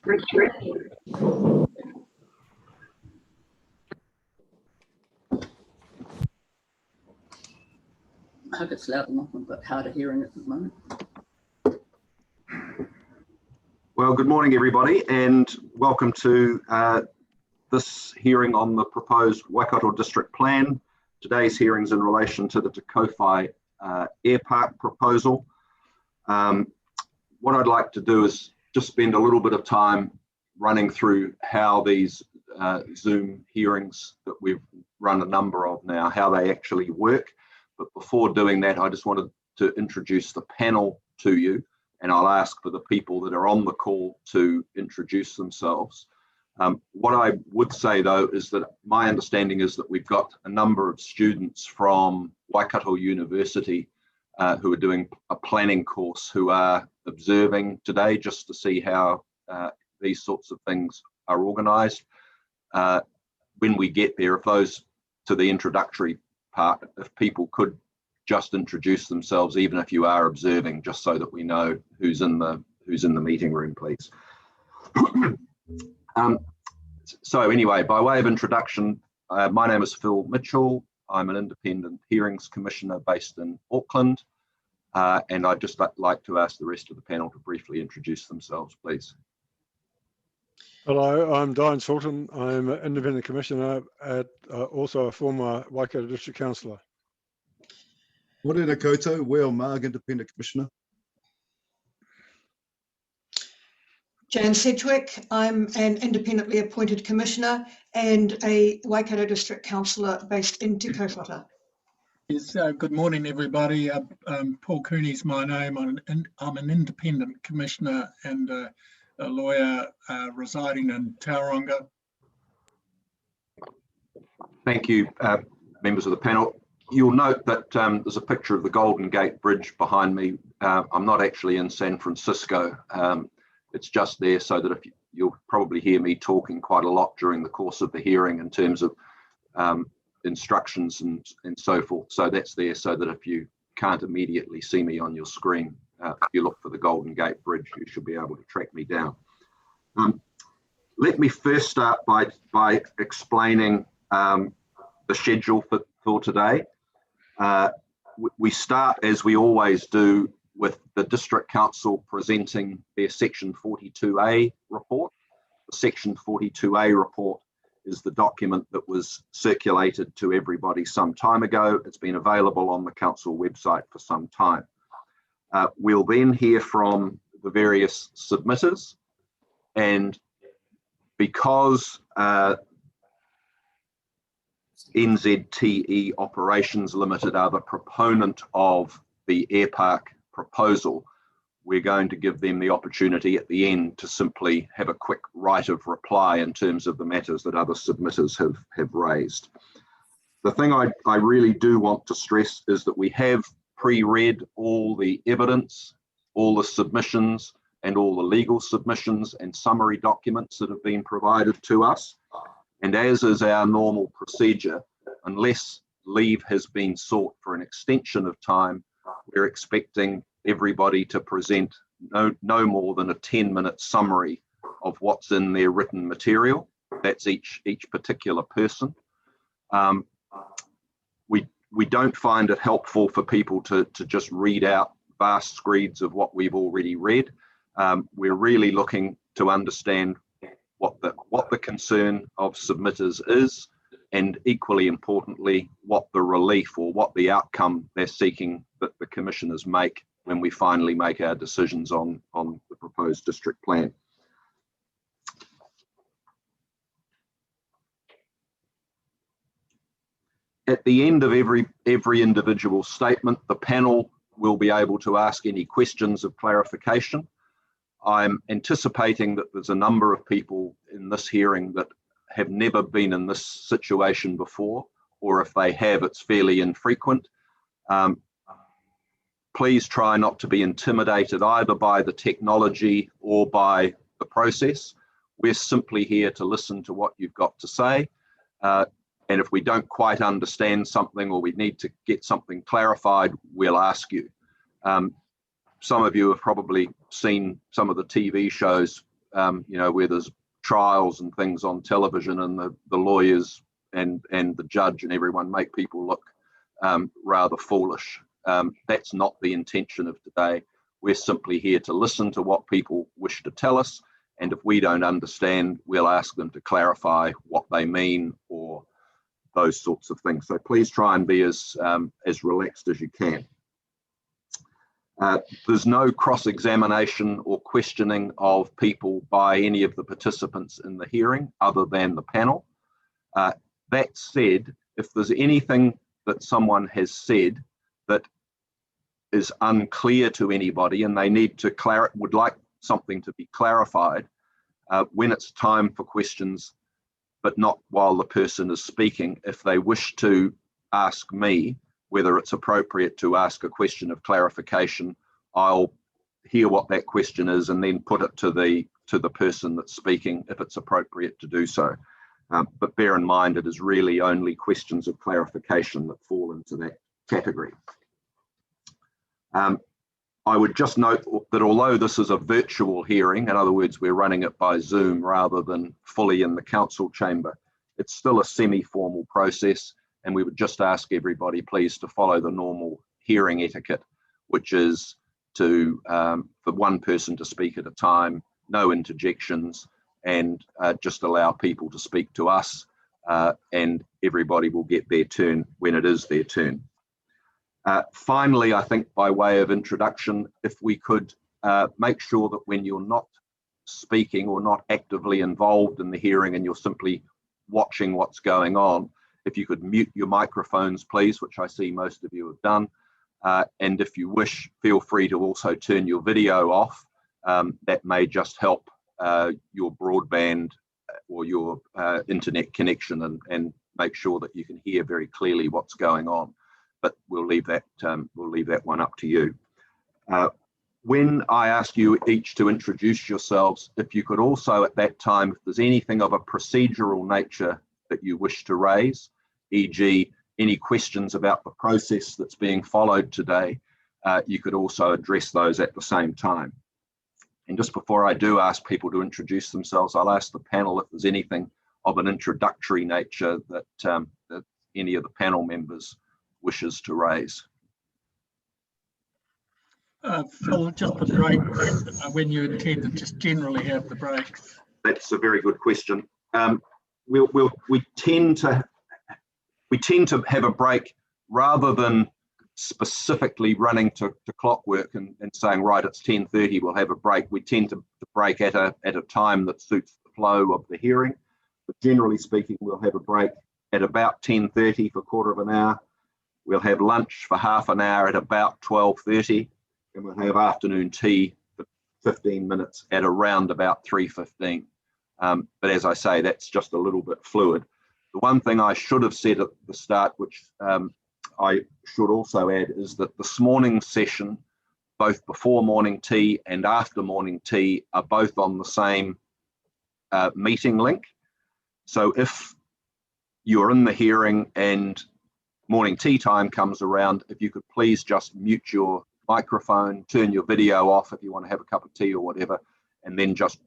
I hope it's loud enough. I've got harder hearing at the moment. Well, good morning, everybody, and welcome to this hearing on the proposed Waikato District Plan. Today's hearing is in relation to the Kowhai Airpark proposal. What I'd like to do is just spend a little bit of time running through how these Zoom hearings that we've run a number of now, how they actually work. But before doing that, I just wanted to introduce the panel to you, and I'll ask for the people that are on the call to introduce themselves. What I would say, though, is that my understanding is that we've got a number of students from Waikato University who are doing a planning course who are observing today just to see how these sorts of things are organised. When we get there, if those to the introductory part, if people could just introduce themselves, even if you are observing, just so that we know who's in the meeting room, please. So anyway, by way of introduction, my name is Phil Mitchell. I'm an independent hearings commissioner based in Auckland, and I'd just like to ask the rest of the panel to briefly introduce themselves, please. Hello, I'm Diane Sultan. I'm an independent commissioner at also a former Waikato District Councillor. Morena koutou, Will Marg, independent commissioner. Jan Sedgwick, I'm an independently appointed commissioner and a Waikato District Councillor based in Te Kaupapa. Yes, good morning, everybody. Paul Cooney's my name. I'm an independent commissioner and a lawyer residing in Tauranga. Thank you, members of the panel. You'll note that there's a picture of the Golden Gate Bridge behind me. I'm not actually in San Francisco. It's just there so that if you'll probably hear me talking quite a lot during the course of the hearing in terms of instructions and so forth. So that's there so that if you can't immediately see me on your screen, if you look for the Golden Gate Bridge, you should be able to track me down. Let me first start by explaining the schedule for today. We start, as we always do, with the District Council presenting their Section 42A report. The Section 42A report is the document that was circulated to everybody some time ago. It's been available on the Council website for some time. We'll then hear from the various submitters, and because NZTE Operations Limited are the proponent of the Airpark proposal, we're going to give them the opportunity at the end to simply have a quick right of reply in terms of the matters that other submitters have raised. The thing I really do want to stress is that we have pre-read all the evidence, all the submissions, and all the legal submissions and summary documents that have been provided to us. And as is our normal procedure, unless leave has been sought for an extension of time, we're expecting everybody to present no more than a 10-minute summary of what's in their written material. That's each particular person. We don't find it helpful for people to just read out vast screeds of what we've already read. We're really looking to understand what the concern of submitters is, and equally importantly, what the relief or what the outcome they're seeking that the commissioners make when we finally make our decisions on the proposed district plan. At the end of every individual statement, the panel will be able to ask any questions of clarification. I'm anticipating that there's a number of people in this hearing that have never been in this situation before, or if they have, it's fairly infrequent. Please try not to be intimidated either by the technology or by the process. We're simply here to listen to what you've got to say. And if we don't quite understand something or we need to get something clarified, we'll ask you. Some of you have probably seen some of the TV shows you know, where there's trials and things on television, and the lawyers and the judge and everyone make people look rather foolish. That's not the intention of today. We're simply here to listen to what people wish to tell us, and if we don't understand, we'll ask them to clarify what they mean or those sorts of things. So please try and be as relaxed as you can. There's no cross-examination or questioning of people by any of the participants in the hearing other than the panel. That said, if there's anything that someone has said that is unclear to anybody and they need to would like something to be clarified, when it's time for questions, but not while the person is speaking, if they wish to ask me whether it's appropriate to ask a question of clarification, I'll hear what that question is and then put it to the person that's speaking if it's appropriate to do so. But bear in mind, it is really only questions of clarification that fall into that category. I would just note that although this is a virtual hearing, in other words, we're running it by Zoom rather than fully in the council chamber, it's still a semi-formal process, and we would just ask everybody please to follow the normal hearing etiquette, which is to for one person to speak at a time, no interjections, and just allow people to speak to us, and everybody will get their turn when it is their turn. Finally, I think by way of introduction, if we could make sure that when you're not speaking or not actively involved in the hearing and you're simply watching what's going on, if you could mute your microphones, please, which I see most of you have done. And if you wish, feel free to also turn your video off. That may just help your broadband or your internet connection and make sure that you can hear very clearly what's going on. But we'll leave that one up to you. When I ask you each to introduce yourselves, if you could also at that time, if there's anything of a procedural nature that you wish to raise, e.g. any questions about the process that's being followed today, you could also address those at the same time. And just before I do ask people to introduce themselves, I'll ask the panel if there's anything of an introductory nature that, that any of the panel members wishes to raise. Phil, just the break, when you intend to just generally have the breaks? That's a very good question. We tend to have a break rather than specifically running to clockwork and saying, right, it's 10:30, we'll have a break. We tend to break at a time that suits the flow of the hearing. But generally speaking, we'll have a break at about 10:30 for a quarter of an hour. We'll have lunch for half an hour at about 12:30, and we'll have afternoon tea for 15 minutes at around about 3:15. But as I say, that's just a little bit fluid. The one thing I should have said at the start, which I should also add, is that this morning's session, both before morning tea and after morning tea, are both on the same meeting link. So if you're in the hearing and morning tea time comes around, if you could please just mute your microphone, turn your video off if you want to have a cup of tea or whatever, and then just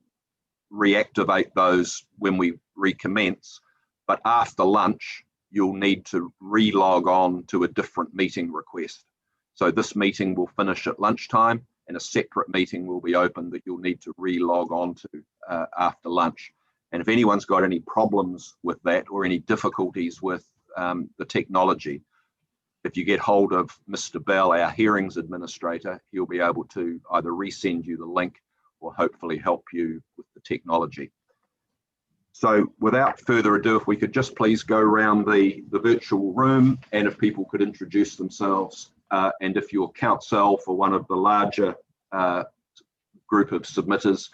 reactivate those when we recommence. But after lunch, you'll need to re-log on to a different meeting request. So this meeting will finish at lunchtime, and a separate meeting will be open that you'll need to re-log on to after lunch. And if anyone's got any problems with that or any difficulties with the technology, if you get hold of Mr. Bell, our hearings administrator, he'll be able to either resend you the link or hopefully help you with the technology. So without further ado, if we could just please go around the virtual room, and if people could introduce themselves, and if you're counsel for one of the larger group of submitters,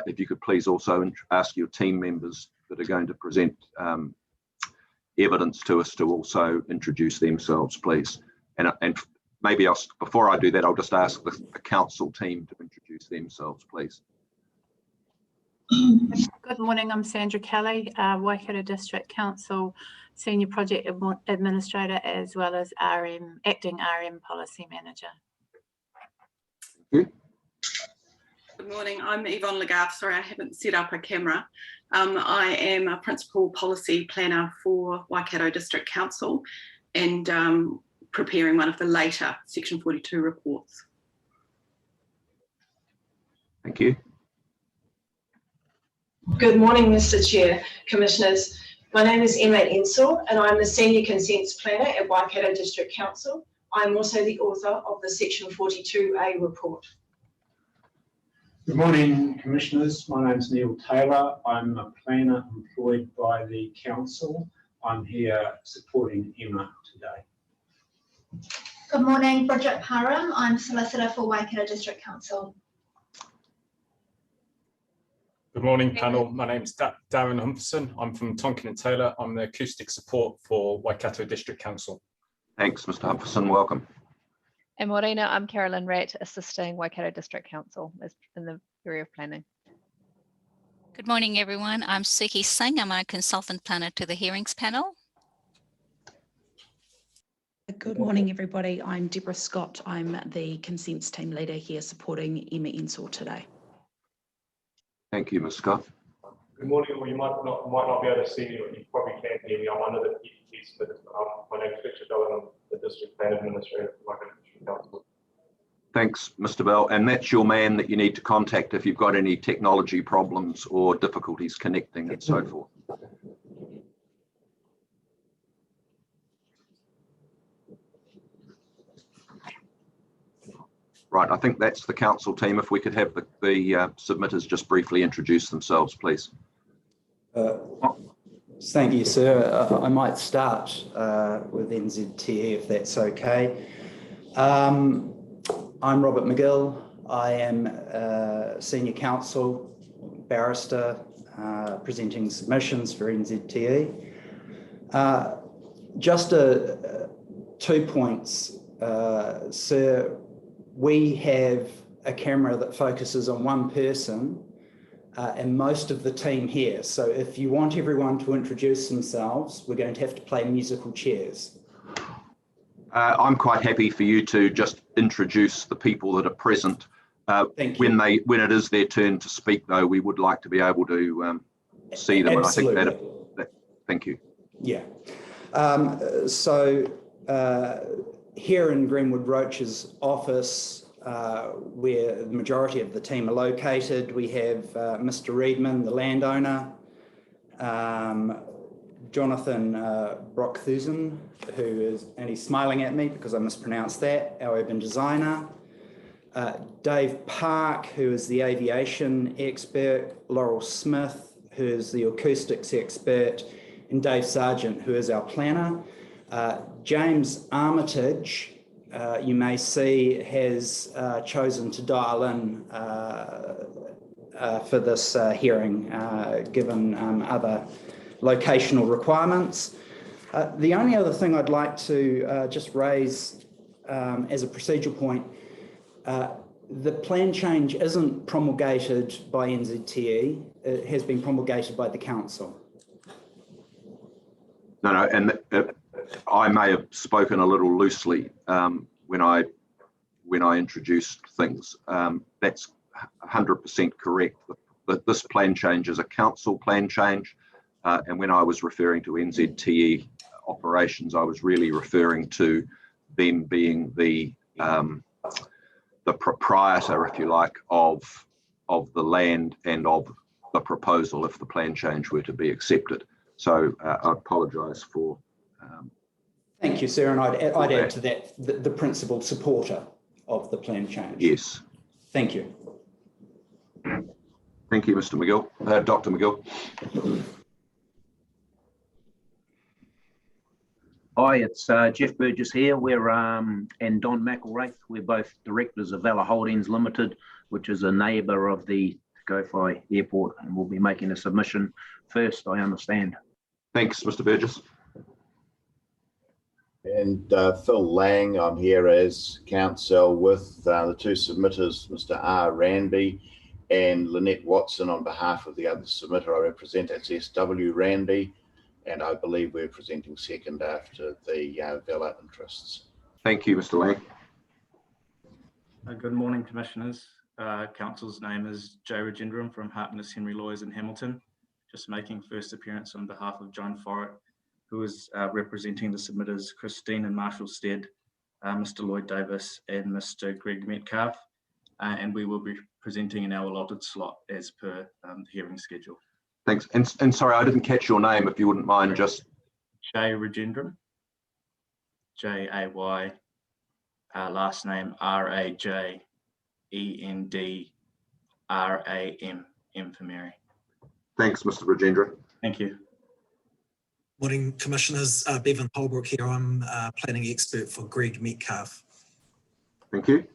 if you could please also ask your team members that are going to present evidence to us to also introduce themselves, please. And maybe before I do that, I'll just ask the council team to introduce themselves, please. Good morning, I'm Sandra Kelly, Waikato District Council Senior Project Administrator, as well as Acting RM Policy Manager. Thank you. Good morning, I'm Yvonne Lagarde. Sorry, I haven't set up a camera. I am a Principal Policy Planner for Waikato District Council and preparing one of the later Section 42 reports. Thank you. Good morning, Mr. Chair, Commissioners. My name is Emma Ensor and I'm the Senior Consents Planner at Waikato District Council. I'm also the author of the Section 42A report. Good morning, Commissioners. My name is Neil Taylor. I'm a planner employed by the Council. I'm here supporting Emma today. Good morning, Bridget Parham. I'm solicitor for Waikato District Council. Good morning, panel. My name is Darren Humpherson. I'm from Tonkin and Taylor. I'm the acoustic support for Waikato District Council. Thanks, Mr. Humpherson. Welcome. And Morena, I'm Carolyn Ratt, assisting Waikato District Council in the area of planning. Good morning, everyone. I'm Suki Singh. I'm a consultant planner to the hearings panel. Good morning, everybody. I'm Deborah Scott. I'm the consents team leader here supporting Emma Ensor today. Thank you, Ms. Scott. Good morning, or you might not be able to see me, but you probably can hear me. I'm under the PPT submitted. My name is Richard Bell, and I'm the District Plan Administrator for Waikato District Council. Thanks, Mr. Bell. And that's your man that you need to contact if you've got any technology problems or difficulties connecting and so forth. Right, I think that's the council team. If we could have the submitters just briefly introduce themselves, please. Thank you, sir. I might start with NZTE, if that's okay. I'm Robert McGill. I am senior counsel, barrister, presenting submissions for NZTE. Just 2 points, sir. We have a camera that focuses on one person and most of the team here. So if you want everyone to introduce themselves, we're going to have to play musical chairs. I'm quite happy for you to just introduce the people that are present. When it is their turn to speak, though, we would like to be able to see them. Absolutely. And I think thank you. Yeah. Here in Greenwood Roach's office, where the majority of the team are located, we have Mr. Reedman, the landowner, Jonathan Brockthusen, and he's smiling at me because I mispronounced that, our urban designer, Dave Park, who is the aviation expert, Laurel Smith, who is the acoustics expert, and Dave Sargent, who is our planner. James Armitage, you may see, has chosen to dial in for this hearing, given other locational requirements. The only other thing I'd like to just raise as a procedural point, the plan change isn't promulgated by NZTE, it has been promulgated by the council. No, and I may have spoken a little loosely when I introduced things. That's 100% correct. That this plan change is a council plan change, and when I was referring to NZTE operations, I was really referring to them being the proprietor, if you like, of the land and of the proposal if the plan change were to be accepted. So I apologise for. Thank you, sir, and I'd add to that the principal supporter of the plan change. Yes. Thank you. Thank you, Mr. McGill. Dr. McGill. Hi, it's Jeff Burgess here. We're and Don McElwraith. We're both directors of Valor Holdings Limited, which is a neighbour of the Kowhai Airport, and we'll be making a submission first, I understand. Thanks, Mr. Burgess. And Phil Lang, I'm here as counsel with the two submitters, Mr. R. Ranby and Lynette Watson, on behalf of the other submitter I represent, that's SW Ranby, and I believe we're presenting second after the Valor interests. Thank you, Mr. Lang. Good morning, Commissioners. Council's name is Jay Rajendran from Hartness Henry Lawyers in Hamilton. Just making first appearance on behalf of John Forrett, who is representing the submitters Christine and Marshall Stead, Mr. Lloyd Davis and Mr. Greg Metcalf. And we will be presenting in our allotted slot as per the hearing schedule. Thanks. And sorry, I didn't catch your name, if you wouldn't mind just. Jay Rajendran, J-A-Y, last name R-A-J-E-N-D-R-A-M, M for Mary. Thanks, Mr. Rajendran. Thank you. Morning, Commissioners. Bevan Holbrook here. I'm planning expert for Greg Metcalf. Thank you.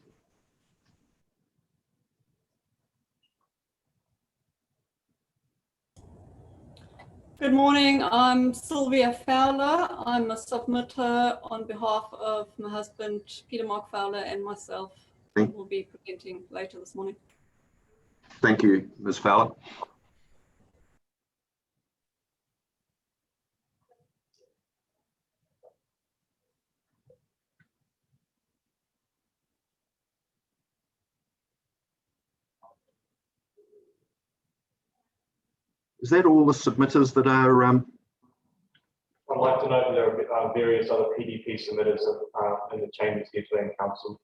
Good morning, I'm Sylvia Fowler. I'm a submitter on behalf of my husband, Peter Mark Fowler, and myself. We'll be presenting later this morning. Thank you, Ms. Fowler. Is that all the submitters that are? I'd like to know that there are various other PDP submitters in the Chambers here today in Council.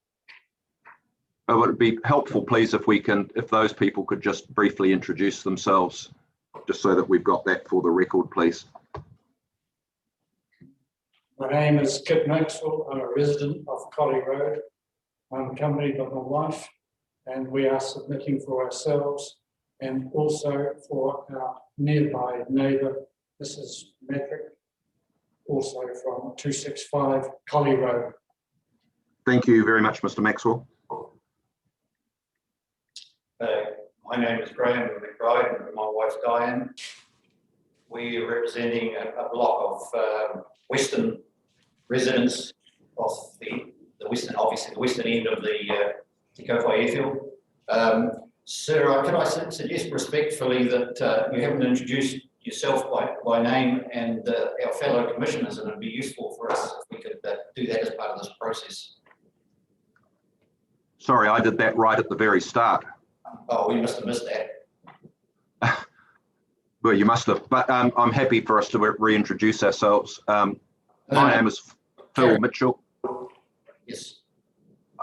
It would be helpful, please, if those people could just briefly introduce themselves, just so that we've got that for the record, please. My name is Kip Maxwell. I'm a resident of Collie Road. I'm accompanied by my wife, and we are submitting for ourselves and also for our nearby neighbour, Mrs. Metric, also from 265 Collie Road. Thank you very much, Mr. Maxwell. My name is Graham McBride and my wife Diane. We are representing a block of Western residents of the Western, obviously the Western end of the Kowhai airfield. Sir, could I suggest respectfully that you haven't introduced yourself by name and our fellow commissioners, and it'd be useful for us if we could do that as part of this process. Sorry, I did that right at the very start. Oh, we must have missed that. Well, you must have, but I'm happy for us to reintroduce ourselves. My name is Phil Mitchell. Yes.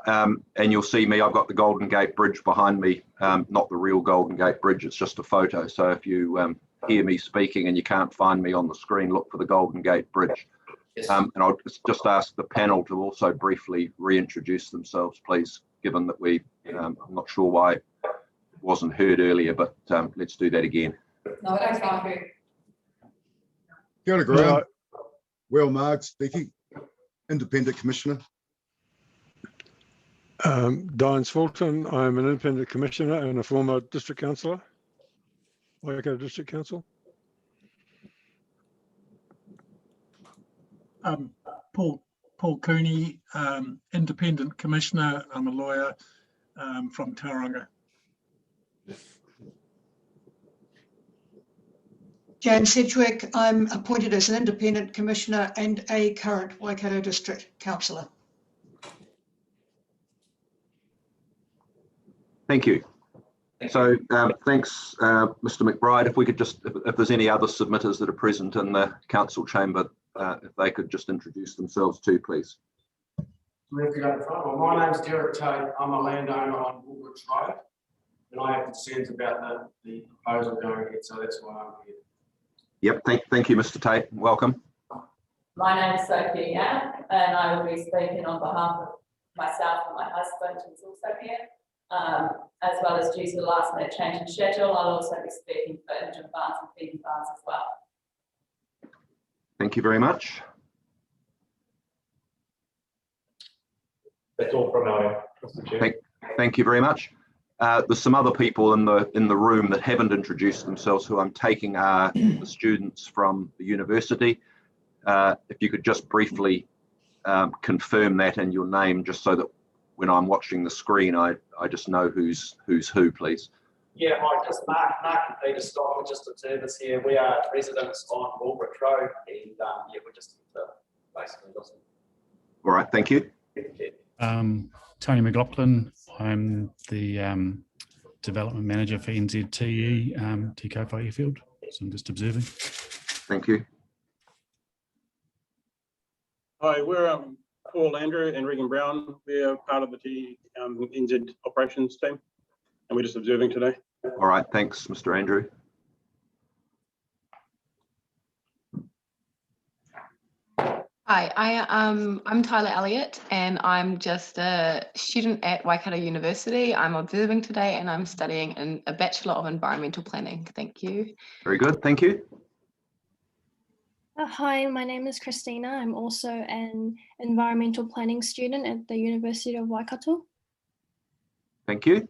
And you'll see me, I've got the Golden Gate Bridge behind me, not the real Golden Gate Bridge, it's just a photo. So if you hear me speaking and you can't find me on the screen, look for the Golden Gate Bridge. Yes. And I'll just ask the panel to also briefly reintroduce themselves, please, given that I'm not sure why it wasn't heard earlier, but let's do that again. No, I don't find you. Kia ora, Graham. Will Marg speaking, Independent Commissioner. Diane Fulton, I'm an independent commissioner and a former district councillor, Waikato District Council. Paul Cooney, independent commissioner. I'm a lawyer from Tauranga. Jan Sedgwick, I'm appointed as an independent commissioner and a current Waikato District Councillor. Thank you. So thanks, Mr. McBride. If we could just, if there's any other submitters that are present in the council chamber, if they could just introduce themselves too, please. Well, my name's Derek Tate. I'm a landowner on Woolwich Road, and I have concerns about the proposal going ahead, so that's why I'm here. Yep, thank you, Mr. Tate. Welcome. My name is Sophie Young, and I will be speaking on behalf of myself and my husband, who's also here. As well as due to the last minute change in schedule, I'll also be speaking for engine barns and feeding barns as well. Thank you very much. That's all from now, Mr. Chair. Thank you very much. There's some other people in the room that haven't introduced themselves, who I'm taking are the students from the university. If you could just briefly confirm that and your name, just so that when I'm watching the screen, I just know who's who, please. Yeah, hi, just Mark and Peter Scott, we're just observers here. We are residents on Woolwich Road, and yeah, we're just basically listening. All right, thank you. Tony McLaughlin. I'm the Development Manager for NZTE, Te Kowhai Airfield. So I'm just observing. Thank you. Hi, we're Paul Andrew and Regan Brown. We're part of the NZ operations team, and we're just observing today. All right, thanks, Mr. Andrew. Hi, I'm Tyler Elliott, and I'm just a student at Waikato University. I'm observing today, and I'm studying in a Bachelor of Environmental Planning. Thank you. Very good, thank you. Hi, my name is Christina. I'm also an environmental planning student at the University of Waikato. Thank you.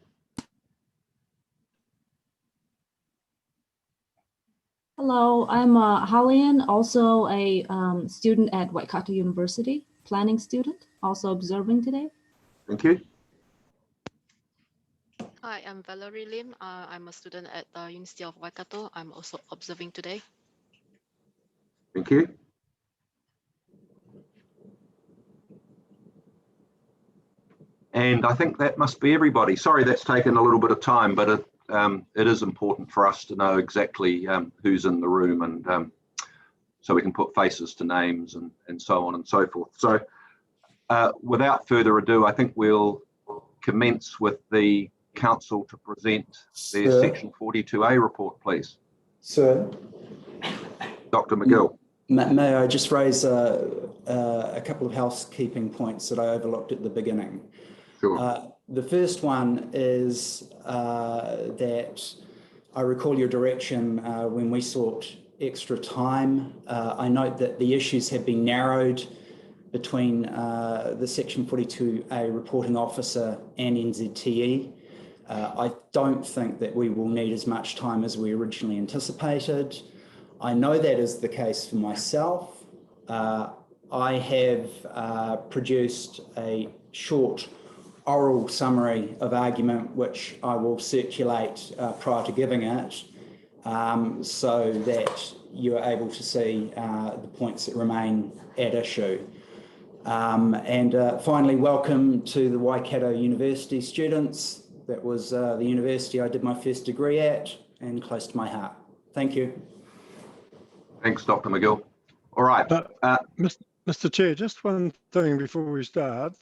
Hello, I'm Halian, also a student at Waikato University, planning student, also observing today. Thank you. Hi, I'm Valerie Lim. I'm a student at the University of Waikato. I'm also observing today. Thank you. And I think that must be everybody. Sorry that's taken a little bit of time, but it is important for us to know exactly who's in the room, and so we can put faces to names and so on and so forth. So without further ado, I think we'll commence with the council to present their Section 42A report, please. Sir. Dr. McGill. May I just raise a couple of housekeeping points that I overlooked at the beginning? Sure. The first one is that I recall your direction when we sought extra time. I note that the issues have been narrowed between the Section 42A reporting officer and NZTE. I don't think that we will need as much time as we originally anticipated. I know that is the case for myself. I have produced a short oral summary of argument, which I will circulate prior to giving it, so that you are able to see the points that remain at issue. And finally, welcome to the Waikato University students. That was the university I did my first degree at and close to my heart. Thank you. Thanks, Dr. McGill. All right. Mr. Chair, just one thing before we start.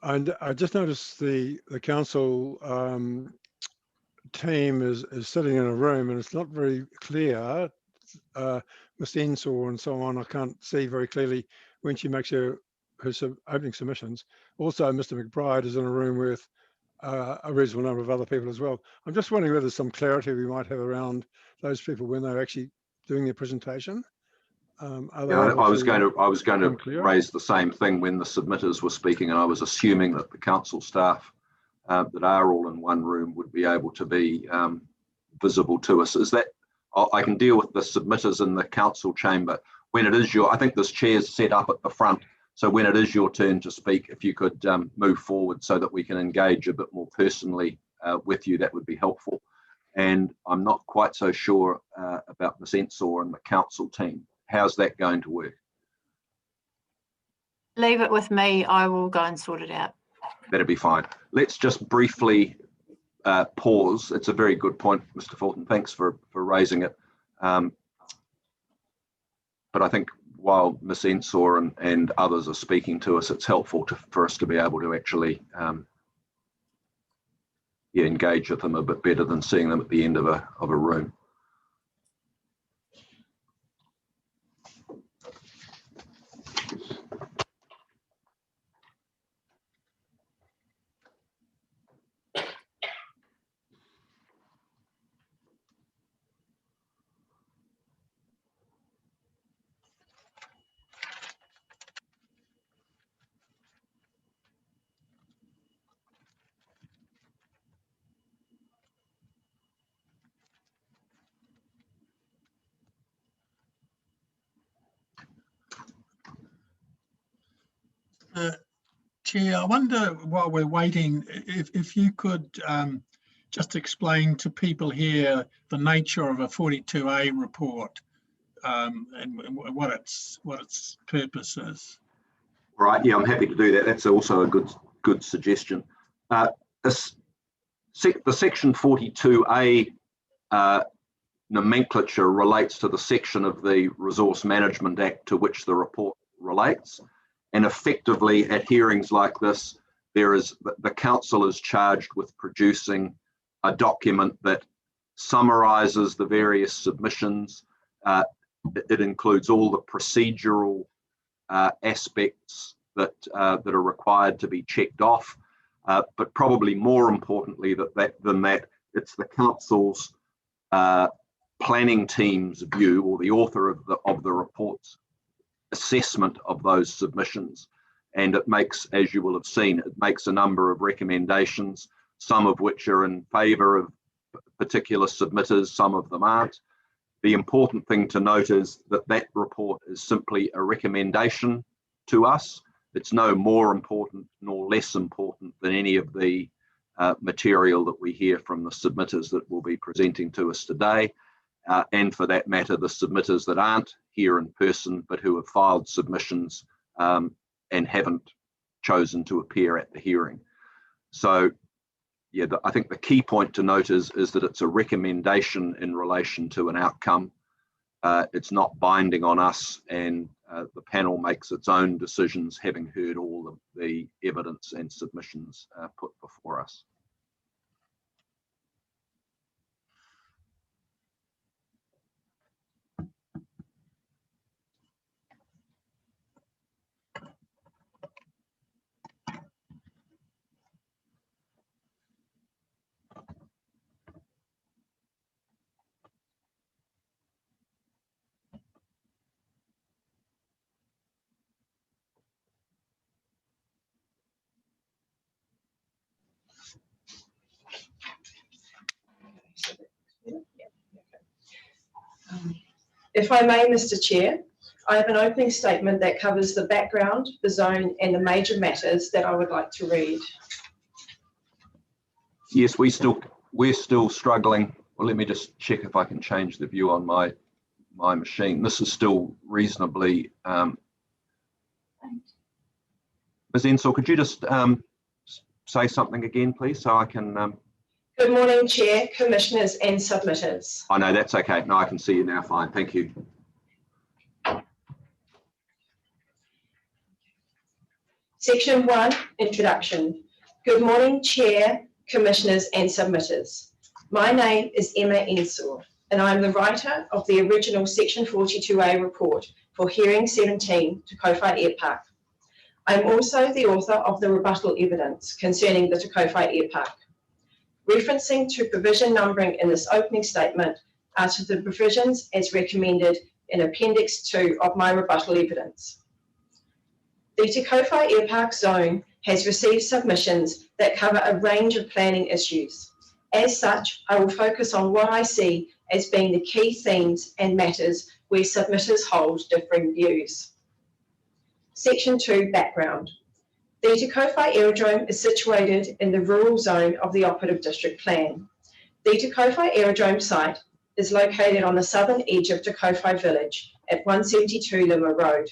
I just noticed the council team is sitting in a room, and it's not very clear. Ms. Ensor and so on, I can't see very clearly when she makes her opening submissions. Also, Mr. McBride is in a room with a reasonable number of other people as well. I'm just wondering whether there's some clarity we might have around those people when they're actually doing their presentation. Yeah, I was going to raise the same thing when the submitters were speaking, and I was assuming that the council staff that are all in one room would be able to be visible to us. Is that I can deal with the submitters in the council chamber when it is I think this chair's set up at the front, so when it is your turn to speak, if you could move forward so that we can engage a bit more personally with you, that would be helpful. And I'm not quite so sure about Ms. Ensor and the council team. How's that going to work? Leave it with me. I will go and sort it out. That'll be fine. Let's just briefly pause. It's a very good point, Mr. Fulton. Thanks for raising it. But I think while Ms. Ensor and others are speaking to us, it's helpful for us to be able to actually engage with them a bit better than seeing them at the end of a room. Chair, I wonder while we're waiting, if you could just explain to people here the nature of a 42A report and what its purpose is. Right. Yeah, I'm happy to do that. That's also a good suggestion. The section 42A nomenclature relates to the section of the Resource Management Act to which the report relates. And effectively at hearings like this, the council is charged with producing a document that summarises the various submissions. It includes all the procedural aspects that are required to be checked off, but probably more importantly than that, it's the council's planning team's view, or the author of the report's assessment of those submissions. And it makes, as you will have seen, it makes a number of recommendations, some of which are in favour of particular submitters, some of them aren't. The important thing to note is that report is simply a recommendation to us. It's no more important nor less important than any of the material that we hear from the submitters that will be presenting to us today. And for that matter, the submitters that aren't here in person, but who have filed submissions and haven't chosen to appear at the hearing. So yeah, I think the key point to note is that it's a recommendation in relation to an outcome. It's not binding on us, and the panel makes its own decisions having heard all of the evidence and submissions put before us. If I may, Mr. Chair, I have an opening statement that covers the background, the zone, and the major matters that I would like to read. Yes, we're still struggling. Well, let me just check if I can change the view on my machine. This is still reasonably. Ms. Ensor, could you just say something again, please, so I can. Good morning, Chair, Commissioners and submitters. Oh, no, that's okay. No, I can see you now fine. Thank you. Section 1, Introduction. Good morning, Chair, Commissioners and submitters. My name is Emma Ensor, and I'm the writer of the original Section 42A report for Hearing 17 to Kowhai Airpark. I'm also the author of the rebuttal evidence concerning the Kowhai Airpark. Referencing to provision numbering in this opening statement are to the provisions as recommended in Appendix 2 of my rebuttal evidence. The Kowhai Airpark zone has received submissions that cover a range of planning issues. As such, I will focus on what I see as being the key themes and matters where submitters hold differing views. Section 2, Background. The Kowhai Aerodrome is situated in the rural zone of the Operative District Plan. The Kowhai Aerodrome site is located on the southern edge of Kowhai Village at 172 Lima Road.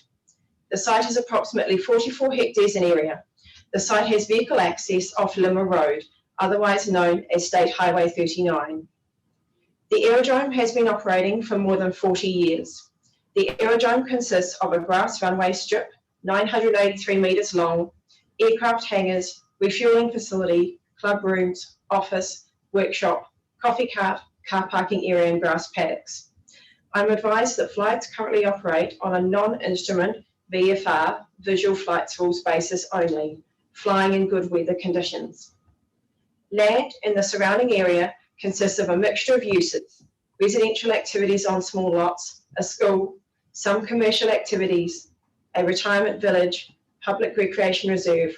The site is approximately 44 hectares in area. The site has vehicle access off Lima Road, otherwise known as State Highway 39. The aerodrome has been operating for more than 40 years. The aerodrome consists of a grass runway strip, 983 metres long, aircraft hangars, refuelling facility, club rooms, office, workshop, coffee cart, car parking area and grass paddocks. I'm advised that flights currently operate on a non-instrument VFR, visual flights rules basis only, flying in good weather conditions. Land in the surrounding area consists of a mixture of uses, residential activities on small lots, a school, some commercial activities, a retirement village, public recreation reserve,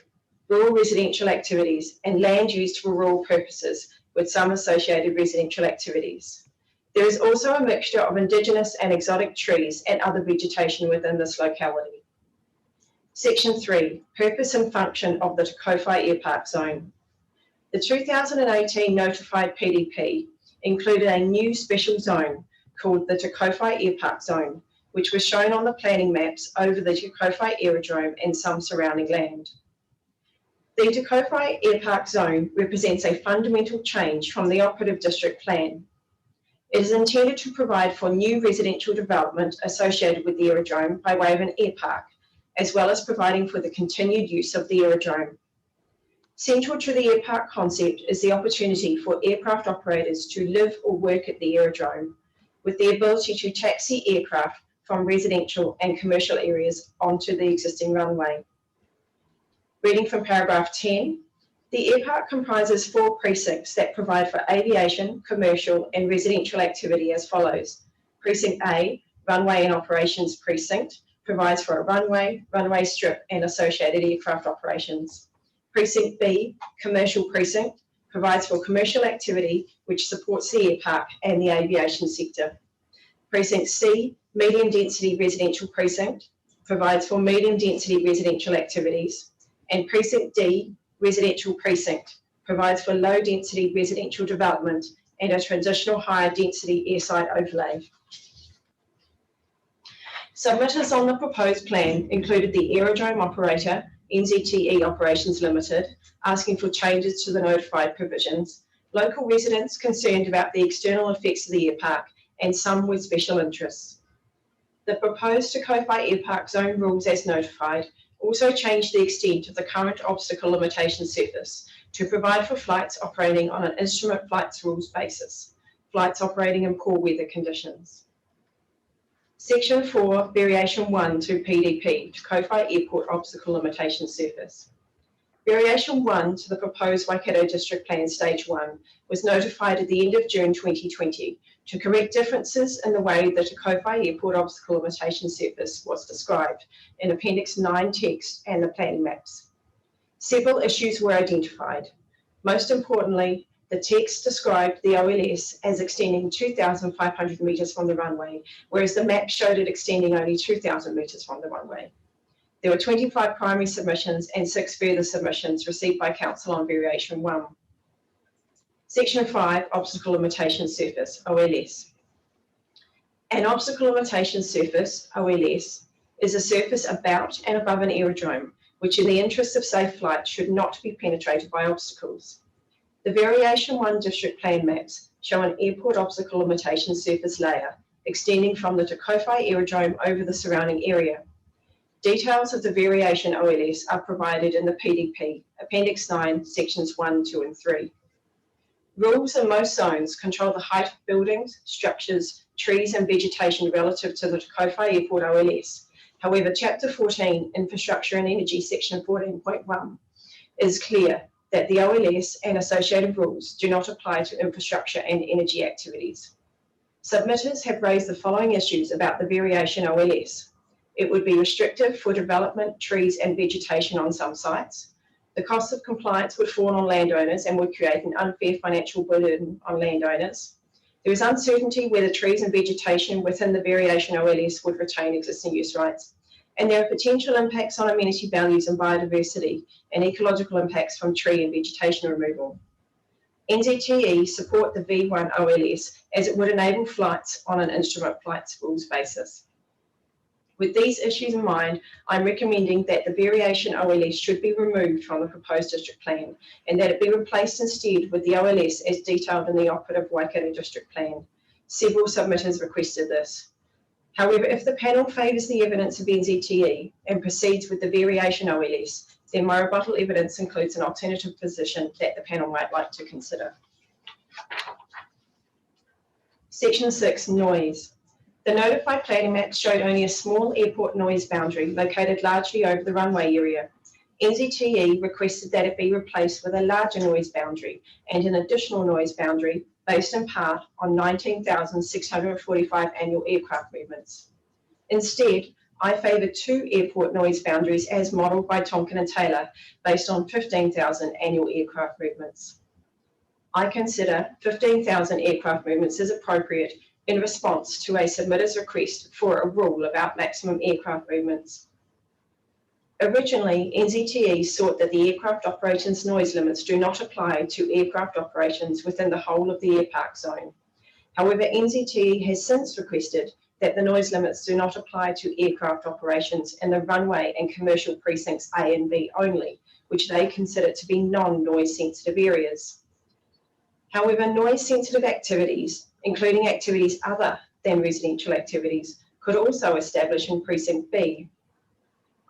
rural residential activities, and land used for rural purposes with some associated residential activities. There is also a mixture of indigenous and exotic trees and other vegetation within this locality. Section 3, Purpose and Function of the Kowhai Airpark Zone. The 2018 notified PDP included a new special zone called the Kowhai Airpark Zone, which was shown on the planning maps over the Kowhai Aerodrome and some surrounding land. The Te Kowhai Airpark zone represents a fundamental change from the operative district plan. It is intended to provide for new residential development associated with the aerodrome by way of an airpark, as well as providing for the continued use of the aerodrome. Central to the airpark concept is the opportunity for aircraft operators to live or work at the aerodrome, with the ability to taxi aircraft from residential and commercial areas onto the existing runway. Reading from paragraph 10, the airpark comprises 4 precincts that provide for aviation, commercial and residential activity as follows. Precinct A, Runway and Operations Precinct, provides for a runway, runway strip and associated aircraft operations. Precinct B, Commercial Precinct, provides for commercial activity which supports the airpark and the aviation sector. Precinct C, Medium Density Residential Precinct, provides for medium density residential activities. And Precinct D, Residential Precinct, provides for low density residential development and a transitional higher density airside overlay. Submitters on the proposed plan included the aerodrome operator, NZTE Operations Limited, asking for changes to the notified provisions, local residents concerned about the external effects of the airpark, and some with special interests. The proposed Te Kowhai Airpark zone rules as notified also changed the extent of the current obstacle limitation surface to provide for flights operating on an instrument flights rules basis, flights operating in poor weather conditions. Section 4, Variation 1 to PDP, Te Kowhai Airport Obstacle Limitation Surface. Variation 1 to the proposed Waikato District Plan Stage 1 was notified at the end of June 2020 to correct differences in the way the Te Kowhai Airport Obstacle Limitation Surface was described in Appendix 9 text and the planning maps. Several issues were identified. Most importantly, the text described the OLS as extending 2,500 metres from the runway, whereas the map showed it extending only 2,000 metres from the runway. There were 25 primary submissions and 6 further submissions received by Council on Variation 1. Section 5, Obstacle Limitation Surface, OLS. An obstacle limitation surface, OLS, is a surface about and above an aerodrome, which in the interest of safe flight should not be penetrated by obstacles. The Variation 1 District Plan maps show an airport obstacle limitation surface layer extending from the Te Kowhai Aerodrome over the surrounding area. Details of the Variation OLS are provided in the PDP, Appendix 9, Sections 1, 2 and 3. Rules in most zones control the height of buildings, structures, trees and vegetation relative to the Te Kowhai Airport OLS. However, Chapter 14, Infrastructure and Energy, Section 14.1 is clear that the OLS and associated rules do not apply to infrastructure and energy activities. Submitters have raised the following issues about the Variation OLS. It would be restrictive for development, trees and vegetation on some sites. The cost of compliance would fall on landowners and would create an unfair financial burden on landowners. There is uncertainty whether trees and vegetation within the Variation OLS would retain existing use rights. And there are potential impacts on amenity values and biodiversity and ecological impacts from tree and vegetation removal. NZTE support the V1 OLS as it would enable flights on an instrument flights rules basis. With these issues in mind, I'm recommending that the Variation OLS should be removed from the proposed district plan and that it be replaced instead with the OLS as detailed in the operative Waikato District Plan. Several submitters requested this. However, if the panel favours the evidence of NZTE and proceeds with the Variation OLS, then my rebuttal evidence includes an alternative position that the panel might like to consider. Section 6, Noise. The notified planning map showed only a small airport noise boundary located largely over the runway area. NZTE requested that it be replaced with a larger noise boundary and an additional noise boundary based in part on 19,645 annual aircraft movements. Instead, I favour 2 airport noise boundaries as modelled by Tonkin and Taylor based on 15,000 annual aircraft movements. I consider 15,000 aircraft movements as appropriate in response to a submitter's request for a rule about maximum aircraft movements. Originally, NZTE sought that the aircraft operations noise limits do not apply to aircraft operations within the whole of the airpark zone. However, NZTE has since requested that the noise limits do not apply to aircraft operations in the runway and commercial precincts A and B only, which they consider to be non-noise sensitive areas. However, noise sensitive activities, including activities other than residential activities, could also establish in Precinct B.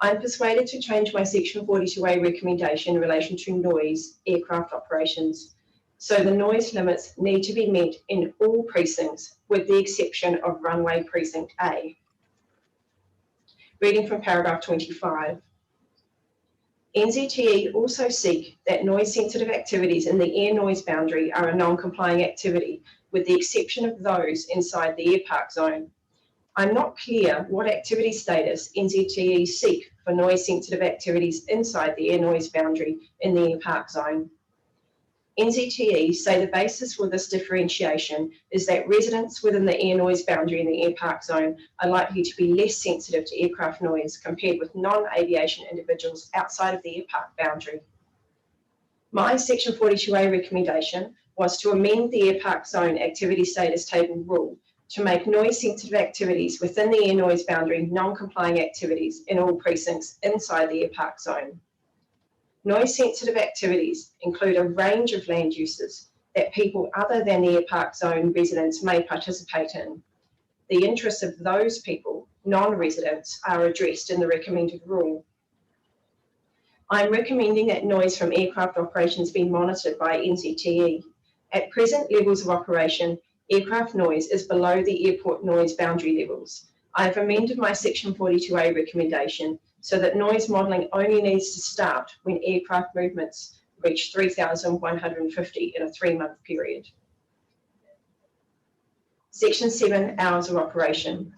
I'm persuaded to change my Section 42A recommendation in relation to noise aircraft operations. So the noise limits need to be met in all precincts with the exception of runway precinct A. Reading from paragraph 25. NZTE also seek that noise sensitive activities in the air noise boundary are a non-complying activity with the exception of those inside the Airpark zone. I'm not clear what activity status NZTE seek for noise sensitive activities inside the air noise boundary in the Airpark zone. NZTE say the basis for this differentiation is that residents within the air noise boundary in the Airpark zone are likely to be less sensitive to aircraft noise compared with non-aviation individuals outside of the Airpark boundary. My Section 42A recommendation was to amend the Airpark zone activity status table rule to make noise sensitive activities within the air noise boundary non-complying activities in all precincts inside the Airpark zone. Noise sensitive activities include a range of land uses that people other than the Airpark zone residents may participate in. The interests of those people, non-residents, are addressed in the recommended rule. I'm recommending that noise from aircraft operations be monitored by NZTE. At present levels of operation, aircraft noise is below the airport noise boundary levels. I have amended my Section 42A recommendation so that noise modelling only needs to start when aircraft movements reach 3,150 in a 3-month period. Section 7, hours of operation.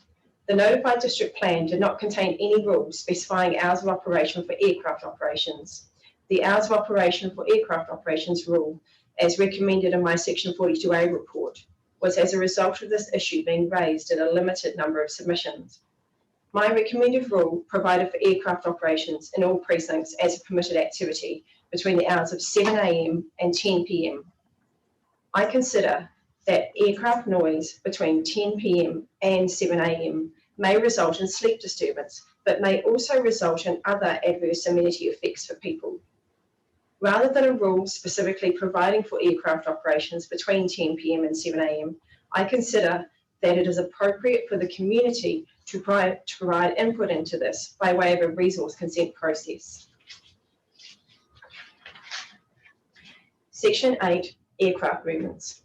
The notified district plan did not contain any rules specifying hours of operation for aircraft operations. The hours of operation for aircraft operations rule, as recommended in my Section 42A report, was as a result of this issue being raised in a limited number of submissions. My recommended rule provided for aircraft operations in all precincts as a permitted activity between the hours of 7 AM and 10 PM. I consider that aircraft noise between 10 PM and 7 AM may result in sleep disturbance, but may also result in other adverse amenity effects for people. Rather than a rule specifically providing for aircraft operations between 10 PM and 7 AM, I consider that it is appropriate for the community to provide input into this by way of a resource consent process. Section 8, aircraft movements.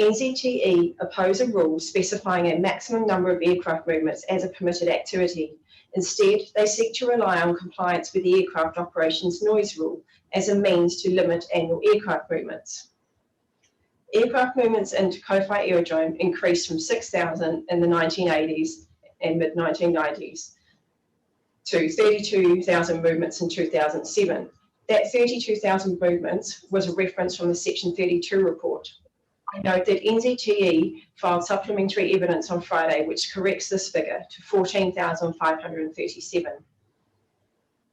NZTE oppose a rule specifying a maximum number of aircraft movements as a permitted activity. Instead, they seek to rely on compliance with the aircraft operations noise rule as a means to limit annual aircraft movements. Aircraft movements into Kowhai Aerodrome increased from 6,000 in the 1980s and mid-1990s to 32,000 movements in 2007. That 32,000 movements was a reference from the Section 32 report. I note that NZTE filed supplementary evidence on Friday which corrects this figure to 14,537.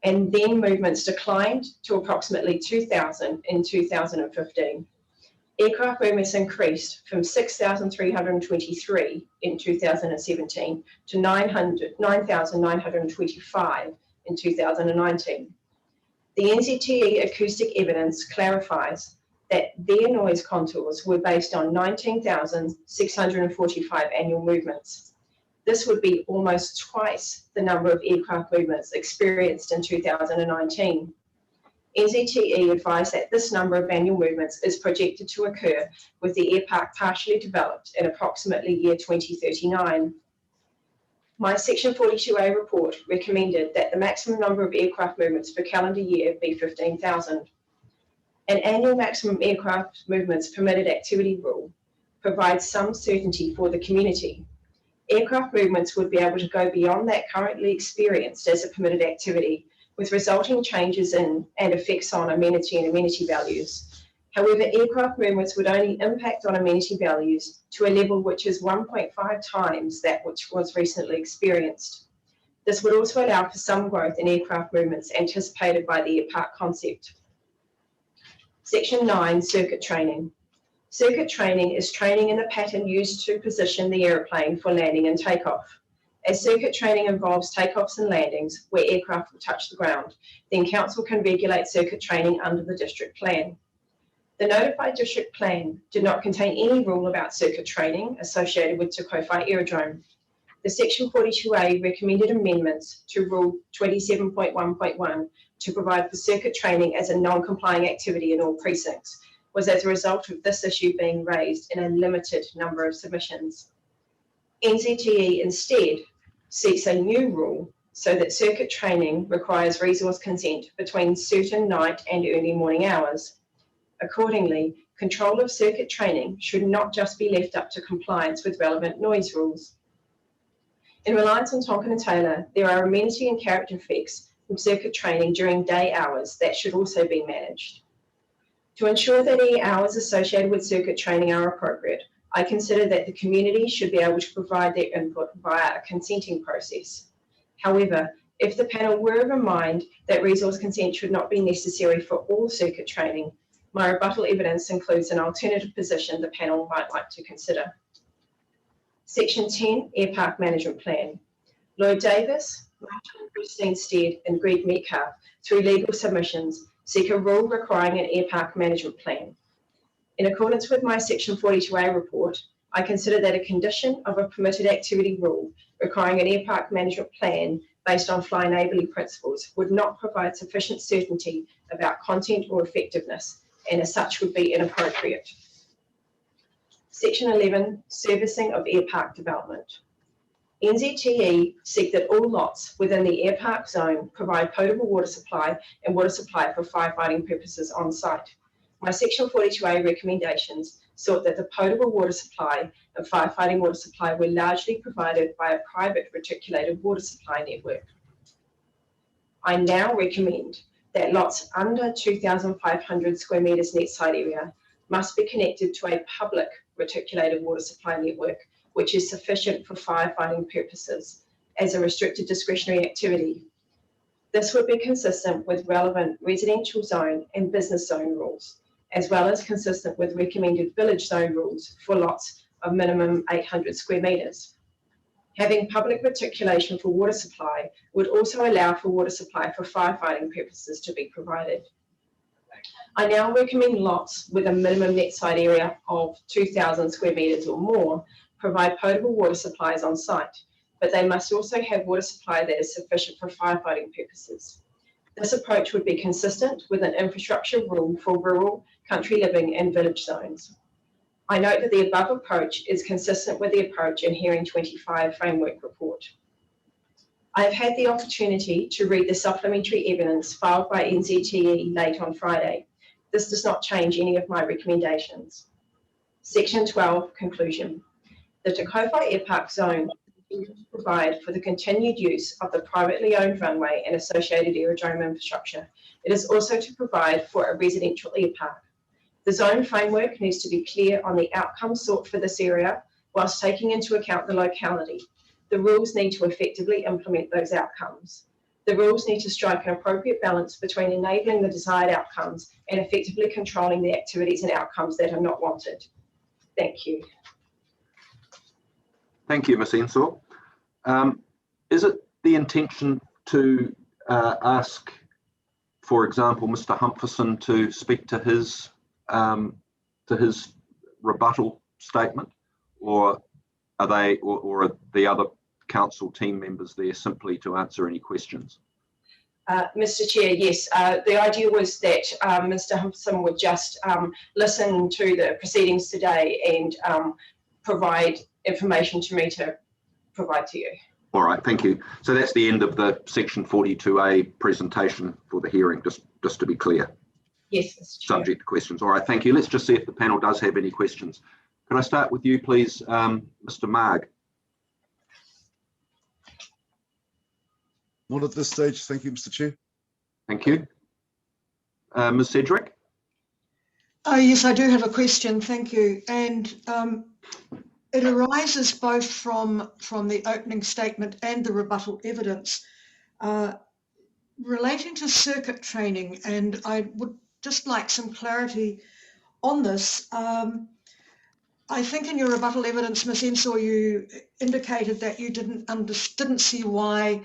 And then movements declined to approximately 2,000 in 2015. Aircraft movements increased from 6,323 in 2017 to 9,925 in 2019. The NZTE acoustic evidence clarifies that their noise contours were based on 19,645 annual movements. This would be almost twice the number of aircraft movements experienced in 2019. NZTE advised that this number of annual movements is projected to occur with the Airpark partially developed in approximately year 2039. My Section 42A report recommended that the maximum number of aircraft movements per calendar year be 15,000. An annual maximum aircraft movements permitted activity rule provides some certainty for the community. Aircraft movements would be able to go beyond that currently experienced as a permitted activity, with resulting changes in and effects on amenity and amenity values. However, aircraft movements would only impact on amenity values to a level which is 1.5 times that which was recently experienced. This would also allow for some growth in aircraft movements anticipated by the Airpark concept. Section 9, circuit training. Circuit training is training in the pattern used to position the aeroplane for landing and takeoff. As circuit training involves takeoffs and landings where aircraft will touch the ground, then Council can regulate circuit training under the district plan. The notified district plan did not contain any rule about circuit training associated with Te Kowhai Aerodrome. The Section 42A recommended amendments to Rule 27.1.1 to provide for circuit training as a non-complying activity in all precincts was as a result of this issue being raised in a limited number of submissions. NZTE instead seeks a new rule so that circuit training requires resource consent between certain night and early morning hours. Accordingly, control of circuit training should not just be left up to compliance with relevant noise rules. In reliance on Tonkin and Taylor, there are amenity and character effects from circuit training during day hours that should also be managed. To ensure that any hours associated with circuit training are appropriate, I consider that the community should be able to provide their input via a consenting process. However, if the panel were of a mind that resource consent should not be necessary for all circuit training, my rebuttal evidence includes an alternative position the panel might like to consider. Section 10, Airpark Management Plan. Lloyd Davis, Martin Christine Stead and Greg Metcalf, through legal submissions, seek a rule requiring an airpark management plan. In accordance with my Section 42A report, I consider that a condition of a permitted activity rule requiring an airpark management plan based on fly neighbourly principles would not provide sufficient certainty about content or effectiveness, and as such would be inappropriate. Section 11, Servicing of Airpark Development. NZTE seek that all lots within the airpark zone provide potable water supply and water supply for firefighting purposes on site. My Section 42A recommendations sought that the potable water supply and firefighting water supply were largely provided by a private reticulated water supply network. I now recommend that lots under 2,500 square metres net site area must be connected to a public reticulated water supply network, which is sufficient for firefighting purposes as a restricted discretionary activity. This would be consistent with relevant residential zone and business zone rules, as well as consistent with recommended village zone rules for lots of minimum 800 square metres. Having public reticulation for water supply would also allow for water supply for firefighting purposes to be provided. I now recommend lots with a minimum net site area of 2,000 square metres or more provide potable water supplies on site, but they must also have water supply that is sufficient for firefighting purposes. This approach would be consistent with an infrastructure rule for rural, country living and village zones. I note that the above approach is consistent with the approach in Hearing 25 Framework Report. I have had the opportunity to read the supplementary evidence filed by NZTE late on Friday. This does not change any of my recommendations. Section 12, Conclusion. The Te Kowhai Airpark Zone is to provide for the continued use of the privately owned runway and associated aerodrome infrastructure. It is also to provide for a residential airpark. The zone framework needs to be clear on the outcomes sought for this area, whilst taking into account the locality. The rules need to effectively implement those outcomes. The rules need to strike an appropriate balance between enabling the desired outcomes and effectively controlling the activities and outcomes that are not wanted. Thank you. Thank you, Ms. Ensor. Is it the intention to ask, for example, Mr. Humpherson to speak to his rebuttal statement, or are they, or are the other council team members there simply to answer any questions? Mr. Chair, yes. The idea was that Mr. Humpherson would just listen to the proceedings today and provide information to me to provide to you. All right, thank you. So that's the end of the Section 42A presentation for the hearing, just to be clear. Yes, Mr. Chair. Subject to questions. All right, thank you. Let's just see if the panel does have any questions. Can I start with you, please, Mr. Marg? Not at this stage. Thank you, Mr. Chair. Thank you. Ms. Sedgwick? Yes, I do have a question. Thank you. And it arises both from the opening statement and the rebuttal evidence relating to circuit training, and I would just like some clarity on this. I think in your rebuttal evidence, Ms. Ensor, you indicated that you didn't see why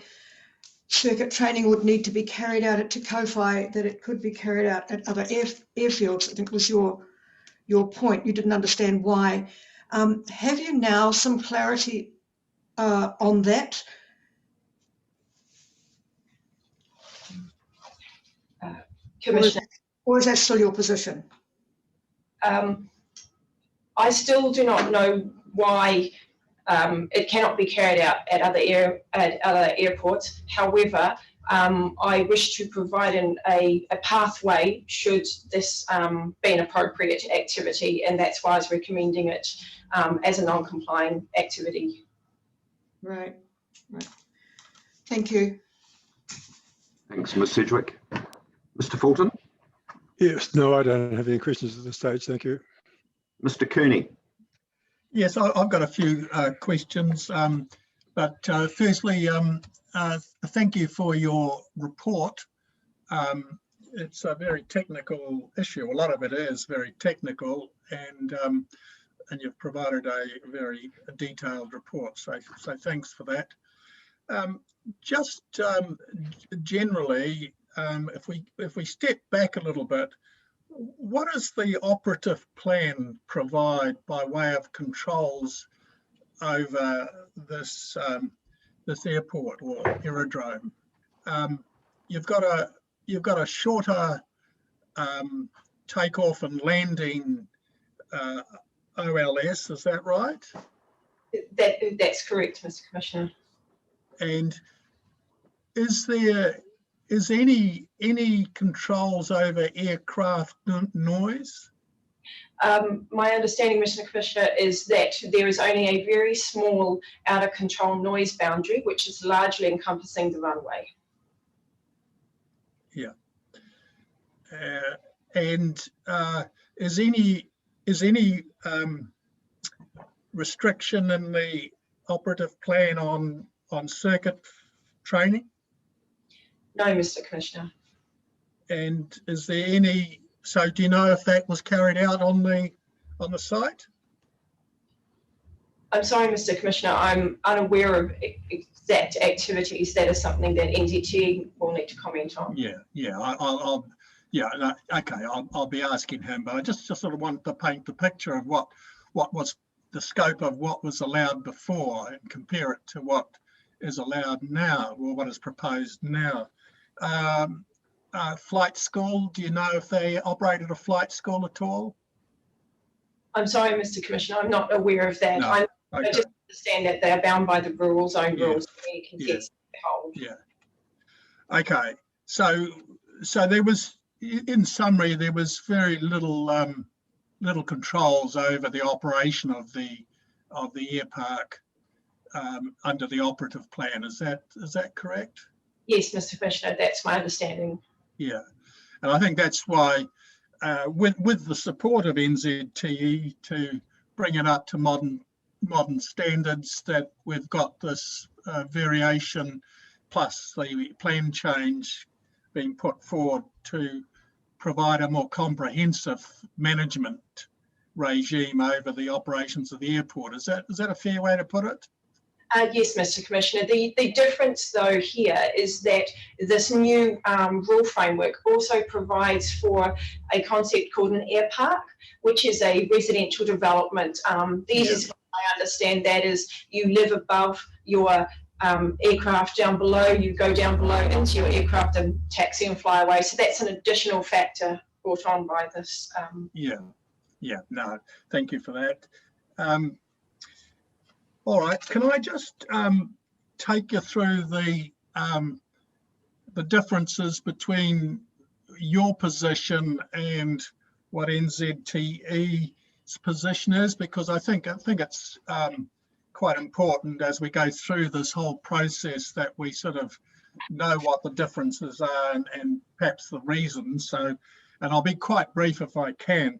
circuit training would need to be carried out at Te Kowhai, that it could be carried out at other airfields. I think was your point. You didn't understand why. Have you now some clarity on that? Commissioner. Or is that still your position? I still do not know why it cannot be carried out at other airports. However, I wish to provide a pathway should this be an appropriate activity, and that's why I was recommending it as a non-complying activity. Right. Thank you. Thanks, Ms. Sedgwick. Mr. Fulton? Yes, no, I don't have any questions at this stage. Thank you. Mr. Cooney? Yes, I've got a few questions, but firstly, thank you for your report. It's a very technical issue. A lot of it is very technical, and you've provided a very detailed report. So thanks for that. Just generally, if we step back a little bit, what does the operative plan provide by way of controls over this this airport or aerodrome? You've got a shorter takeoff and landing OLS, is that right? That's correct, Mr. Commissioner. And is there any controls over aircraft noise? My understanding, Mr. Commissioner, is that there is only a very small out of control noise boundary, which is largely encompassing the runway. Yeah. And is any restriction in the operative plan on circuit training? No, Mr. Commissioner. And is there any? So, do you know if that was carried out on the site? I'm sorry, Mr. Commissioner. I'm unaware of exact activities. That is something that NZTE will need to comment on. Yeah. I'll be asking him, but I just sort of want to paint the picture of what was the scope of what was allowed before and compare it to what is allowed now, or what is proposed now. Flight school, do you know if they operated a flight school at all? I'm sorry, Mr. Commissioner, I'm not aware of that. No. I just understand that they are bound by the rules, own rules. Yeah. Okay. So there was, in summary, there was very little controls over the operation of the Airpark under the operative plan. Is that correct? Yes, Mr. Commissioner, that's my understanding. Yeah, and I think that's why, with the support of NZTE to bring it up to modern standards, that we've got this variation plus the plan change being put forward to provide a more comprehensive management regime over the operations of the airport. Is that a fair way to put it? Yes, Mr. Commissioner. The difference, though, here is that this new rule framework also provides for a concept called an Airpark, which is a residential development. These, I understand, that is, you live above your aircraft down below, you go down below into your aircraft and taxi and fly away. So that's an additional factor brought on by this. No, thank you for that. All right, can I just take you through the differences between your position and what NZTE's position is, because I think it's quite important as we go through this whole process that we sort of know what the differences are and perhaps the reasons. So, and I'll be quite brief if I can.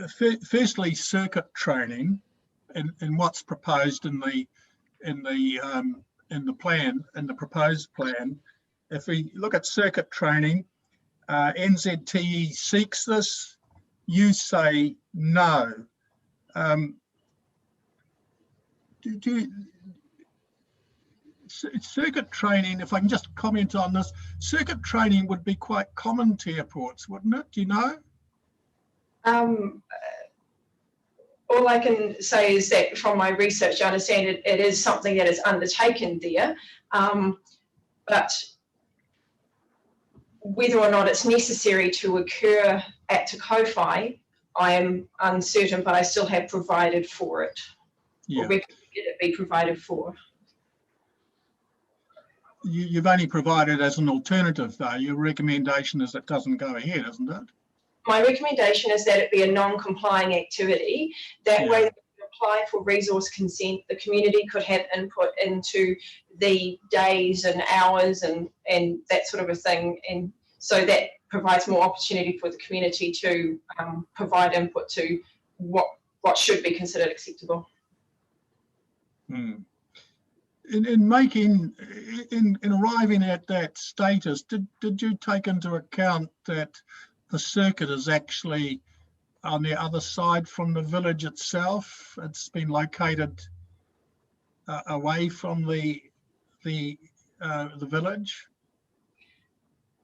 Firstly, circuit training. In what's proposed in the plan, in the proposed plan, if we look at circuit training, NZTE seeks this. You say no. Circuit training, if I can just comment on this, circuit training would be quite common to airports, wouldn't it? Do you know? All I can say is that from my research, I understand it is something that is undertaken there, but whether or not it's necessary to occur at Takeoff, I am uncertain, but I still have provided for it. Yeah. Or recommended it be provided for. You've only provided as an alternative, though. Your recommendation is it doesn't go ahead, isn't it? My recommendation is that it be a non-complying activity. That way, when you apply for resource consent, the community could have input into the days and hours and that sort of a thing. And so that provides more opportunity for the community to provide input to what should be considered acceptable. In arriving at that status, did you take into account that the circuit is actually on the other side from the village itself? It's been located away from the village.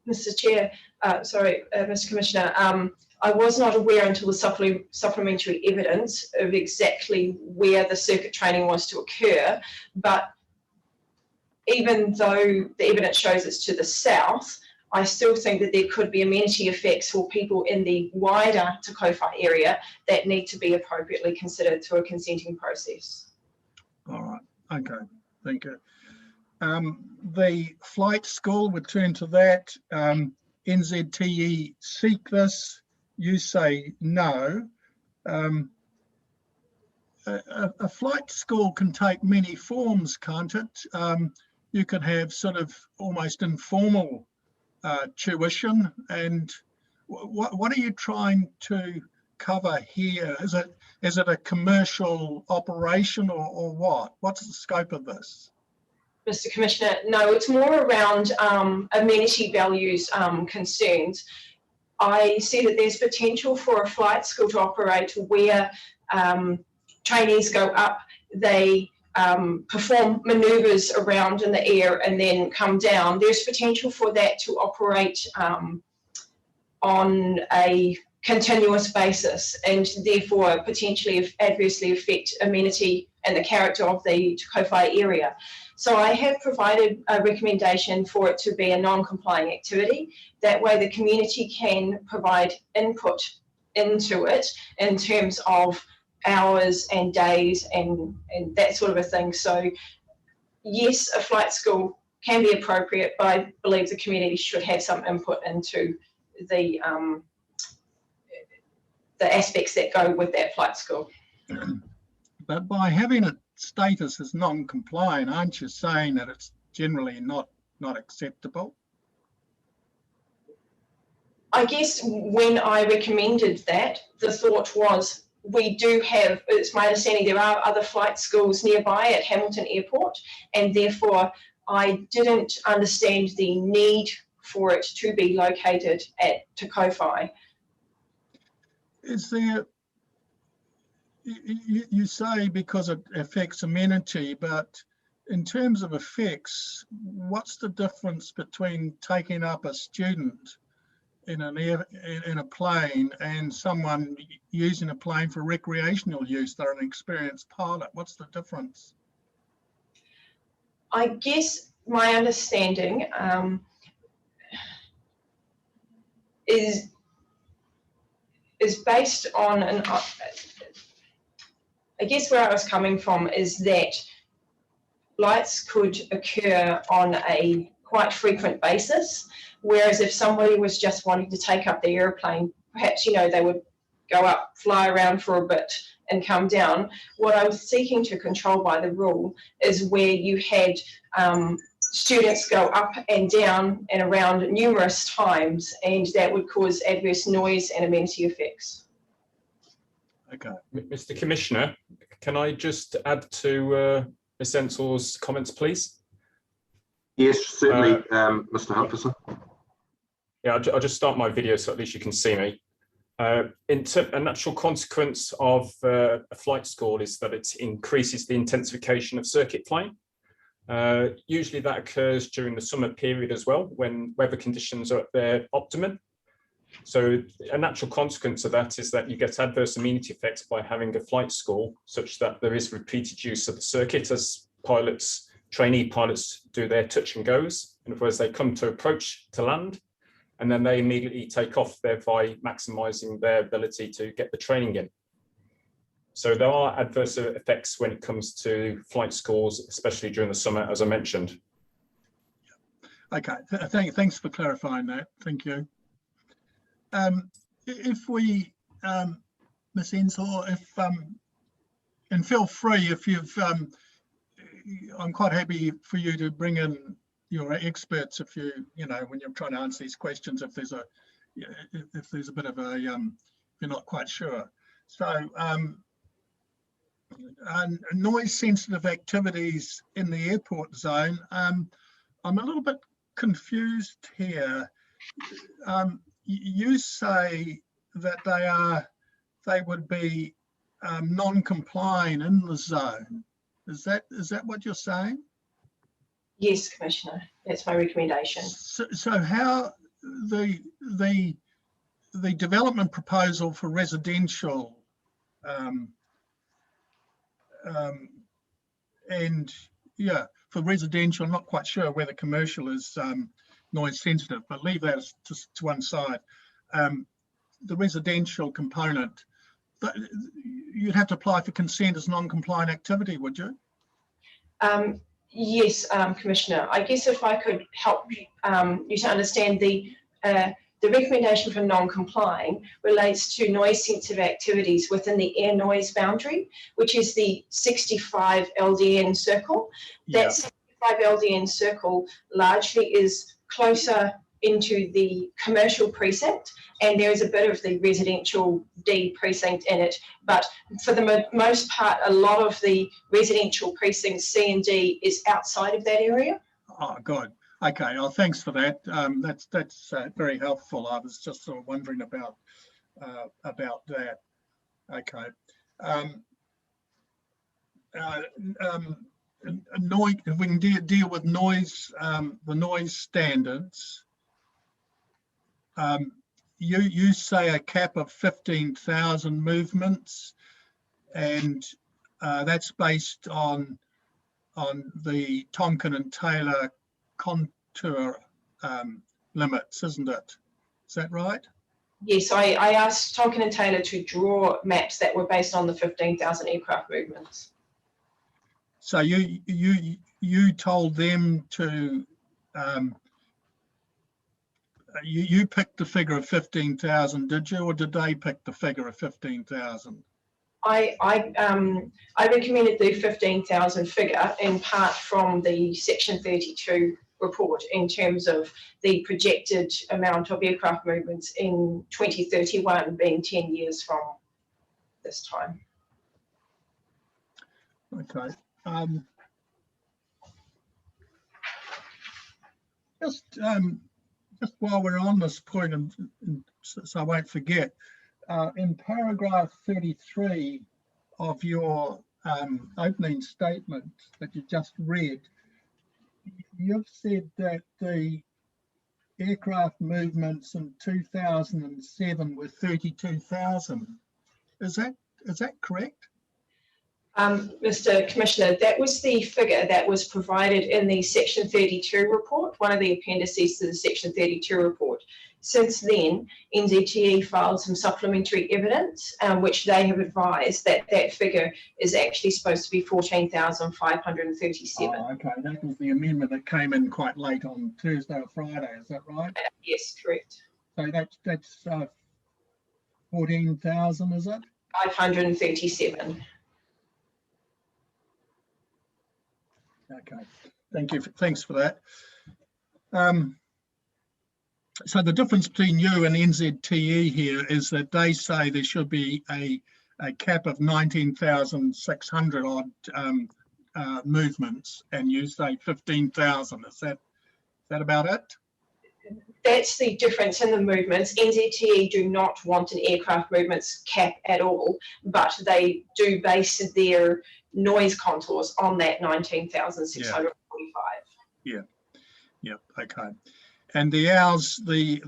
Mr. Chair, Mr. Commissioner, I was not aware until the supplementary evidence of exactly where the circuit training was to occur, but even though the evidence shows it's to the south, I still think that there could be amenity effects for people in the wider Takeoff area that need to be appropriately considered through a consenting process. All right, okay, thank you. The flight school, would turn to that. NZTE seek this, you say no. A flight school can take many forms, can't it? You could have sort of almost informal tuition, and what are you trying to cover here? Is it a commercial operation or what? What's the scope of this? Mr. Commissioner, no, it's more around amenity values concerns. I see that there's potential for a flight school to operate where trainees go up, they perform manoeuvres around in the air and then come down. There's potential for that to operate on a continuous basis and therefore potentially adversely affect amenity and the character of the Kowhai area. So I have provided a recommendation for it to be a non-complying activity. That way the community can provide input into it in terms of hours and days and that sort of a thing. So yes, a flight school can be appropriate, but I believe the community should have some input into the aspects that go with that flight school. But by having it status as non-compliant, aren't you saying that it's generally not acceptable? I guess when I recommended that, the thought was we do have, it's my understanding there are other flight schools nearby at Hamilton Airport, and therefore I didn't understand the need for it to be located at Takeoff. Is there, you say because it affects amenity, but in terms of effects, what's the difference between taking up a student in a plane and someone using a plane for recreational use? They're an experienced pilot. What's the difference? I guess my understanding is based on I guess where I was coming from is that flights could occur on a quite frequent basis, whereas if somebody was just wanting to take up the airplane, perhaps, you know, they would go up, fly around for a bit and come down. What I was seeking to control by the rule is where you had students go up and down and around numerous times, and that would cause adverse noise and amenity effects. Okay. Mr. Commissioner, can I just add to Ms. Ensor's comments, please? Yes, certainly, Mr. Humphison. Yeah, I'll just start my video so at least you can see me. A natural consequence of a flight school is that it increases the intensification of circuit flying. Usually that occurs during the summer period as well, when weather conditions are at their optimum. So a natural consequence of that is that you get adverse amenity effects by having a flight school, such that there is repeated use of the circuit as pilots, trainee pilots do their touch and goes, and whereas they come to approach to land, and then they immediately take off, thereby maximising their ability to get the training in. So there are adverse effects when it comes to flight schools, especially during the summer, as I mentioned. Okay, thanks for clarifying that. Thank you. If we, Ms. Ensor, and feel free if you've, I'm quite happy for you to bring in your experts if you know, when you're trying to answer these questions, if there's a bit of a, you're not quite sure. So, noise sensitive activities in the airport zone. I'm a little bit confused here. You say that they would be non-compliant in the zone. Is that what you're saying? Yes, Commissioner, that's my recommendation. So how the development proposal for residential and yeah, for residential, I'm not quite sure whether commercial is noise sensitive, but leave that to one side. The residential component, you'd have to apply for consent as non-compliant activity, would you? Yes, Commissioner. I guess if I could help you to understand the recommendation for non-complying relates to noise-sensitive activities within the air noise boundary, which is the 65 LDN circle. Yeah. That 65 LDN circle largely is closer into the commercial precinct, and there is a bit of the residential D precinct in it, but for the most part, a lot of the residential precincts C and D is outside of that area. Oh, good. Okay, well, thanks for that. That's very helpful. I was just sort of wondering about that. Okay. Noise, if we can deal with noise, the noise standards. You say a cap of 15,000 movements, and that's based on the Tonkin and Taylor contour limits, isn't it? Is that right? Yes, I asked Tonkin and Taylor to draw maps that were based on the 15,000 aircraft movements. So you told them to you picked the figure of 15,000, did you, or did they pick the figure of 15,000? I recommended the 15,000 figure in part from the Section 32 report in terms of the projected amount of aircraft movements in 2031 being 10 years from this time. Okay. Just while we're on this point, and so I won't forget, in paragraph 33 of your opening statement that you just read, you've said that the aircraft movements in 2007 were 32,000. Is that correct? Mr. Commissioner, that was the figure that was provided in the Section 32 report, one of the appendices to the Section 32 report. Since then, NZTE filed some supplementary evidence, which they have advised that that figure is actually supposed to be 14,537. Oh, okay, that was the amendment that came in quite late on Thursday or Friday, is that right? Yes, correct. So that's 14,000, is it? 537. Okay, thank you. Thanks for that. So the difference between you and NZTE here is that they say there should be a cap of 19,600 odd movements, and you say 15,000. Is that about it? that's the difference in the movements. NZTE do not want an aircraft movements cap at all, but they do base their noise contours on that 19,645. Yeah, okay. And the hours, the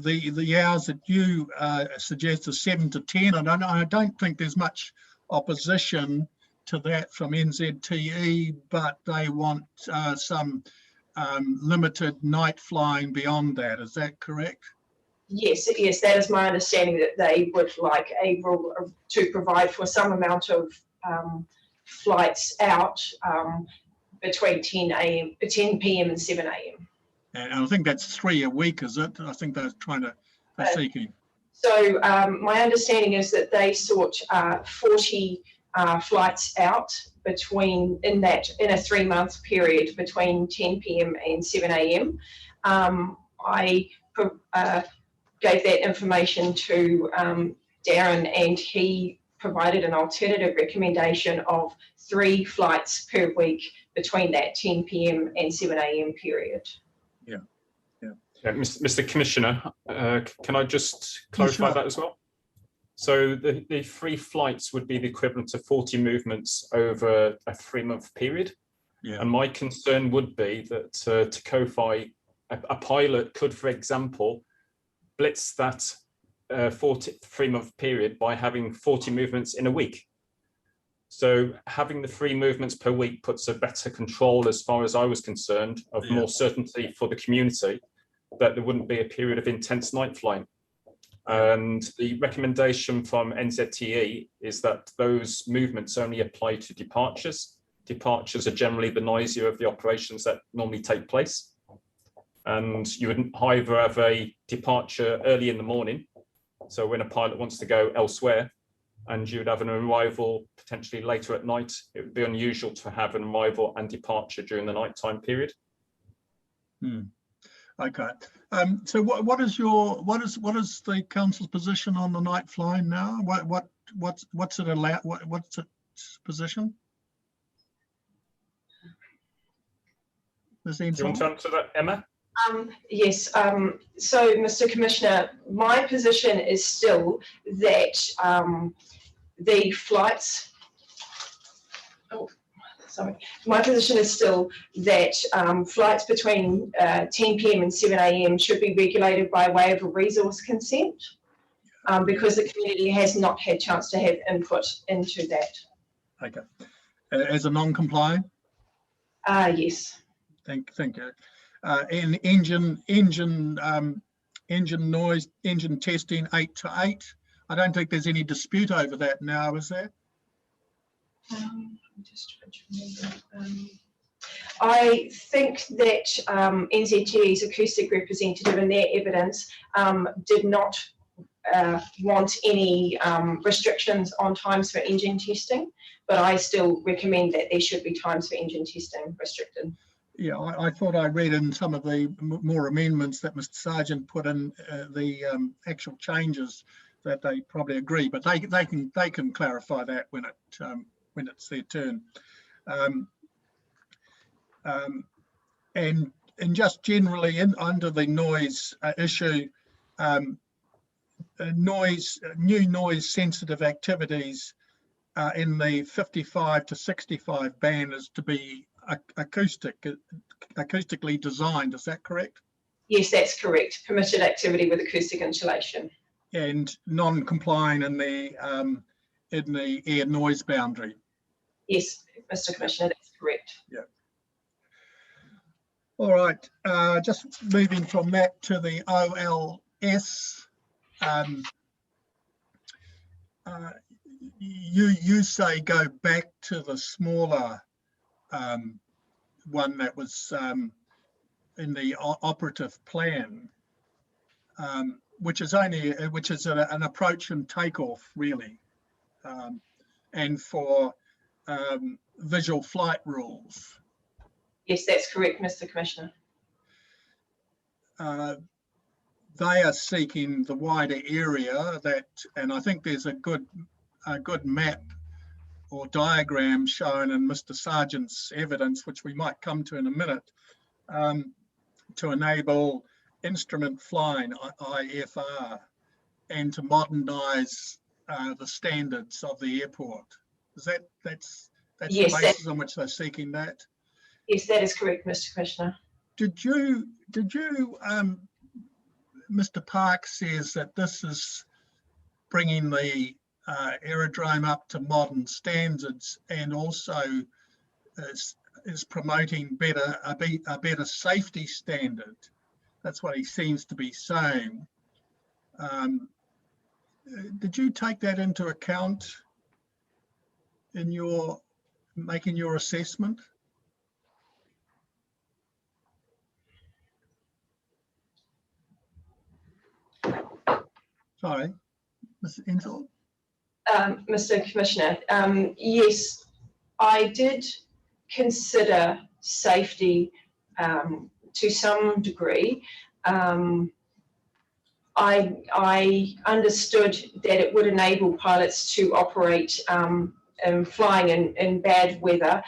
hours that you suggest are 7 to 10. I don't think there's much opposition to that from NZTE, but they want some limited night flying beyond that. Is that correct? Yes, yes, that is my understanding, that they would like a rule to provide for some amount of flights out between 10 p.m. and 7 a.m. And I think that's 3 a week, is it? I think they're seeking. So my understanding is that they sought 40 flights out in a 3-month period between 10 p.m. and 7 a.m. I gave that information to Darren, and he provided an alternative recommendation of 3 flights per week between that 10 p.m. and 7 a.m. period. Yeah, Mr. Commissioner, can I just clarify that as well? So the 3 flights would be the equivalent of 40 movements over a 3-month period. Yeah. And my concern would be that to Kowhai, a pilot could, for example, blitz that 3-month period by having 40 movements in a week. So having the 3 movements per week puts a better control, as far as I was concerned, of more certainty for the community, that there wouldn't be a period of intense night flying. And the recommendation from NZTE is that those movements only apply to departures. Departures are generally the noisier of the operations that normally take place. And you would either have a departure early in the morning, so when a pilot wants to go elsewhere, and you'd have an arrival potentially later at night. It would be unusual to have an arrival and departure during the nighttime period. Okay. So what is the council's position on the night flying now? What's it allowed? What's its position? Do you want to answer that, Emma? Yes. So, Mr. Commissioner, my position is still that the flights. My position is still that flights between 10 p.m. and 7 a.m. should be regulated by way of a resource consent, because the community has not had chance to have input into that. Okay. As a non-compliant? Yes. Thank you. And engine noise, engine testing 8 to 8. I don't think there's any dispute over that now, is there? I'm just trying to remember. I think that NZTE's acoustic representative in their evidence did not want any restrictions on times for engine testing, but I still recommend that there should be times for engine testing restricted. Yeah, I thought I read in some of the more amendments that Mr. Sargent put in the actual changes that they probably agree, but they can clarify that when it's their turn. And just generally under the noise issue, new noise sensitive activities in the 55 to 65 band is to be acoustically designed. Is that correct? Yes, that's correct. Permitted activity with acoustic insulation. And non-complying in the air noise boundary. Yes, Mr. Commissioner, that's correct. Yeah. All right. Just moving from that to the OLS. You say go back to the smaller one that was in the operative plan, which is an approach and takeoff really, and for visual flight rules. Yes, that's correct, Mr. Commissioner. They are seeking the wider area and I think there's a good map or diagram shown in Mr. Sargent's evidence, which we might come to in a minute, to enable instrument flying, IFR, and to modernise the standards of the airport. Is that's Yes, the basis on which they're seeking that? Yes, that is correct, Mr. Commissioner. Did you Mr. Park says that this is bringing the aerodrome up to modern standards and also is promoting a better safety standard. That's what he seems to be saying. Did you take that into account in your making your assessment? Sorry, Mr. Ensor. Mr. Commissioner, yes, I did consider safety to some degree. I understood that it would enable pilots to operate flying in bad weather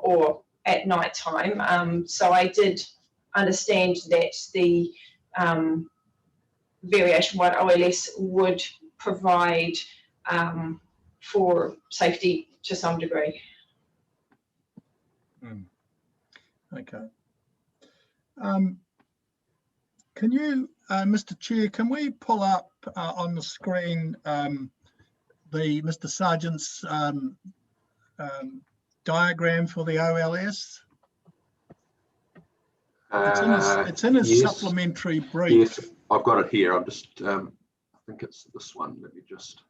or at night time. So I did understand that the Variation 1 OLS would provide for safety to some degree. Okay. Can you, Mr. Chair, can we pull up on the screen Mr. Sargent's diagram for the OLS? It's in his yes, supplementary brief. Yes, I've got it here. I'm just, I think it's this one. Let me just.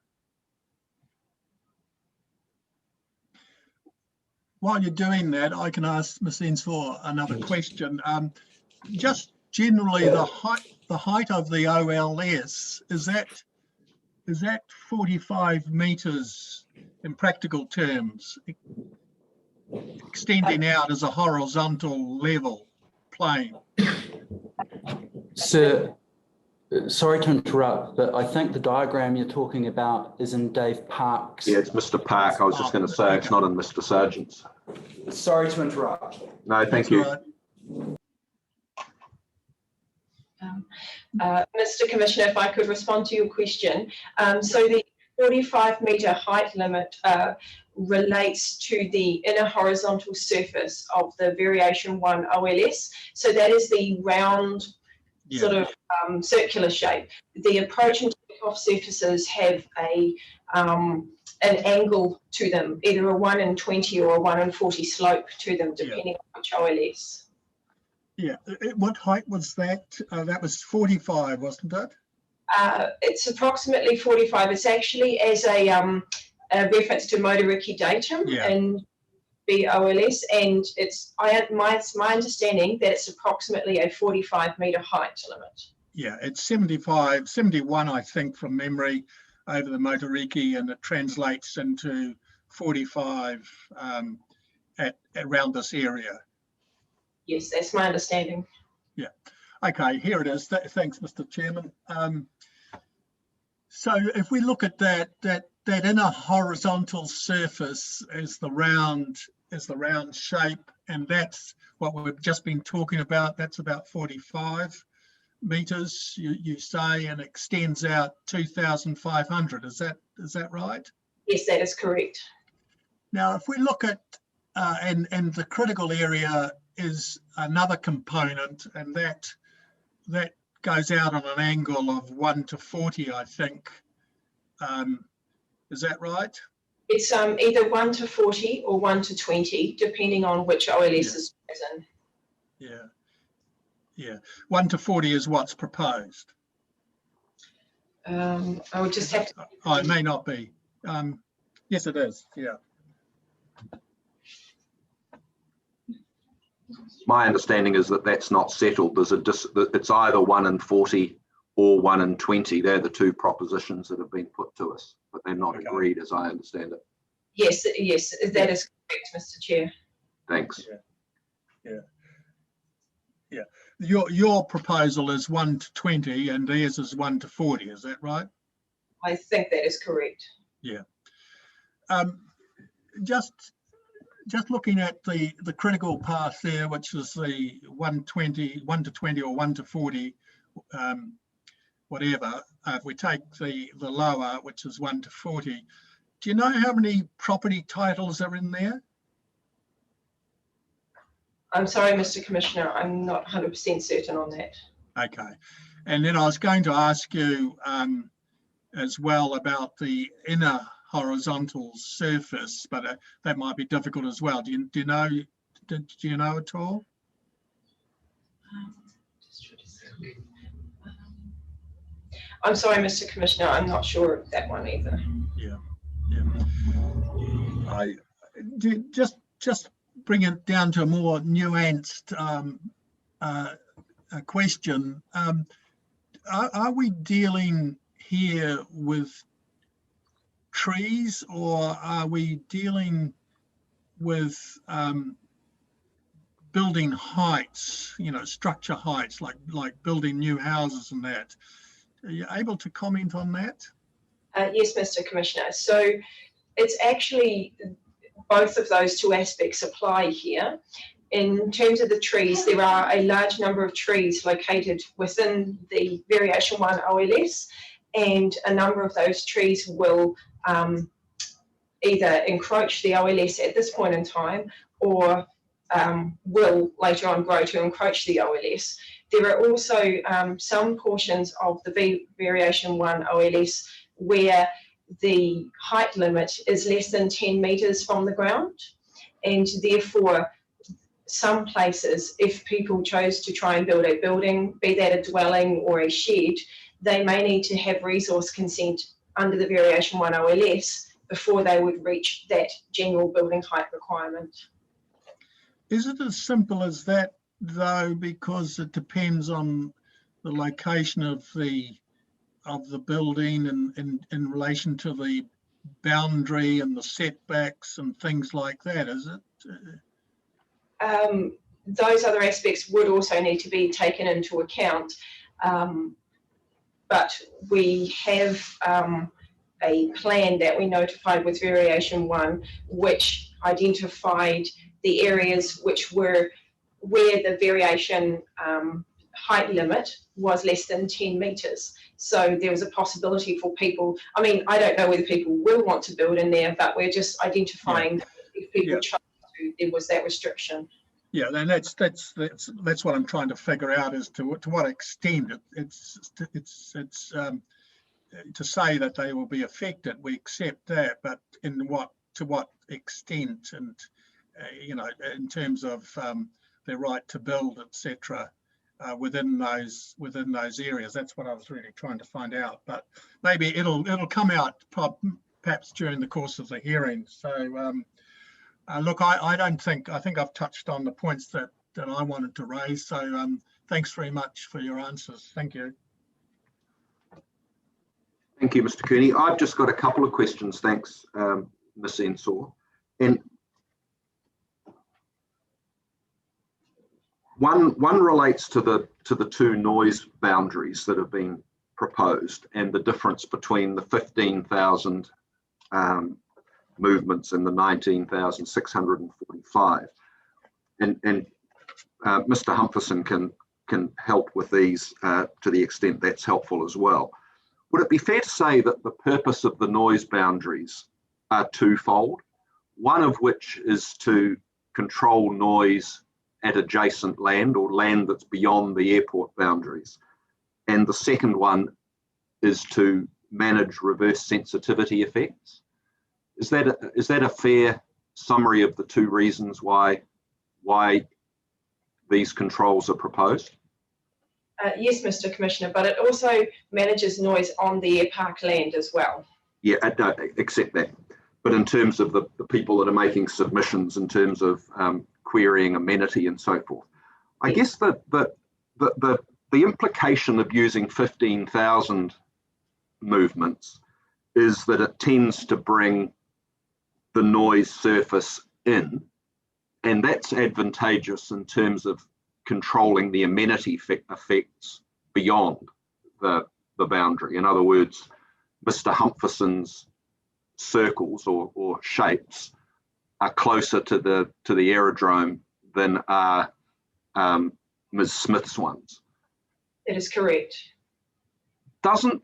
While you're doing that, I can ask Ms. Ensor another question. Just generally, the height of the OLS, is that 45 metres in practical terms, extending out as a horizontal level plane? Sir, sorry to interrupt, but I think the diagram you're talking about is in Dave Park's. Yeah, it's Mr. Park. I was just going to say it's not in Mr. Sargent's. Sorry to interrupt. No, thank you. Mr. Commissioner, if I could respond to your question. So the 45-metre height limit relates to the inner horizontal surface of the Variation 1 OLS. So that is the round sort of circular shape. The approach and takeoff surfaces have an angle to them, either a 1 in 20 or a 1 in 40 slope to them, depending on which OLS. Yeah, what height was that? That was 45, wasn't it? It's approximately 45. It's actually as a reference to Motoriki datum in BOLS, and it's my understanding that it's approximately a 45-metre height limit. Yeah, it's 71, I think, from memory over the Motoriki, and it translates into 45 at around this area. Yes, that's my understanding. Yeah. Okay, here it is. Thanks, Mr. Chairman. So if we look at that inner horizontal surface is the round shape, and that's what we've just been talking about. That's about 45 metres, you say, and extends out 2,500. Is that right? Yes, that is correct. Now, if we look at and the critical area is another component, and that goes out on an angle of 1 to 40, I think. Is that right? It's either 1 to 40 or 1 to 20, depending on which OLS is present. Yeah. Yeah. 1 to 40 is what's proposed. I would just have to. Oh, it may not be. Yes, it is. Yeah. My understanding is that that's not settled. It's either 1 in 40 or 1 in 20. They're the two propositions that have been put to us, but they're not agreed, as I understand it. Yes, that is correct, Mr. Chair. Thanks. Yeah. Your proposal is 1 to 20, and theirs is 1 to 40. Is that right? I think that is correct. Yeah. Just looking at the critical path there, which is the 1 to 20 or 1 to 40, whatever, if we take the lower, which is 1 to 40, do you know how many property titles are in there? I'm sorry, Mr. Commissioner, I'm not 100% certain on that. Okay. And then I was going to ask you as well about the inner horizontal surface, but that might be difficult as well. Do you know at all? I'm sorry, Mr. Commissioner, I'm not sure of that one either. Yeah. I just bring it down to a more nuanced question. Are we dealing here with trees, or are we dealing with building heights, structure heights, like building new houses and that? Are you able to comment on that? Yes, Mr. Commissioner. So it's actually both of those two aspects apply here. In terms of the trees, there are a large number of trees located within the Variation 1 OLS, and a number of those trees will either encroach the OLS at this point in time, or will later on grow to encroach the OLS. There are also some portions of the Variation 1 OLS where the height limit is less than 10 metres from the ground, and therefore some places, if people chose to try and build a building, be that a dwelling or a shed, they may need to have resource consent under the Variation 1 OLS before they would reach that general building height requirement. Is it as simple as that, though, because it depends on the location of the building and in relation to the boundary and the setbacks and things like that, is it? Those other aspects would also need to be taken into account, but we have a plan that we notified with Variation 1, which identified the areas which were where the variation height limit was less than 10 metres. So there was a possibility for people, I mean, I don't know whether people will want to build in there, but we're just identifying that if people chose to, there was that restriction. Yeah, and that's what I'm trying to figure out, as to what extent it's to say that they will be affected. We accept that, but to what extent, and in terms of their right to build, etc. Within those areas. That's what I was really trying to find out. But maybe it'll come out perhaps during the course of the hearing. So look, I think I've touched on the points that I wanted to raise. So thanks very much for your answers. Thank you. Thank you, Mr. Kearney. I've just got a couple of questions. Thanks, Ms. Ensor. And one relates to the two noise boundaries that have been proposed, and the difference between the 15,000 movements and the 19,645. And Mr. Humphreys can help with these to the extent that's helpful as well. Would it be fair to say that the purpose of the noise boundaries are twofold? One of which is to control noise at adjacent land, or land that's beyond the airport boundaries. And the second one is to manage reverse sensitivity effects. Is that a fair summary of the two reasons why these controls are proposed? Yes, Mr. Commissioner, but it also manages noise on the Airpark land as well. Yeah, I don't accept that. But in terms of the people that are making submissions, in terms of querying amenity and so forth, I guess the implication of using 15,000 movements is that it tends to bring the noise surface in, and that's advantageous in terms of controlling the amenity effects beyond the boundary. In other words, Mr. Humphreyson's circles or shapes are closer to the aerodrome than are Ms. Smith's ones. It is correct. Doesn't,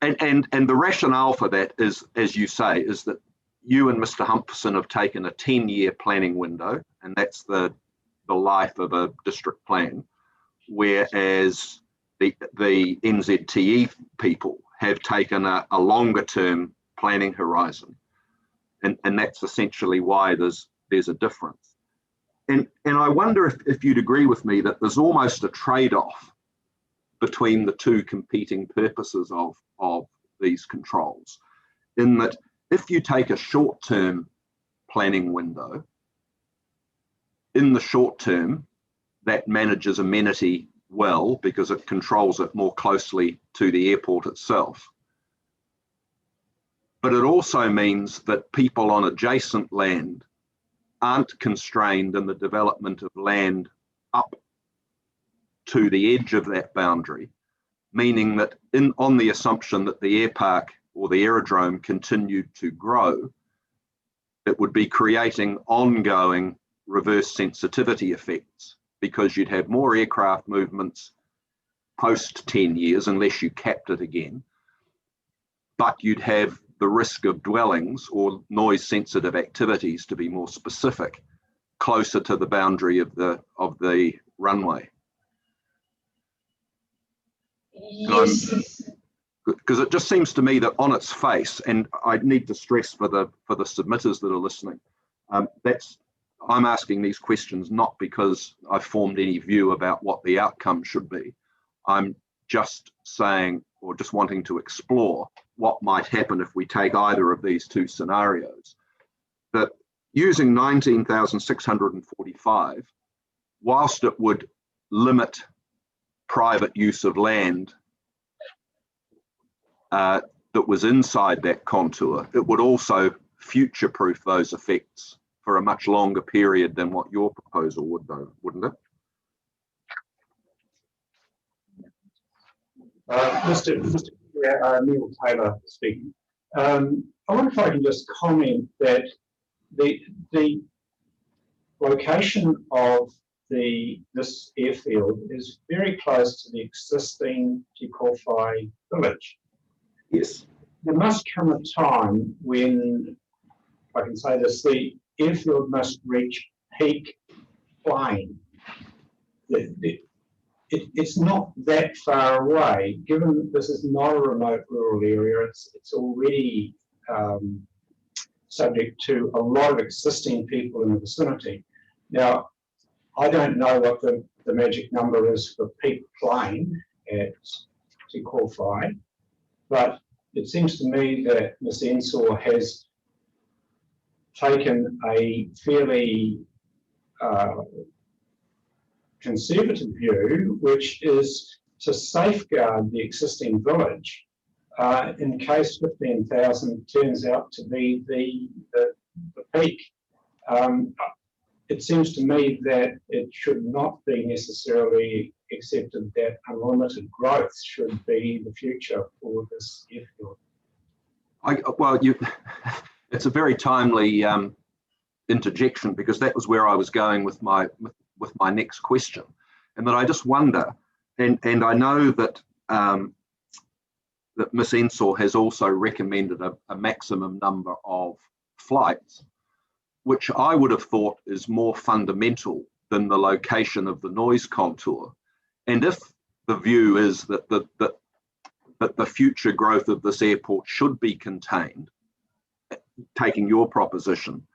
and the rationale for that is, as you say, is that you and Mr. Humpherson have taken a 10-year planning window, and that's the life of a district plan, whereas the NZTE people have taken a longer term planning horizon. And that's essentially why there's a difference. And I wonder if you'd agree with me that there's almost a trade-off between the two competing purposes of these controls, in that if you take a short-term planning window, in the short term, that manages amenity well because it controls it more closely to the airport itself. But it also means that people on adjacent land aren't constrained in the development of land up to the edge of that boundary, meaning that on the assumption that the airpark or the aerodrome continued to grow, it would be creating ongoing reverse sensitivity effects because you'd have more aircraft movements post 10 years unless you capped it again, but you'd have the risk of dwellings or noise sensitive activities, to be more specific, closer to the boundary of the runway. Yes. Because it just seems to me that on its face, and I need to stress for the submitters that are listening, I'm asking these questions not because I've formed any view about what the outcome should be. I'm just saying, or just wanting to explore what might happen if we take either of these two scenarios. That using 19,645, whilst it would limit private use of land that was inside that contour, it would also future-proof those effects for a much longer period than what your proposal would, though, wouldn't it? Mr. Neil Taylor speaking. I wonder if I can just comment that the location of this airfield is very close to the existing Takeoff village. Yes. There must come a time when, if I can say this, the airfield must reach peak flying. It's not that far away, given this is not a remote rural area. It's already subject to a lot of existing people in the vicinity. Now, I don't know what the magic number is for peak flying at Kowhai, but it seems to me that Ms. Ensor has taken a fairly conservative view, which is to safeguard the existing village in case 15,000 turns out to be the peak. It seems to me that it should not be necessarily accepted that unlimited growth should be the future for this airfield. It's a very timely interjection, because that was where I was going with my next question, and that I just wonder, and I know that that Ms. Ensor has also recommended a maximum number of flights, which I would have thought is more fundamental than the location of the noise contour. And if the view is that the future growth of this airport should be contained, taking your proposition,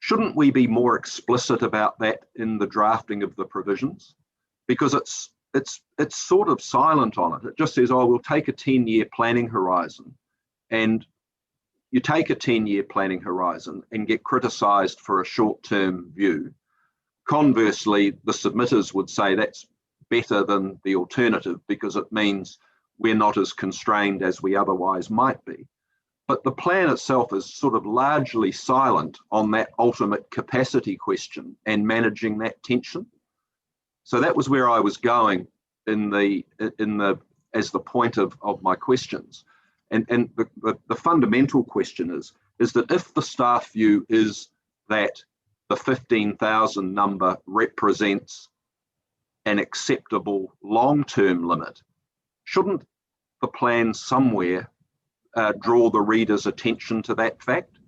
shouldn't we be more explicit about that in the drafting of the provisions? Because it's sort of silent on it. It just says, oh, we'll take a 10-year planning horizon. And you take a 10-year planning horizon and get criticised for a short-term view. Conversely, the submitters would say that's better than the alternative because it means we're not as constrained as we otherwise might be. But the plan itself is sort of largely silent on that ultimate capacity question and managing that tension. So that was where I was going as the point of my questions. And the fundamental question is that if the staff view is that the 15,000 number represents an acceptable long-term limit, shouldn't the plan somewhere draw the reader's attention to that fact?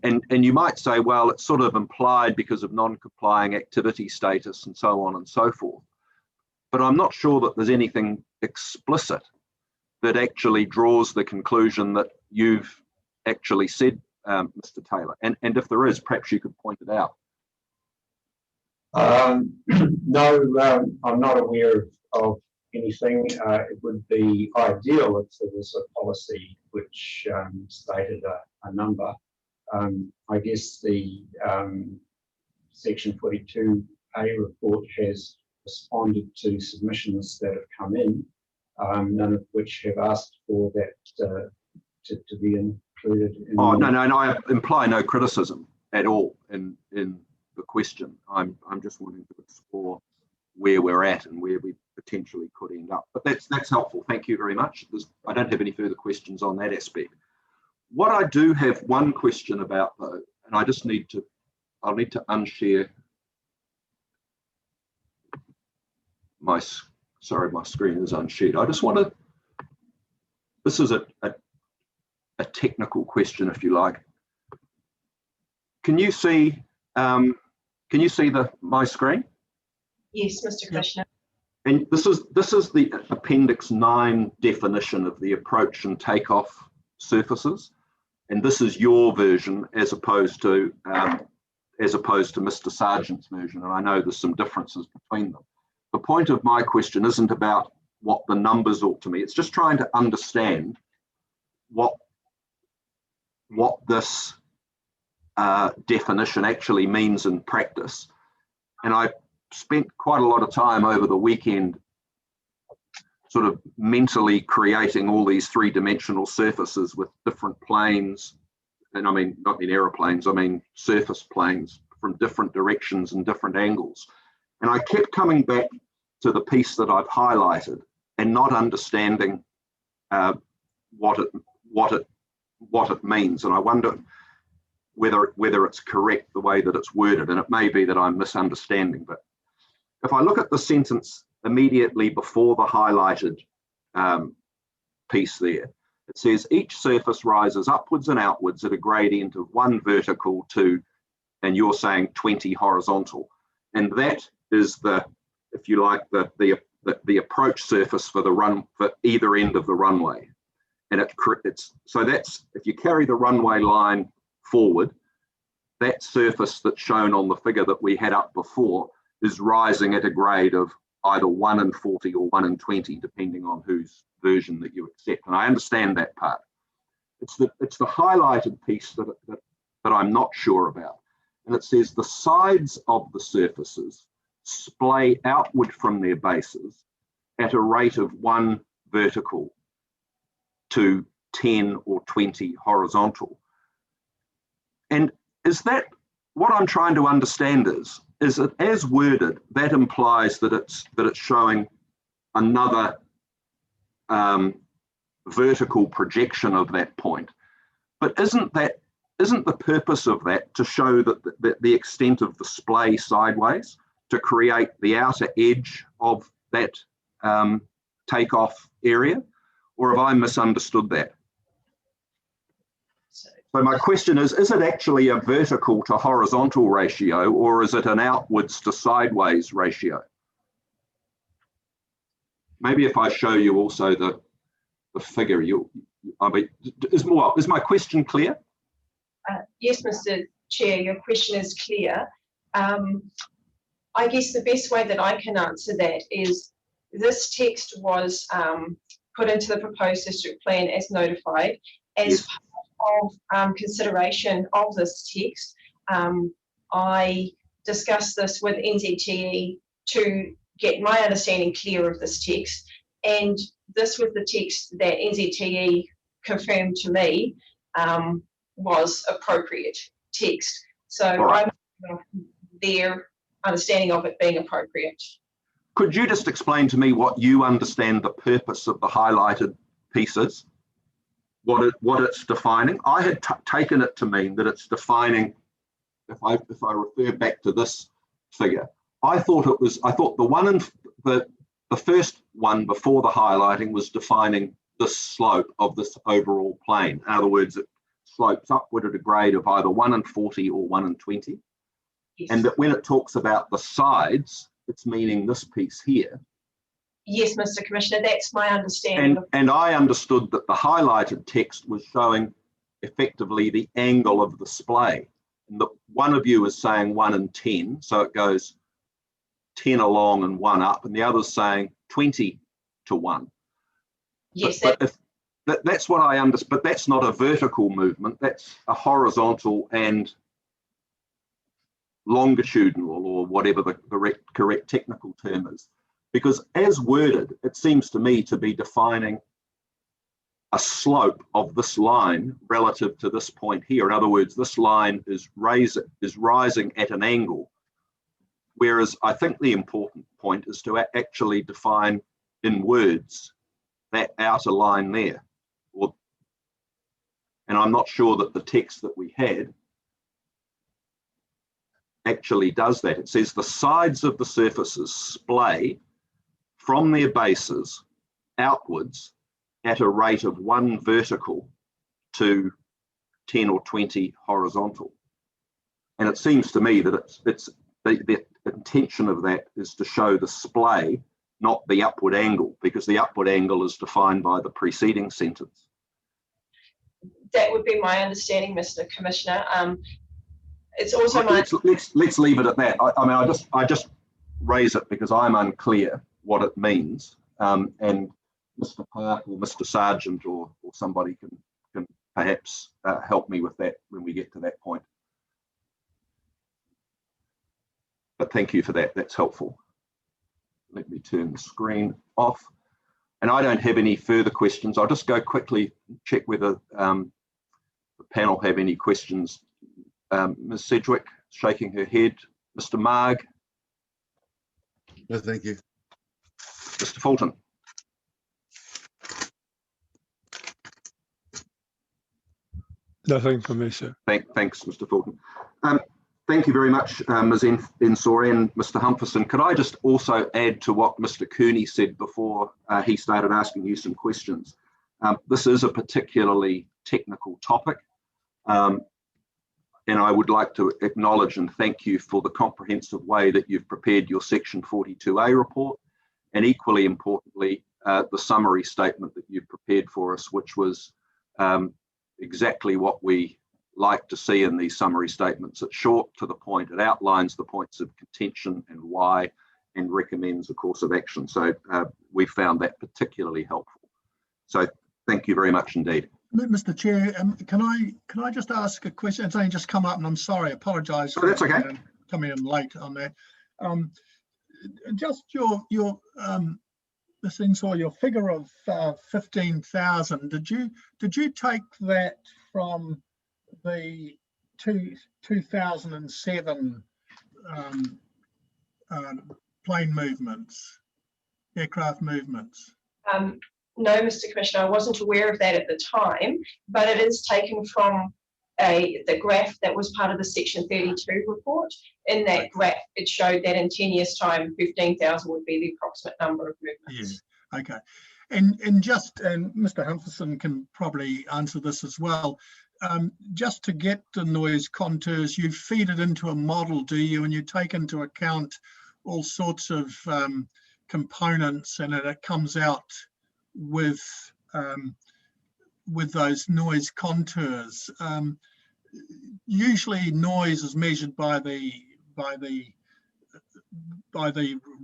And you might say, well, it's sort of implied because of non-complying activity status and so on and so forth. But I'm not sure that there's anything explicit that actually draws the conclusion that you've actually said, Mr. Taylor. And if there is, perhaps you could point it out. No, I'm not aware of anything. It would be ideal if there was a policy which stated a number. I guess the Section 42A report has responded to submissions that have come in, none of which have asked for that to be included. Oh, no, I imply no criticism at all in the question. I'm just wanting to explore where we're at and where we potentially could end up. But that's helpful. Thank you very much. I don't have any further questions on that aspect. What I do have one question about though, and I just need to, I'll need to unshare my, sorry, my screen is unshared. I just want to, this is a technical question, if you like. Can you see my screen? Yes, Mr. Krishna. And this is the Appendix 9 definition of the approach and takeoff surfaces, and this is your version as opposed to Mr. Sargent's version. And I know there's some differences between them. The point of my question isn't about what the numbers ought to be. It's just trying to understand what this definition actually means in practice. And I spent quite a lot of time over the weekend sort of mentally creating all these three-dimensional surfaces with different planes. And I mean, not in aeroplanes, I mean surface planes from different directions and different angles. And I kept coming back to the piece that I've highlighted and not understanding what it means. And I wonder whether it's correct the way that it's worded, and it may be that I'm misunderstanding. But if I look at the sentence immediately before the highlighted piece there, it says each surface rises upwards and outwards at a gradient of 1 vertical to, and you're saying 20 horizontal. And that is the, if you like, the approach surface for either end of the runway. And it's so that's, if you carry the runway line forward, that surface that's shown on the figure that we had up before is rising at a grade of either 1 in 40 or 1 in 20, depending on whose version that you accept. And I understand that part. It's the highlighted piece that I'm not sure about. And it says the sides of the surfaces splay outward from their bases at a rate of 1 vertical to 10 or 20 horizontal. And is that what I'm trying to understand is that as worded, that implies that it's showing another vertical projection of that point. But isn't the purpose of that to show that the extent of the splay sideways, to create the outer edge of that takeoff area? Or have I misunderstood that? So my question is it actually a vertical to horizontal ratio, or is it an outwards to sideways ratio? Maybe if I show you also the figure, is my question clear? Yes, Mr. Chair, your question is clear. I guess the best way that I can answer that is this text was put into the proposed district plan as notified. As part of consideration of this text, I discussed this with NZTE to get my understanding clear of this text, and this was the text that NZTE confirmed to me was appropriate text. So I'm their understanding of it being appropriate. Could you just explain to me what you understand the purpose of the highlighted piece is? What it's defining? I had taken it to mean that it's defining, if I refer back to this figure, I thought the the first one before the highlighting was defining the slope of this overall plane. In other words, it slopes upward at a grade of either 1 in 40 or 1 in 20. Yes. And that when it talks about the sides, it's meaning this piece here. Yes, Mr. Commissioner, that's my understanding. And I understood that the highlighted text was showing effectively the angle of the splay. And one of you is saying 1 in 10, so it goes 10 along and 1 up, and the other's saying 20 to 1. Yes, that's what I understand, but that's not a vertical movement, that's a horizontal and longitudinal, or whatever the correct technical term is. Because as worded, it seems to me to be defining a slope of this line relative to this point here. In other words, this line is rising at an angle. Whereas I think the important point is to actually define in words that outer line there. And I'm not sure that the text that we had actually does that. It says the sides of the surfaces splay from their bases outwards at a rate of 1 vertical to 10 or 20 horizontal. And it seems to me that it's the intention of that is to show the splay, not the upward angle, because the upward angle is defined by the preceding sentence. That would be my understanding, Mr. Commissioner. It's also my... Let's leave it at that. I mean, I just raise it because I'm unclear what it means, and Mr. Park or Mr. Sargent or somebody can perhaps help me with that when we get to that point. But thank you for that. That's helpful. Let me turn the screen off. And I don't have any further questions. I'll just go quickly check whether the panel have any questions. Ms. Sedgwick shaking her head. Mr. Marg. No, thank you. Mr. Fulton. Nothing from me, sir. Thanks, Mr. Fulton. Thank you very much, Ms. Ensor and Mr. Humphreys. Could I just also add to what Mr. Cooney said before he started asking you some questions? This is a particularly technical topic, and I would like to acknowledge and thank you for the comprehensive way that you've prepared your Section 42A report, and equally importantly, the summary statement that you've prepared for us, which was exactly what we like to see in these summary statements. It's short, to the point, it outlines the points of contention and why, and recommends a course of action. So we found that particularly helpful. So thank you very much indeed. Mr. Chair, can I just ask a question? It's only just come up, and I'm sorry, I apologise for that's okay. Coming in late on that. Just your Ms. Ensor, your figure of 15,000. Did you take that from the 2007 plane movements, aircraft movements? No, Mr. Commissioner, I wasn't aware of that at the time, but it is taken from the graph that was part of the Section 32 report. In that graph, it showed that in 10 years' time, 15,000 would be the approximate number of movements. Yeah, okay. And Mr. Humphreys can probably answer this as well. Just to get the noise contours, you feed it into a model, do you? And you take into account all sorts of components, and it comes out with those noise contours. Usually, noise is measured by the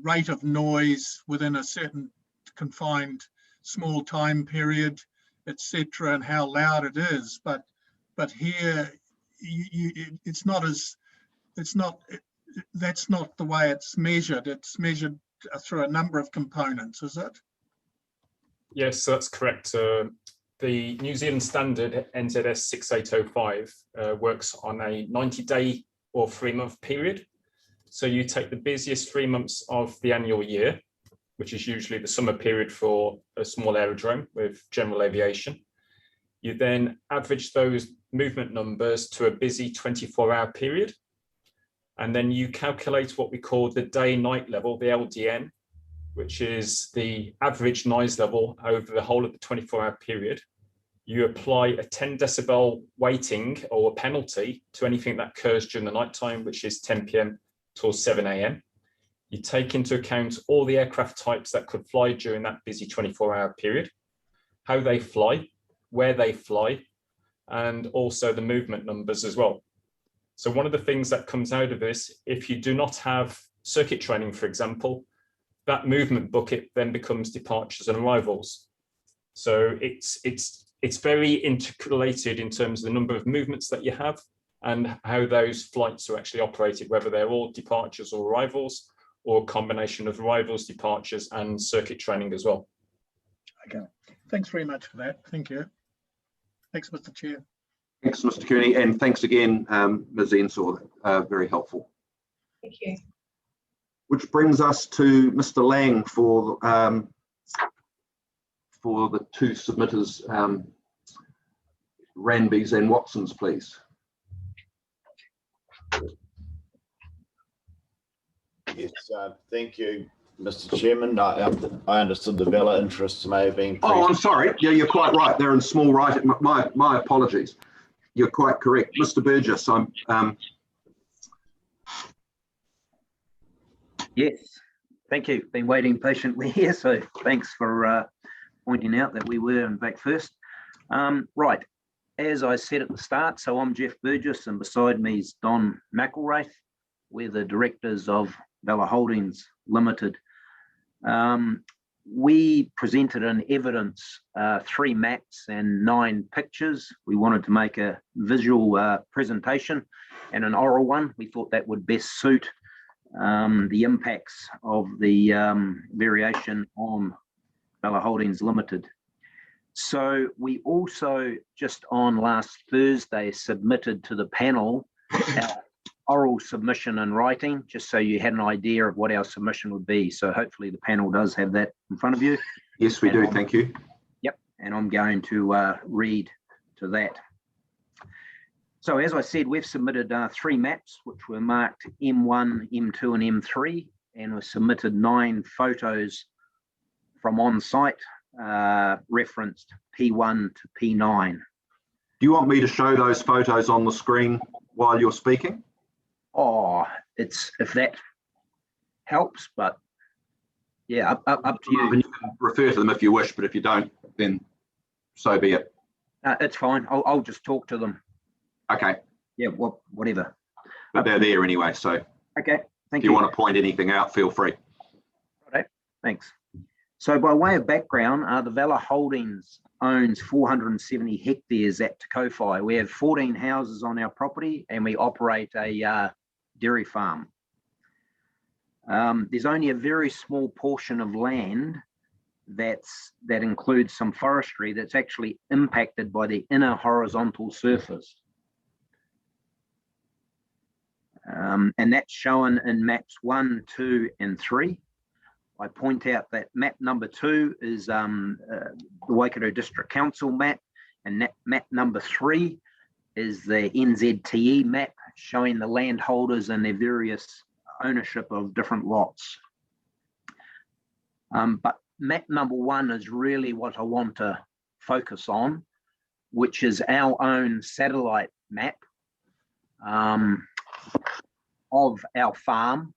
rate of noise within a certain confined small time period, etc., and how loud it is. But here, that's not the way it's measured. It's measured through a number of components, is it? Yes, so that's correct. The New Zealand standard NZS 6805 works on a 90-day or 3-month period. So you take the busiest 3 months of the annual year, which is usually the summer period for a small aerodrome with general aviation. You then average those movement numbers to a busy 24-hour period. And then you calculate what we call the day-night level, the LDN, which is the average noise level over the whole of the 24-hour period. You apply a 10 decibel weighting or a penalty to anything that occurs during the nighttime, which is 10 p.m. till 7 a.m. You take into account all the aircraft types that could fly during that busy 24-hour period, how they fly, where they fly, and also the movement numbers as well. So one of the things that comes out of this, if you do not have circuit training, for example, that movement bucket then becomes departures and arrivals. So it's very interrelated in terms of the number of movements that you have and how those flights are actually operated, whether they're all departures or arrivals, or a combination of arrivals, departures, and circuit training as well. Okay, thanks very much for that. Thank you. Thanks, Mr. Chair. Thanks, Mr. Kearney, and thanks again, Ms. Ensor. Very helpful. Thank you. Which brings us to Mr. Lang for the two submitters, Ranby's and Watson's, please. Yes, thank you, Mr. Chairman. I understood the Vela interests may have been. Oh, I'm sorry. Yeah, you're quite right. They're in small writing. My apologies. You're quite correct, Mr. Burgess. Yes, thank you. Been waiting patiently here, so thanks for pointing out that we were in fact first. Right, as I said at the start, so I'm Jeff Burgess, and beside me is Don McElwraith. We're the directors of Vela Holdings Limited. We presented an evidence, 3 maps and 9 pictures. We wanted to make a visual presentation and an oral one. We thought that would best suit the impacts of the variation on Vela Holdings Limited. So we also, just on last Thursday, submitted to the panel our oral submission in writing, just so you had an idea of what our submission would be. So hopefully the panel does have that in front of you. Yes, we do. Thank you. Yep, and I'm going to read to that. So as I said, we've submitted 3 maps, which were marked M1, M2, and M3, and we've submitted 9 photos from on-site, referenced P1 to P9. Do you want me to show those photos on the screen while you're speaking? Oh, it's if that helps, but yeah, up to you. You can refer to them if you wish, but if you don't, then so be it. It's fine. I'll just talk to them. Okay. Yeah, whatever. But they're there anyway, so. Okay, thank you. If you want to point anything out, feel free. Okay, thanks. So by way of background, the Vela Holdings owns 470 hectares at Kowhai. We have 14 houses on our property and we operate a dairy farm. There's only a very small portion of land that includes some forestry that's actually impacted by the inner horizontal surface. And that's shown in maps 1, 2, and 3. I point out that map number 2 is the Waikato District Council map, and map number 3 is the NZTE map showing the landholders and their various ownership of different lots. But map number 1 is really what I want to focus on, which is our own satellite map of our farm,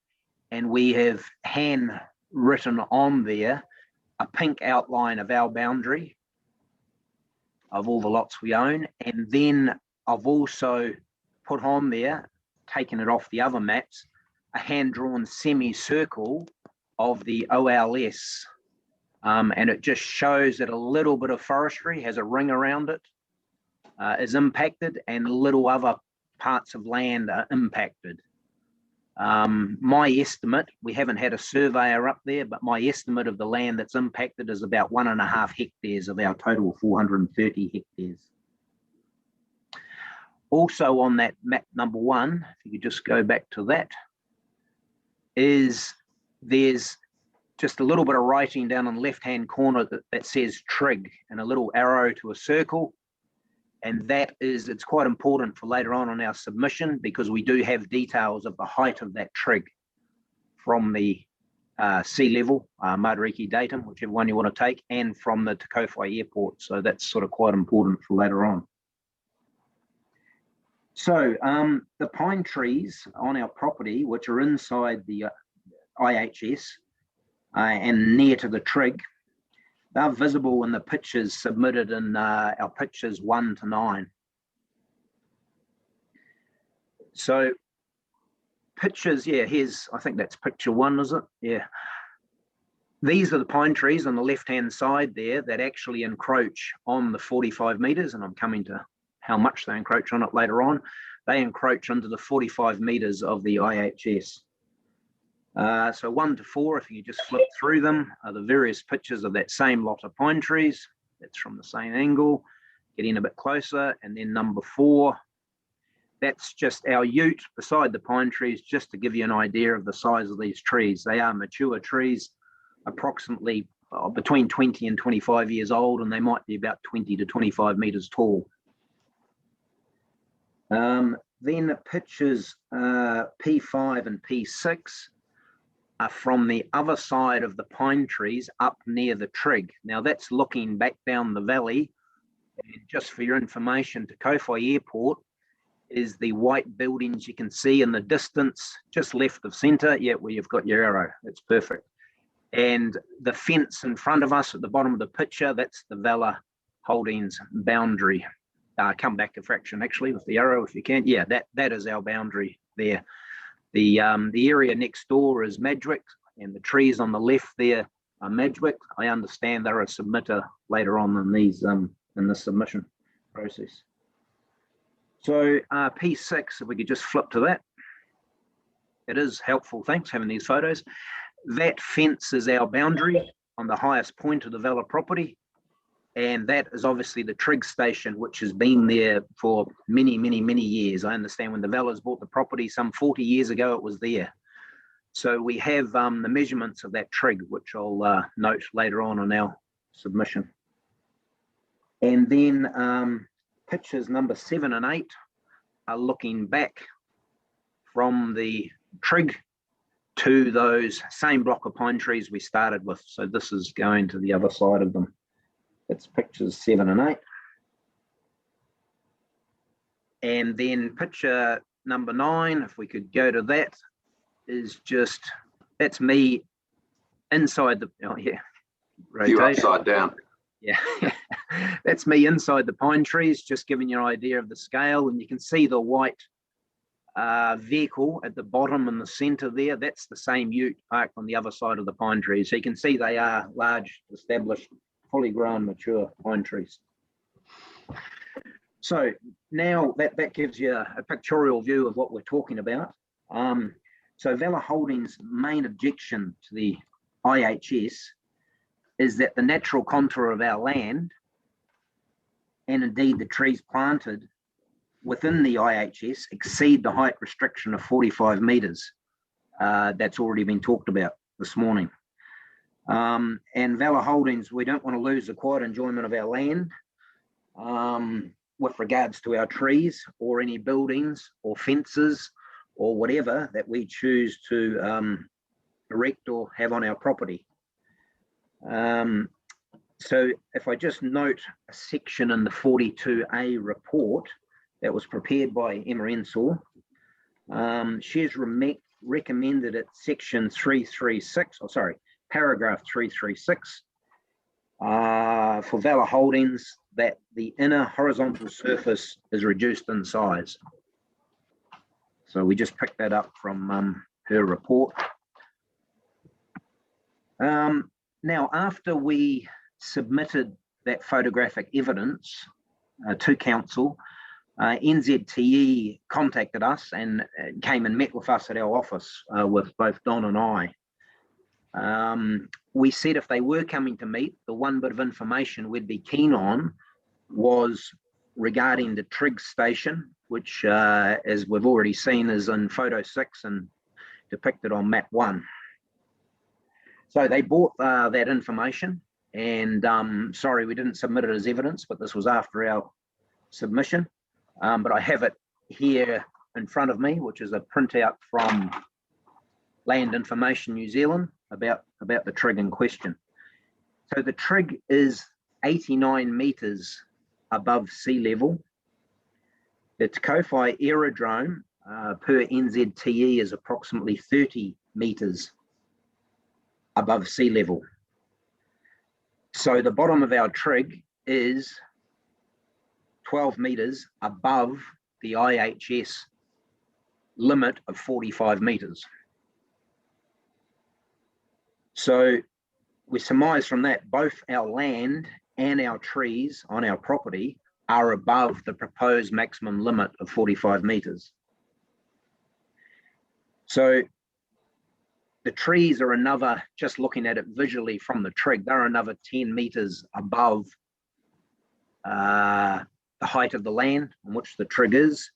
and we have handwritten on there a pink outline of our boundary of all the lots we own, and then I've also put on there, taken it off the other maps, a hand-drawn semicircle of the OLS, and it just shows that a little bit of forestry has a ring around it, is impacted, and little other parts of land are impacted. My estimate, we haven't had a surveyor up there, but my estimate of the land that's impacted is about 1.5 hectares of our total 430 hectares. Also on that map number 1, if you could just go back to that, there's just a little bit of writing down on the left-hand corner that says trig and a little arrow to a circle. And it's quite important for later on our submission, because we do have details of the height of that trig from the sea level, Matariki datum, whichever one you want to take, and from the Kowhai airport. So that's sort of quite important for later on. So the pine trees on our property, which are inside the IHS and near to the trig, they're visible in the pictures submitted in our pictures 1 to 9. So pictures, yeah, here's, I think that's picture 1, is it? Yeah. These are the pine trees on the left-hand side there that actually encroach on the 45 metres, and I'm coming to how much they encroach on it later on. They encroach into the 45 metres of the IHS. So 1 to 4, if you just flip through them, are the various pictures of that same lot of pine trees. That's from the same angle, getting a bit closer. And then number 4, that's just our ute beside the pine trees, just to give you an idea of the size of these trees. They are mature trees, approximately between 20 and 25 years old, and they might be about 20 to 25 metres tall. Then the pictures P5 and P6 are from the other side of the pine trees up near the trig. Now that's looking back down the valley. And just for your information, to Kowhai Airport is the white buildings you can see in the distance, just left of centre. Yeah, where you've got your arrow. That's perfect. And the fence in front of us at the bottom of the picture, that's the Vela Holdings boundary. Come back a fraction actually with the arrow if you can. Yeah, that is our boundary there. The area next door is Madgwick, and the trees on the left there are Madgwick. I understand they're a submitter later on in these in the submission process. So P6, if we could just flip to that. It is helpful, thanks, having these photos. That fence is our boundary on the highest point of the Vela property. And that is obviously the trig station, which has been there for many, many, many years. I understand when the Velas bought the property some 40 years ago, it was there. So we have the measurements of that trig, which I'll note later on our submission. And then pictures number 7 and 8 are looking back from the trig to those same block of pine trees we started with. So this is going to the other side of them. It's pictures 7 and 8. And then picture number 9, if we could go to that, is just, that's me inside the, oh yeah, rotate. You upside down. Yeah, that's me inside the pine trees, just giving you an idea of the scale. And you can see the white vehicle at the bottom in the center there. That's the same ute parked on the other side of the pine trees. So you can see they are large, established, fully grown, mature pine trees. So now that gives you a pictorial view of what we're talking about. So Vela Holdings' main objection to the IHS is that the natural contour of our land, and indeed the trees planted within the IHS, exceed the height restriction of 45 metres. That's already been talked about this morning. And Vela Holdings, we don't want to lose the quiet enjoyment of our land with regards to our trees or any buildings or fences or whatever that we choose to erect or have on our property. So if I just note a section in the 42A report that was prepared by Emma Ensor, she's recommended at section 336, or sorry, paragraph 336, for Vela Holdings that the inner horizontal surface is reduced in size. So we just picked that up from her report. Now, after we submitted that photographic evidence to council, NZTE contacted us and came and met with us at our office with both Don and I. We said if they were coming to meet, the one bit of information we'd be keen on was regarding the trig station, which as we've already seen is in photo 6 and depicted on map 1. So they bought that information, and sorry, we didn't submit it as evidence, but this was after our submission. But I have it here in front of me, which is a printout from Land Information New Zealand. about the trig in question. So the trig is 89 metres above sea level. The Kowhai aerodrome per NZTE is approximately 30 metres above sea level. So the bottom of our trig is 12 metres above the IHS limit of 45 metres. So we surmise from that both our land and our trees on our property are above the proposed maximum limit of 45 metres. So the trees are another, just looking at it visually from the trig, they're another 10 metres above the height of the land on which the trig is,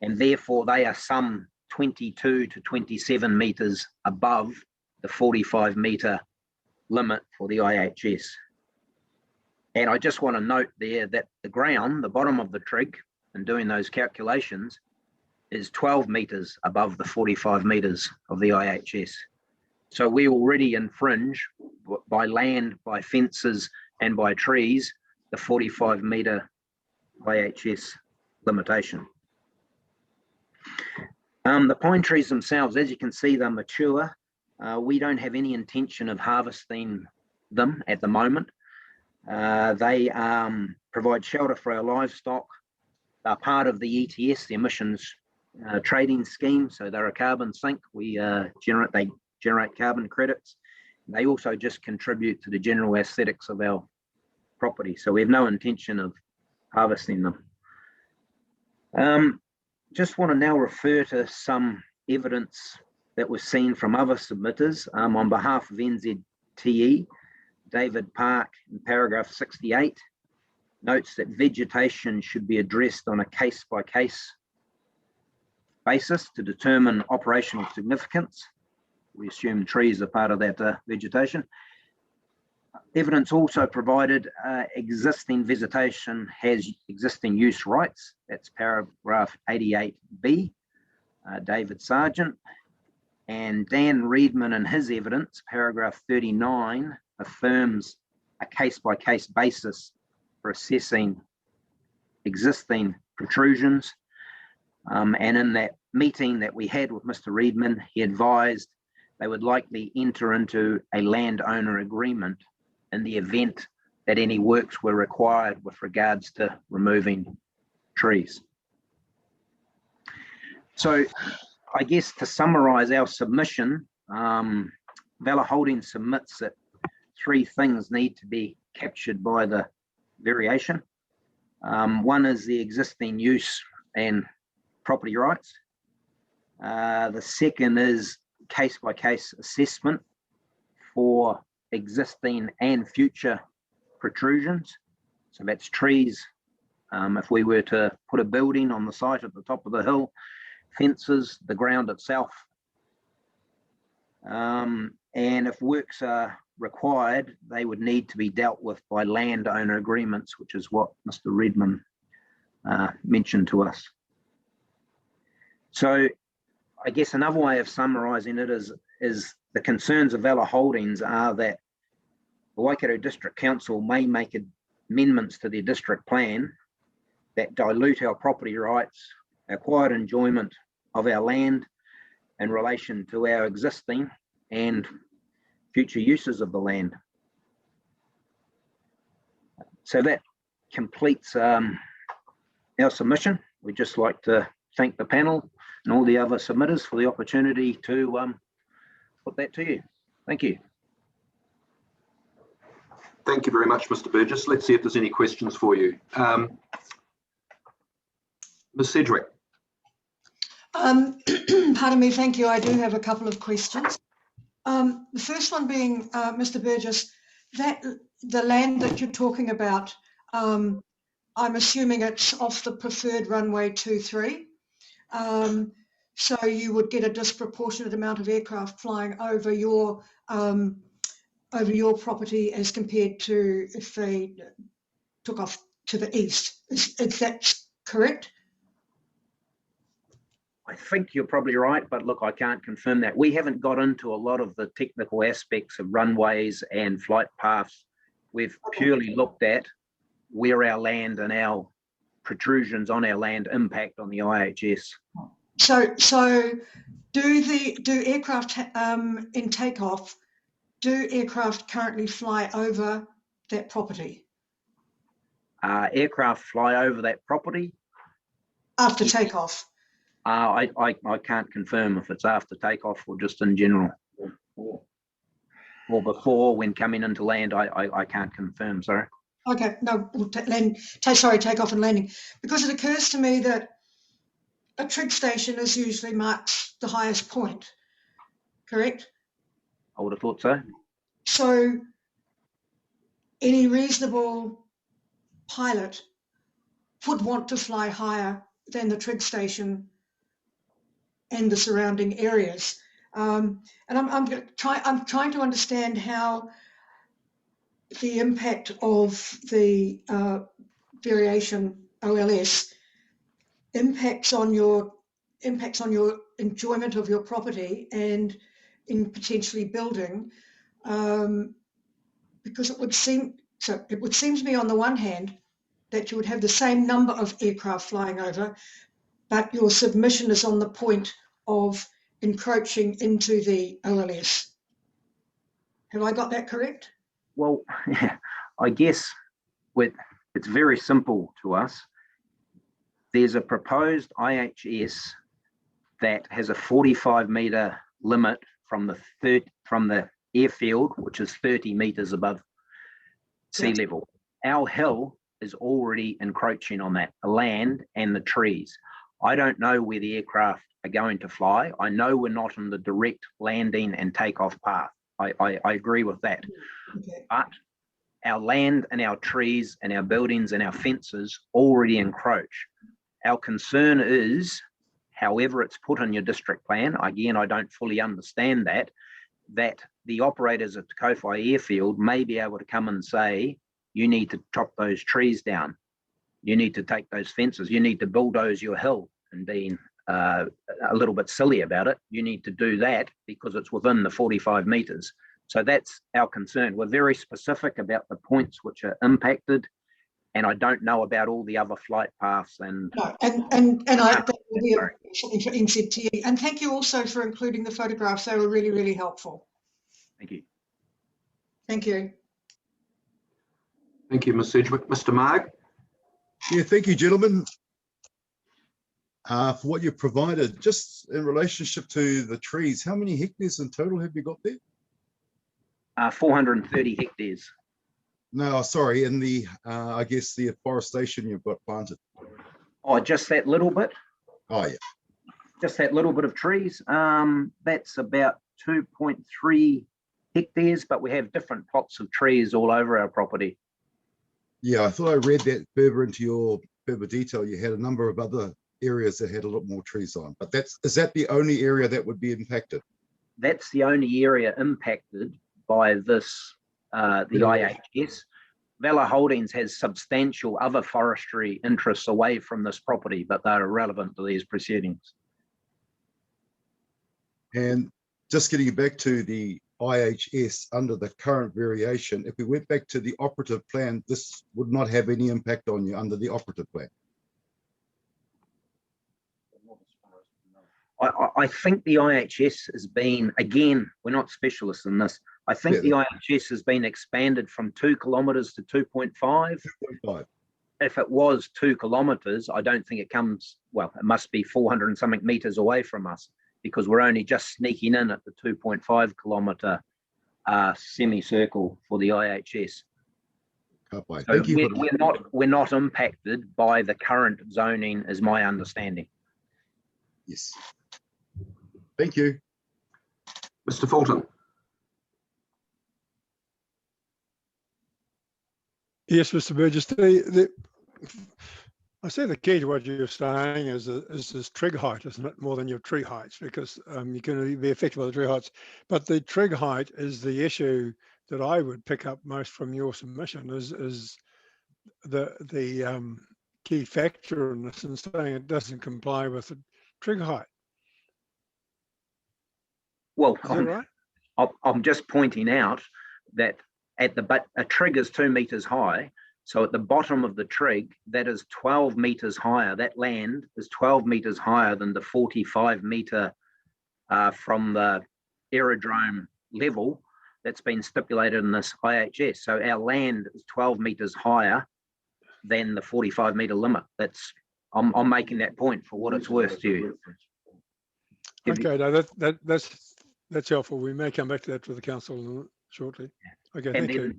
and therefore they are some 22 to 27 metres above the 45 metre limit for the IHS. And I just want to note there that the ground, the bottom of the trig, and doing those calculations, is 12 metres above the 45 metres of the IHS. So we already infringe by land, by fences and by trees, the 45 metre IHS limitation. The pine trees themselves, as you can see, they're mature. We don't have any intention of harvesting them at the moment. They provide shelter for our livestock. They're part of the ETS, the emissions trading scheme, so they're a carbon sink. They generate carbon credits. They also just contribute to the general aesthetics of our property, so we have no intention of harvesting them. Just want to now refer to some evidence that was seen from other submitters. On behalf of NZTE, David Park, in paragraph 68, notes that vegetation should be addressed on a case-by-case basis to determine operational significance. We assume trees are part of that vegetation. Evidence also provided existing vegetation has existing use rights. That's paragraph 88B, David Sargent. And Dan Reedman in his evidence, paragraph 39, affirms a case-by-case basis for assessing existing protrusions. And in that meeting that we had with Mr. Reedman, he advised they would likely enter into a landowner agreement in the event that any works were required with regards to removing trees. So I guess to summarise our submission, Valor Holdings submits that three things need to be captured by the variation. One is the existing use and property rights. The second is case-by-case assessment for existing and future protrusions. So that's trees. If we were to put a building on the site at the top of the hill, fences, the ground itself. And if works are required, they would need to be dealt with by landowner agreements, which is what Mr. Redman mentioned to us. So I guess another way of summarising it is the concerns of Valor Holdings are that the Waikato District Council may make amendments to their district plan that dilute our property rights, our quiet enjoyment of our land in relation to our existing and future uses of the land. So that completes our submission. We'd just like to thank the panel and all the other submitters for the opportunity to put that to you. Thank you. Thank you very much, Mr. Burgess. Let's see if there's any questions for you. Ms. Sedgwick. Pardon me, thank you. I do have a couple of questions. The first one being, Mr. Burgess, that the land that you're talking about, I'm assuming it's off the preferred runway 23. So you would get a disproportionate amount of aircraft flying over your property as compared to if they took off to the east. Is that correct? I think you're probably right, but look, I can't confirm that. We haven't got into a lot of the technical aspects of runways and flight paths. We've purely looked at where our land and our protrusions on our land impact on the IHS. So do aircraft in takeoff, do aircraft currently fly over that property? Aircraft fly over that property? After takeoff? I can't confirm if it's after takeoff or just in general. Or before, when coming into land, I can't confirm, sorry. Okay, no, takeoff and landing. Because it occurs to me that a trig station is usually marked the highest point, correct? I would have thought so. So any reasonable pilot would want to fly higher than the trig station and the surrounding areas. And I'm trying to understand how the impact of the variation OLS impacts on your enjoyment of your property and in potentially building, because it would seem to me on the one hand that you would have the same number of aircraft flying over, but your submission is on the point of encroaching into the OLS. Have I got that correct? Well, I guess it's very simple to us. There's a proposed IHS that has a 45-metre limit from the airfield, which is 30 metres above sea level. Our hill is already encroaching on that, the land and the trees. I don't know where the aircraft are going to fly. I know we're not on the direct landing and takeoff path. I agree with that. Okay. But our land and our trees and our buildings and our fences already encroach. Our concern is, however it's put in your district plan, again, I don't fully understand that the operators at the Kowhai airfield may be able to come and say, you need to chop those trees down. You need to take those fences. You need to bulldoze your hill, and being a little bit silly about it, you need to do that because it's within the 45 metres. So that's our concern. We're very specific about the points which are impacted, and I don't know about all the other flight paths. And no, and that will be something for NZTE. And thank you also for including the photographs. They were really, really helpful. Thank you. Thank you. Thank you, Ms. Sedgwick. Mr. Marg? Yeah, thank you, gentlemen, for what you've provided. Just in relationship to the trees, how many hectares in total have you got there? 430 hectares. No, sorry, in the, I guess the afforestation you've got planted. Oh, just that little bit? Oh, yeah. Just that little bit of trees. That's about 2.3 hectares, but we have different plots of trees all over our property. Yeah, I thought I read that further into your further detail. You had a number of other areas that had a lot more trees on, but is that the only area that would be impacted? That's the only area impacted by this, the IHS. Valor Holdings has substantial other forestry interests away from this property, but they're irrelevant to these proceedings. And just getting back to the IHS under the current variation, if we went back to the operative plan, this would not have any impact on you under the operative plan. I think the IHS has been, again, we're not specialists in this. I think the IHS has been expanded from 2 kilometres to 2.5. 2.5. If it was 2 kilometres, I don't think it comes, well, it must be 400 and something metres away from us, because we're only just sneaking in at the 2.5 kilometre semicircle for the IHS. So thank you. We're not impacted by the current zoning, is my understanding. Yes. Thank you. Mr. Fulton. Yes, Mr. Burgess. I say the key to what you're saying is this trig height, isn't it, more than your tree heights, because you can be affected by the tree heights. But the trig height is the issue that I would pick up most from your submission is the key factor in this, and saying it doesn't comply with the trig height. Well, Is that right? I'm just pointing out that a trig is 2 meters high. So at the bottom of the trig, that is 12 meters higher. That land is 12 meters higher than the 45 meter from the aerodrome level that's been stipulated in this IHS. So our land is 12 meters higher than the 45 meter limit. I'm making that point for what it's worth to you. Okay, no, that's helpful. We may come back to that with the council shortly. Okay, thank you.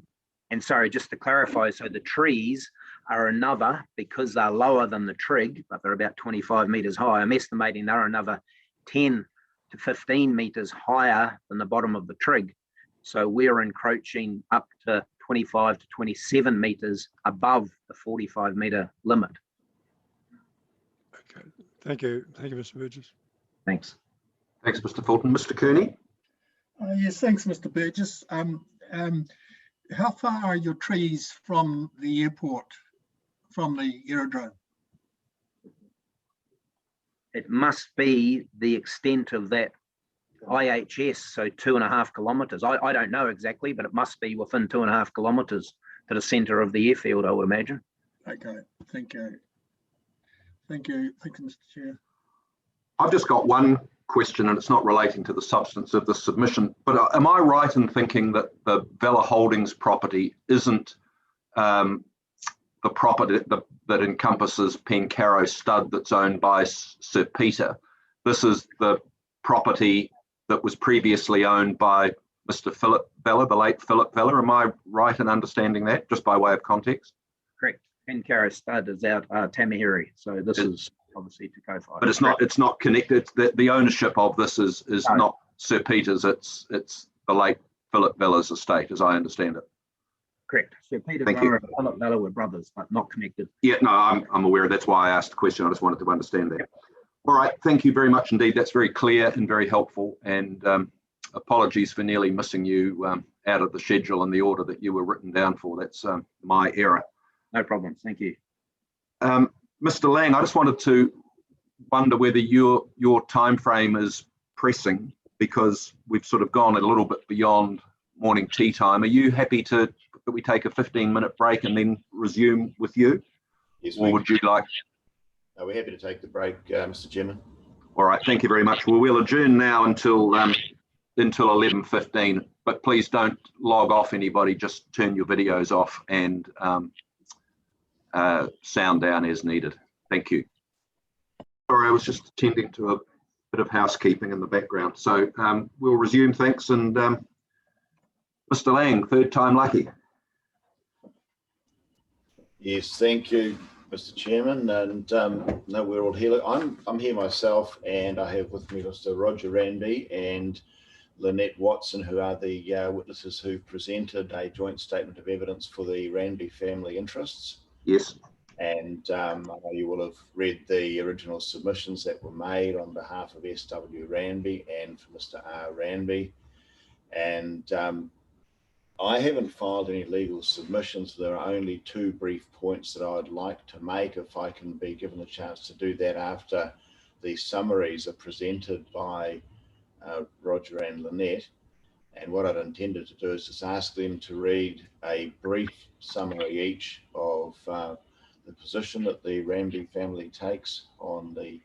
And sorry, just to clarify, so the trees are another, because they're lower than the trig, but they're about 25 meters high. I'm estimating they're another 10 to 15 meters higher than the bottom of the trig. So we're encroaching up to 25 to 27 meters above the 45 meter limit. Okay, thank you. Thank you, Mr. Burgess. Thanks. Thanks, Mr. Fulton. Mr. Kearney? Yes, thanks, Mr. Burgess. How far are your trees from the airport, from the aerodrome? It must be the extent of that IHS, so 2.5 kilometres. I don't know exactly, but it must be within 2.5 kilometres to the centre of the airfield, I would imagine. Okay, thank you. Thank you, Mr. Chair. I've just got one question, and it's not relating to the substance of the submission, but am I right in thinking that the Vela Holdings property isn't the property that encompasses Pencarrow Stud that's owned by Sir Peter? This is the property that was previously owned by Mr. Philip Vela, the late Philip Vela. Am I right in understanding that, just by way of context? Correct. Pencarrow Stud is out Tamahiri, so this is obviously to Kowhai. But it's not connected. The ownership of this is no. Not Sir Peter's. It's the late Philip Vela's estate, as I understand it. Correct. Sir Peter Thank Vela you. and Philip Vela were brothers, but not connected. Yeah, no, I'm aware. That's why I asked the question. I just wanted to understand that. All right. Thank you very much indeed. That's very clear and very helpful. And apologies for nearly missing you out of the schedule and the order that you were written down for. That's my error. No problem. Thank you. Mr. Lang, I just wanted to wonder whether your time frame is pressing, because we've sort of gone a little bit beyond morning tea time. Are you happy that we take a 15-minute break and then resume with you? Yes, or would you like? We're happy to take the break, Mr. Chairman. All right, thank you very much. Well, we'll adjourn now until 11:15, but please don't log off anybody. Just turn your videos off and sound down as needed. Thank you. Sorry, I was just attending to a bit of housekeeping in the background. So we'll resume, thanks. And Mr. Lang, third time lucky. Yes, thank you, Mr. Chairman. And no, we're all here. I'm here myself, and I have with me Mr. Roger Ranby and Lynette Watson, who are the witnesses who presented a joint statement of evidence for the Ranby family interests. Yes. And I know you will have read the original submissions that were made on behalf of SW Ranby and for Mr. R. Ranby. And I haven't filed any legal submissions. There are only two brief points that I'd like to make, if I can be given a chance to do that after the summaries are presented by Roger and Lynette. And what I'd intended to do is just ask them to read a brief summary each of the position that the Ranby family takes on the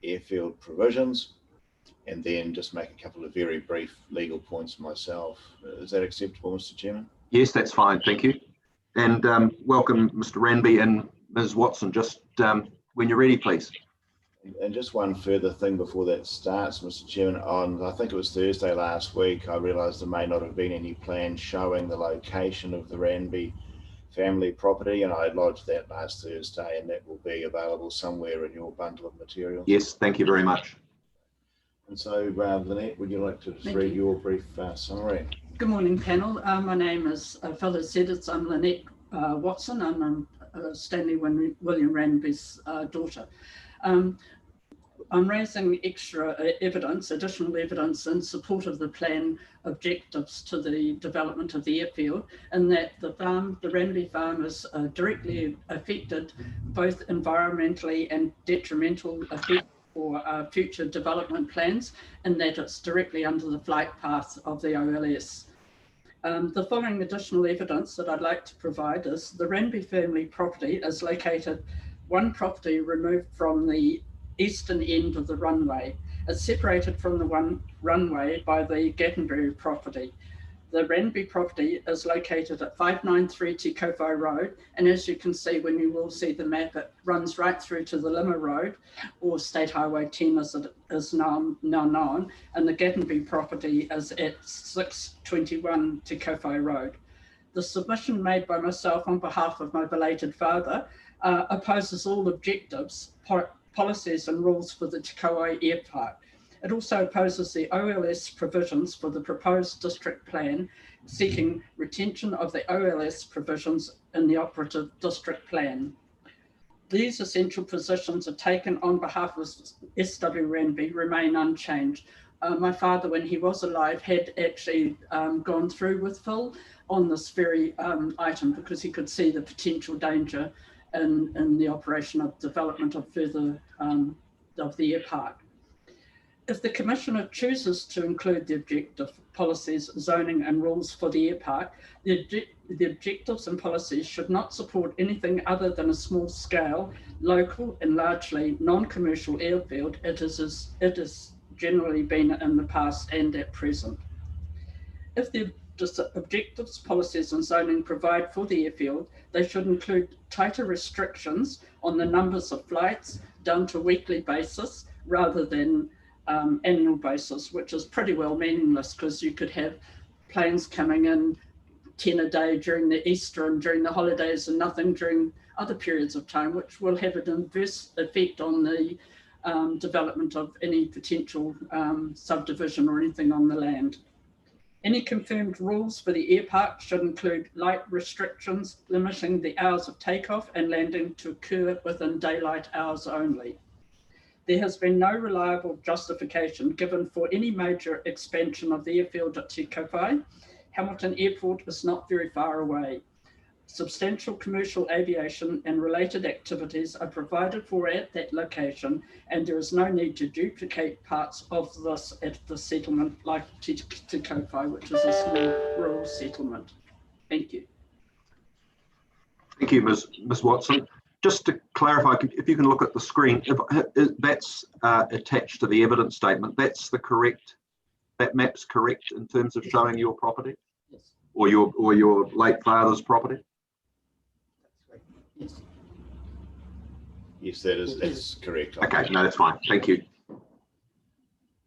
airfield provisions, and then just make a couple of very brief legal points myself. Is that acceptable, Mr. Chairman? Yes, that's fine. Thank you. And welcome, Mr. Ranby and Ms. Watson. Just when you're ready, please. And just one further thing before that starts, Mr. Chairman, on I think it was Thursday last week, I realised there may not have been any plan showing the location of the Ranby family property, and I lodged that last Thursday, and that will be available somewhere in your bundle of materials. Yes, thank you very much. And so, Lynette, would you like to just read your brief summary? Good morning, panel. My name is, fellow said, I'm Lynette Watson, and I'm Stanley William Ranby's daughter. I'm raising extra evidence, additional evidence in support of the plan objectives to the development of the airfield, and that the Ranby farm is directly affected both environmentally and detrimental effect for future development plans, in that it's directly under the flight path of the OLS. The following additional evidence that I'd like to provide is the Ranby family property is located one property removed from the eastern end of the runway. It's separated from the one runway by the Gattenbury property. The Ranby property is located at 593 Te Kowhai Road, and as you can see when you will see the map, it runs right through to the Lima Road, or State Highway 10 as it is now known, and the Gattenbury property is at 621 Te Kowhai Road. The submission made by myself on behalf of my belated father opposes all objectives, policies and rules for the Te Kowhai Airpark. It also opposes the OLS provisions for the proposed district plan, seeking retention of the OLS provisions in the operative district plan. These essential positions are taken on behalf of SW Ranby remain unchanged. My father, when he was alive, had actually gone through with Phil on this very item because he could see the potential danger in the operation of development of further of the airpark. If the Commissioner chooses to include the objective, policies, zoning and rules for the airpark, the objectives and policies should not support anything other than a small scale, local and largely non-commercial airfield. It has generally been in the past and at present. If the objectives, policies and zoning provide for the airfield, they should include tighter restrictions on the numbers of flights done to weekly basis rather than annual basis, which is pretty well meaningless because you could have planes coming in 10 a day during the Easter and during the holidays and nothing during other periods of time, which will have an adverse effect on the development of any potential subdivision or anything on the land. Any confirmed rules for the airpark should include light restrictions limiting the hours of takeoff and landing to occur within daylight hours only. There has been no reliable justification given for any major expansion of the airfield at Te Kowhai. Hamilton Airport is not very far away. Substantial commercial aviation and related activities are provided for at that location, and there is no need to duplicate parts of this at the settlement like Te Kowhai, which is a small rural settlement. Thank you. Thank you, Ms. Watson. Just to clarify, if you can look at the screen, if that's attached to the evidence statement, that's the correct, that map's correct in terms of showing your property? Yes. Or your late father's property? Yes. Yes, that's correct. Okay, no, that's fine. Thank you.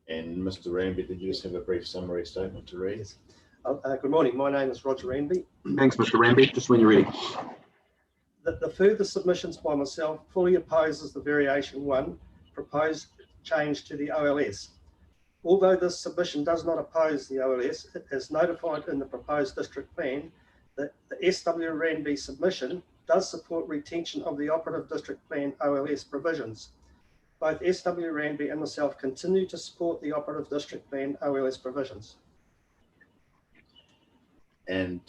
And Mr. Ranby, did you just have a brief summary statement to read? Yes. Good morning. My name is Roger Ranby. Thanks, Mr. Ranby. Just when you're ready. The further submissions by myself fully opposes the variation 1 proposed change to the OLS. Although this submission does not oppose the OLS, it is notified in the proposed district plan that the SW Ranby submission does support retention of the operative district plan OLS provisions. Both SW Ranby and myself continue to support the operative district plan OLS provisions. And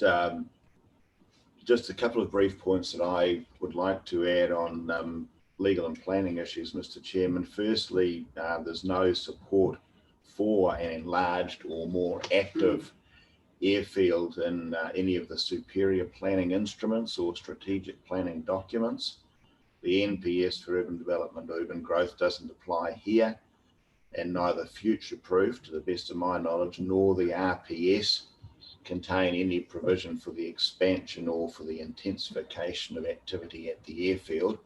just a couple of brief points that I would like to add on legal and planning issues, Mr. Chairman. Firstly, there's no support for an enlarged or more active airfield in any of the superior planning instruments or strategic planning documents. The NPS for urban development, urban growth doesn't apply here, and neither future-proof, to the best of my knowledge, nor the RPS contain any provision for the expansion or for the intensification of activity at the airfield.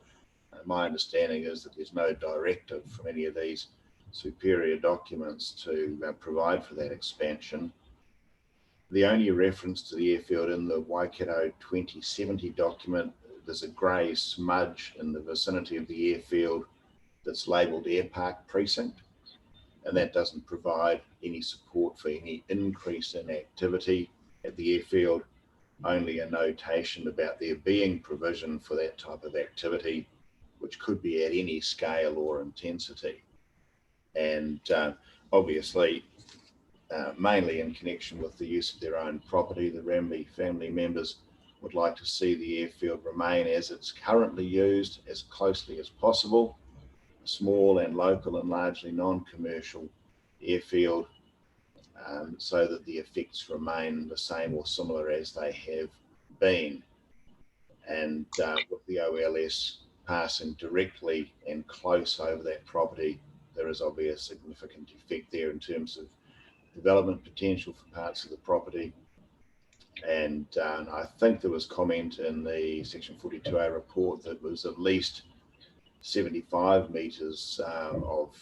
My understanding is that there's no directive from any of these superior documents to provide for that expansion. The only reference to the airfield in the Waikato 2070 document, there's a grey smudge in the vicinity of the airfield that's labelled Airpark Precinct, and that doesn't provide any support for any increase in activity at the airfield, only a notation about there being provision for that type of activity, which could be at any scale or intensity. And obviously, mainly in connection with the use of their own property, the Ranby family members would like to see the airfield remain as it's currently used as closely as possible. small and local and largely non-commercial airfield, so that the effects remain the same or similar as they have been. And with the OLS passing directly and close over that property, there is obviously a significant effect there in terms of development potential for parts of the property. And I think there was comment in the Section 42A report that was at least 75 metres of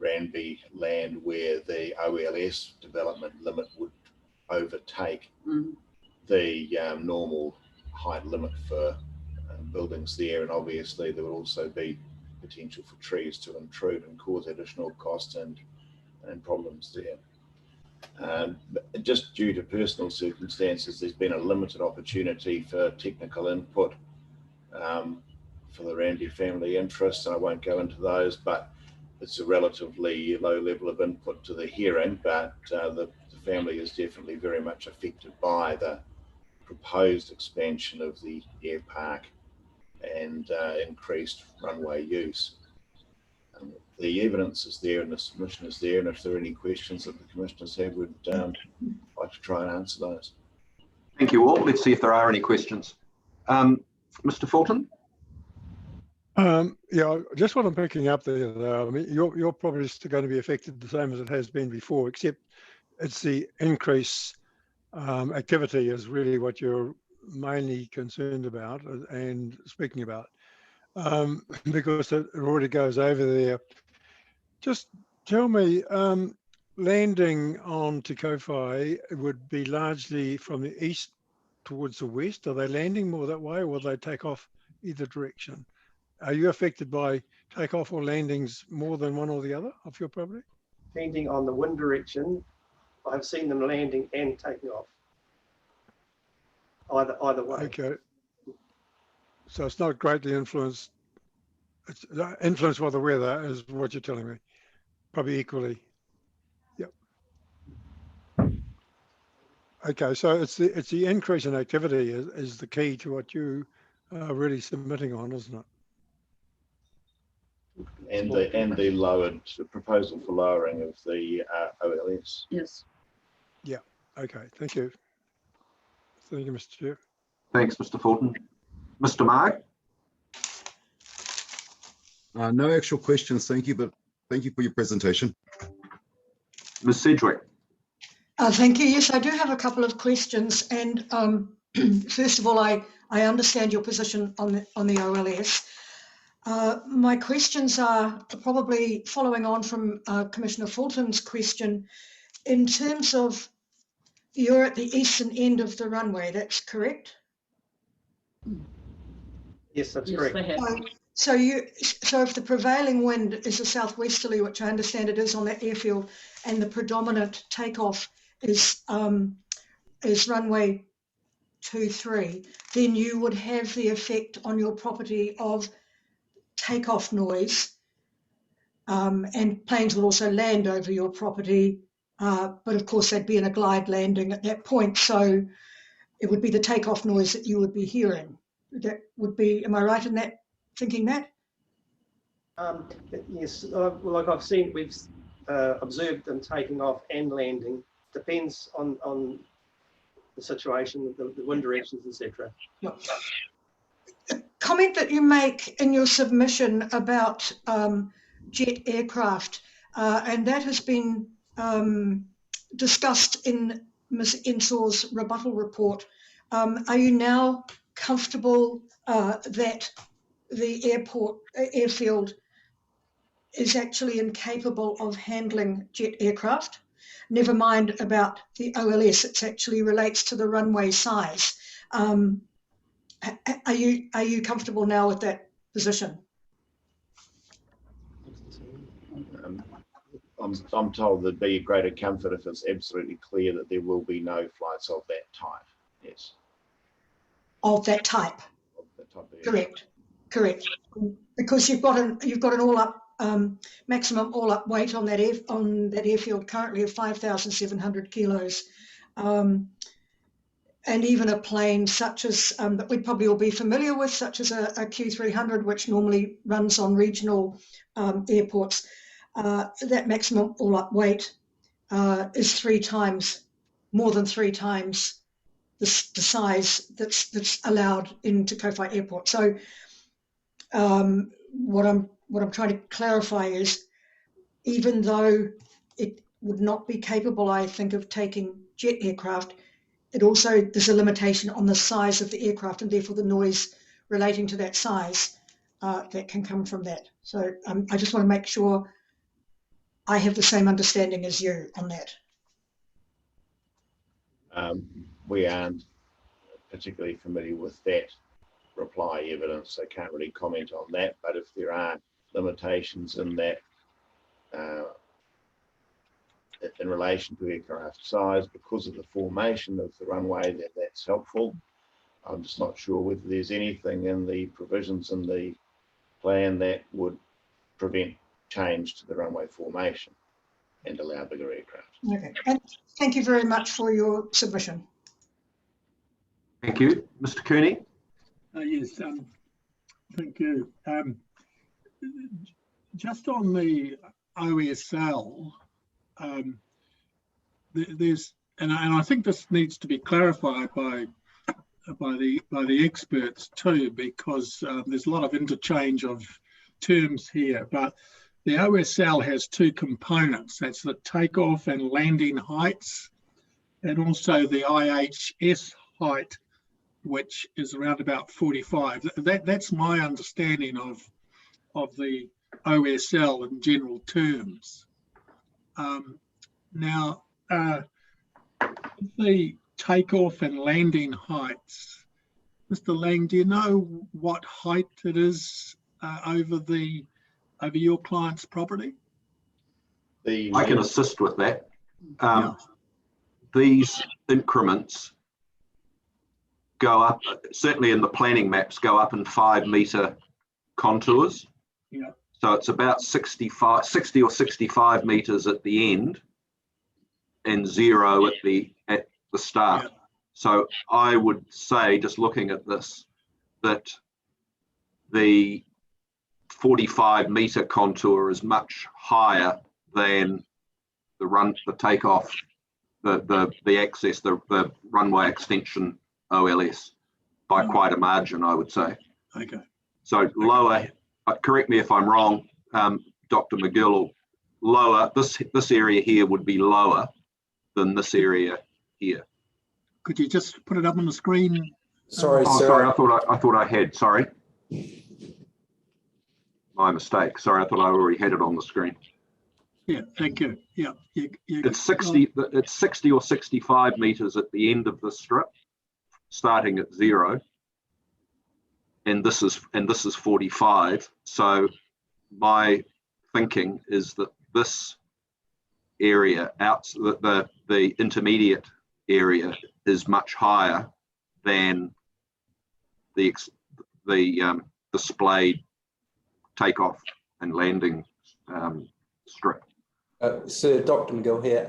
Ranby land where the OLS development limit would overtake the normal height limit for buildings there. And obviously there would also be potential for trees to intrude and cause additional costs and problems there. Just due to personal circumstances, there's been a limited opportunity for technical input for the Ranby family interests, and I won't go into those, but it's a relatively low level of input to the hearing. But the family is definitely very much affected by the proposed expansion of the Airpark and increased runway use. The evidence is there and the submission is there, and if there are any questions that the commissioners have, we'd like to try and answer those. Thank you all. Let's see if there are any questions. Mr. Fulton? Yeah, just what I'm picking up there, though, I mean, your property is going to be affected the same as it has been before, except it's the increase activity is really what you're mainly concerned about and speaking about, because it already goes over there. Just tell me, landing on Te Kowhai would be largely from the east towards the west. Are they landing more that way, or will they take off either direction? Are you affected by takeoff or landings more than one or the other of your property? Depending on the wind direction, I've seen them landing and taking off. Either way. Okay. So it's not greatly influenced. It's influenced by the weather, is what you're telling me. Probably equally. Yep. Okay, so it's the increase in activity is the key to what you are really submitting on, isn't it? And the lowered proposal for lowering of the OLS. Yes. Yeah. Okay. Thank you. Thank you, Mr. Chair. Thanks, Mr. Fulton. Mr. Marg? No actual questions, thank you, but thank you for your presentation. Ms. Sedgwick? Thank you. Yes, I do have a couple of questions. And first of all, I understand your position on the OLS. My questions are probably following on from Commissioner Fulton's question. In terms of, you're at the eastern end of the runway, that's correct? Yes, that's correct. So if the prevailing wind is a southwesterly, which I understand it is on that airfield, and the predominant takeoff is runway 23, then you would have the effect on your property of takeoff noise, and planes would also land over your property, but of course they'd be in a glide landing at that point, so it would be the takeoff noise that you would be hearing. That would be, am I right in that, thinking that? Yes, like I've seen, we've observed them taking off and landing. Depends on the situation, the wind directions, etc. Yep. A comment that you make in your submission about jet aircraft, and that has been discussed in Ms. Ensor's rebuttal report. Are you now comfortable that the airfield is actually incapable of handling jet aircraft? Never mind about the OLS, it actually relates to the runway size. Are you comfortable now with that position? I'm told there'd be a greater comfort if it's absolutely clear that there will be no flights of that type. Yes. Of that type. Of that type of Correct. Correct. Because you've got an all-up maximum all-up weight on that airfield currently of 5,700 kilos. And and even a plane such as that we'd probably all be familiar with, such as a Q300, which normally runs on regional airports, that maximum all-up weight is more than three times the size that's allowed into Kowhai Airport. So what I'm trying to clarify is, even though it would not be capable, I think, of taking jet aircraft, it also, there's a limitation on the size of the aircraft and therefore the noise relating to that size that can come from that. So I just want to make sure I have the same understanding as you on that. We aren't particularly familiar with that reply evidence, so can't really comment on that. But if there are limitations in that in relation to aircraft size because of the formation of the runway, that's helpful. I'm just not sure whether there's anything in the provisions in the plan that would prevent change to the runway formation and allow bigger aircraft. Okay, and thank you very much for your submission. Thank you. Mr. Cooney? Yes, thank you. Just on the OSL, there's, and I think this needs to be clarified by the experts too, because there's a lot of interchange of terms here. But the OSL has two components. That's the takeoff and landing heights, and also the IHS height, which is around about 45. That's my understanding of the OSL in general terms. Now, the takeoff and landing heights, Mr. Lang, do you know what height it is over your client's property? I can assist with that. These increments go up, certainly in the planning maps, go up in 5 metre contours. Yeah. So it's about 60 or 65 metres at the end and 0 at the start. Yeah. So I would say, just looking at this, that the 45 metre contour is much higher than the takeoff, the access, the runway extension OLS by quite a margin, I would say. Okay. So lower, correct me if I'm wrong, Dr. McGill, lower, this area here would be lower than this area here. Could you just put it up on the screen? Sorry, sorry, I thought I had, sorry. My mistake. Sorry, I thought I already had it on the screen. Yeah, thank you. Yeah, it's 60 or 65 metres at the end of the strip, starting at 0, and this is 45. So my thinking is that this area the intermediate area is much higher than the displayed takeoff and landing strip. Sir, Dr. McGill here.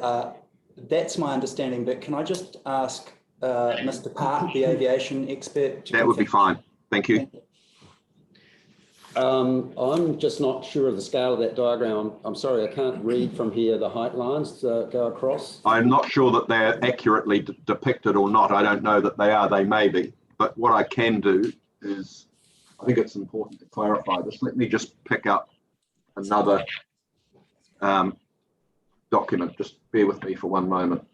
That's my understanding, but can I just ask Mr. Park, the aviation expert? That would be fine. Thank you. I'm just not sure of the scale of that diagram. I'm sorry, I can't read from here the height lines go across. I'm not sure that they're accurately depicted or not. I don't know that they are. They may be. But what I can do is, I think it's important to clarify this. Let me just pick up another document. Just bear with me for one moment.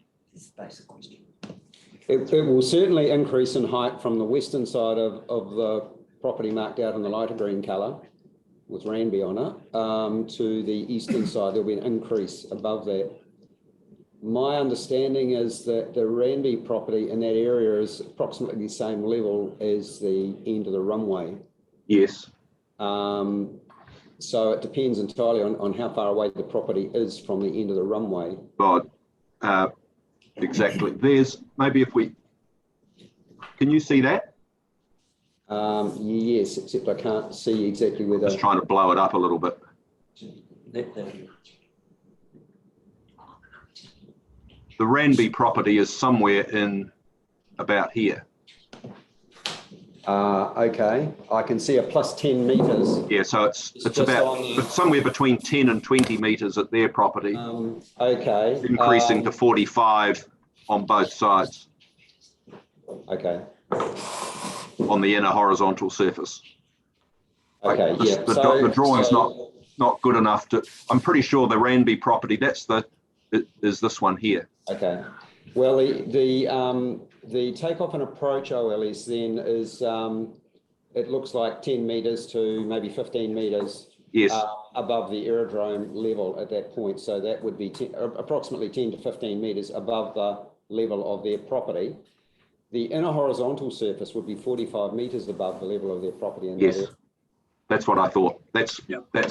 It will certainly increase in height from the western side of the property marked out in the lighter green colour with Ranby on it, to the eastern side. There'll be an increase above that. My understanding is that the Ranby property in that area is approximately the same level as the end of the runway. Yes. So it depends entirely on how far away the property is from the end of the runway. God, exactly. There's, maybe if we, can you see that? Yes, except I can't see exactly where Just trying to blow it up a little bit. The Ranby property is somewhere in about here. Okay, I can see a plus 10 metres. Yeah, so it's just about it's somewhere between 10 and 20 metres at their property. Okay. Increasing to 45 on both sides. Okay. On the inner horizontal surface. Okay, yeah. The drawing's not good enough to. I'm pretty sure the Ranby property. Is this one here. Okay. Well, the takeoff and approach OLS then is it looks like 10 metres to maybe 15 metres. Yes. Above the aerodrome level at that point. So that would be approximately 10 to 15 metres above the level of their property. The inner horizontal surface would be 45 metres above the level of their property. In yes, that's what I thought. That's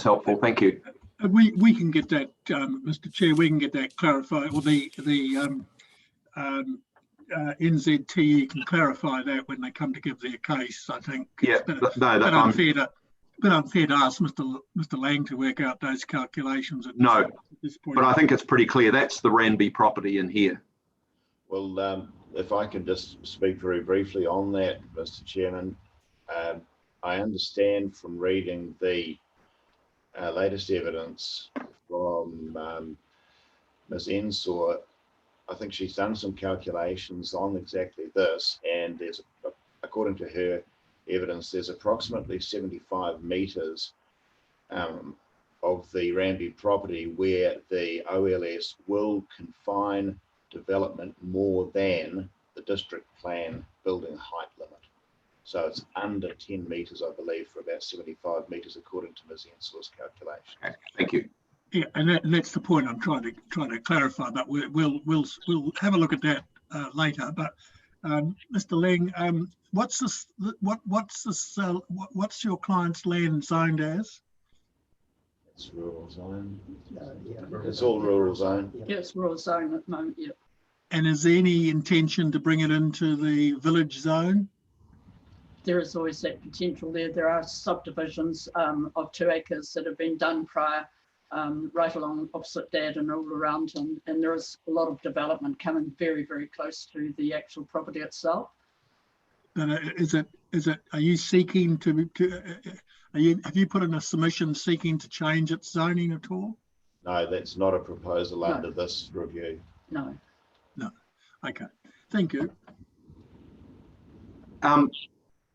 helpful. Thank you. We can get that, Mr. Chair. We can get that clarified, or the NZTE can clarify that when they come to give their case. I think. Yeah. Bit unfair to ask Mr. Lang to work out those calculations. At this point. But I think it's pretty clear that's the Ranby property in here. Well, if I could just speak very briefly on that, Mr. Chairman, I understand from reading the latest evidence from Ms. Ensor, I think she's done some calculations on exactly this, and there's, according to her evidence, there's approximately 75 metres of the Ranby property where the OLS will confine development more than the district plan building height limit. So it's under 10 metres, I believe, for about 75 metres, according to Ms. Ensor's calculation. Okay, thank you. Yeah, and that's the point I'm trying to clarify. But we'll have a look at that later. But Mr. Lang, what's this? What's your client's land zoned as? It's rural zone. It's all rural zone. Yeah, it's rural zone at the moment. Yeah. And is there any intention to bring it into the village zone? There is always that potential there. There are subdivisions of 2 acres that have been done prior, right along opposite that and all around, and there is a lot of development coming very, very close to the actual property itself. But are you seeking have you put in a submission seeking to change its zoning at all? No, that's not a proposal under this review. No. Okay, thank you.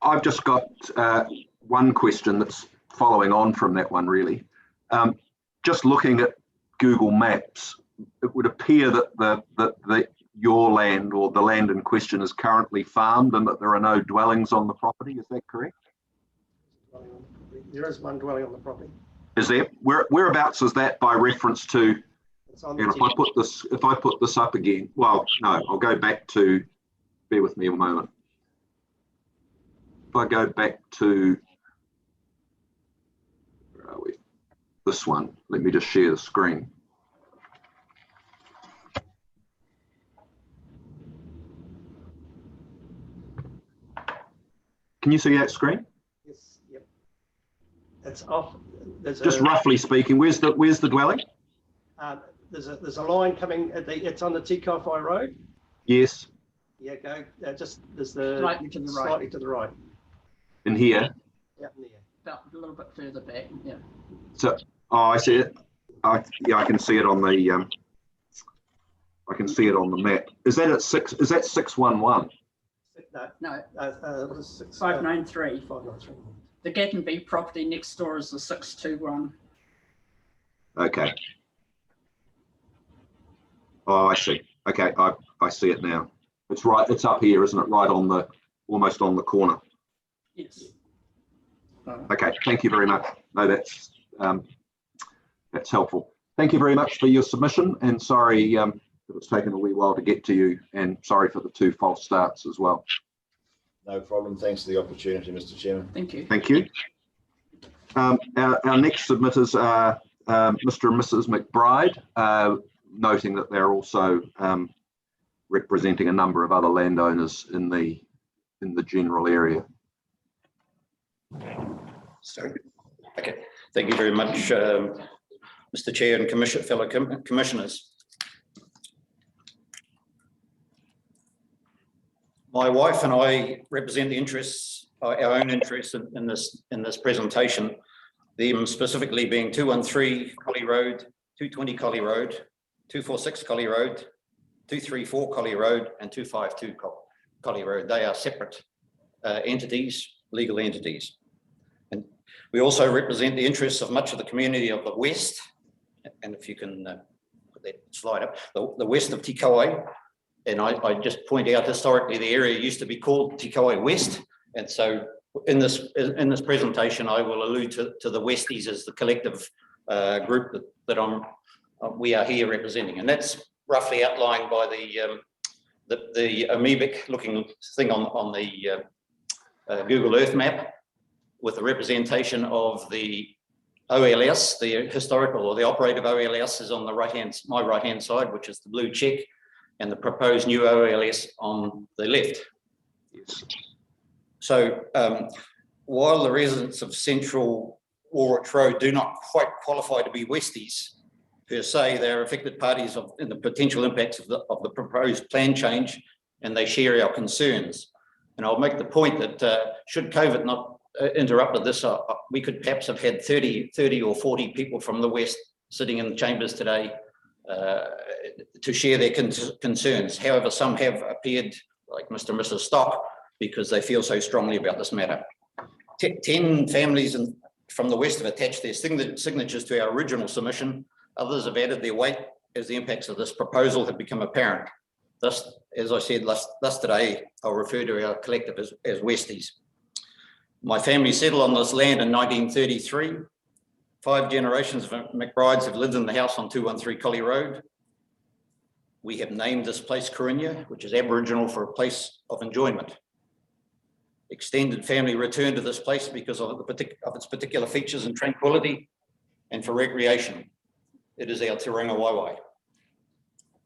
I've just got one question that's following on from that one, really. Just looking at Google Maps, it would appear that your land or the land in question is currently farmed and that there are no dwellings on the property. Is that correct? There is one dwelling on the property. Is there? Whereabouts is that by reference to? And if I put this up again, well, no, I'll go back to, bear with me a moment. If I go back to, where are we? This one, let me just share the screen. Can you see that screen? Yes, yep. It's off. Just roughly speaking, where's the dwelling? There's a line coming it's on the Takeoff road. Yes. Yeah, go just there's the Slightly to the right. Slightly to the right. In here. Yeah, in there. About a little bit further back. Yeah. So, I see it. Yeah, I can see it on the. I can see it on the map. Is that at 6? Is that 611? No. 593. 593. The Gattenby property next door is the 621. Okay. Oh, I see. Okay, I see it now. It's right. It's up here, isn't it? Right on the, almost on the corner. Yes. Okay. Thank you very much. No, that's helpful. Thank you very much for your submission, and sorry that it's taken a wee while to get to you, and sorry for the 2 false starts as well. No problem. Thanks for the opportunity, Mr. Chairman. Thank you. Thank you. Our next submitters are Mr. and Mrs. McBride, noting that they're also representing a number of other landowners in the general area. Sorry. Okay. Thank you very much, Mr. Chair and fellow commissioners. My wife and I represent the interests, our own interests in this presentation. Them specifically being 213 Collie Road, 220 Collie Road, 246 Collie Road, 234 Collie Road, and 252 Collie Road. They are separate entities, legal entities. And we also represent the interests of much of the community of the West. And if you can put that slide up, the west of Te Kowhai. And I just point out historically the area used to be called Te Kowhai West. And so in this presentation, I will allude to the Westies as the collective group that we are here representing. And that's roughly outlined by the amoebic looking thing on the Google Earth map, with the representation of the OLS, the historical or the operative OLS is on the my right hand side, which is the blue check, and the proposed new OLS on the left. Yes. So while the residents of Central Woolwich Road do not quite qualify to be Westies per se, they're affected parties in the potential impacts of the proposed plan change, and they share our concerns. And I'll make the point that should COVID not interrupted this, we could perhaps have had 30 or 40 people from the West sitting in the chambers today to share their concerns. However, some have appeared, like Mr. and Mrs. Stock, because they feel so strongly about this matter. 10 families from the West have attached their signatures to our original submission. Others have added their weight as the impacts of this proposal have become apparent. Thus, as I said, thus today, I'll refer to our collective as Westies. My family settled on this land in 1933. 5 generations of McBrides have lived in the house on 213 Collie Road. We have named this place Kurinya, which is Aboriginal for a place of enjoyment. Extended family returned to this place because of its particular features and tranquility, and for recreation. It is our te ranga waiwai.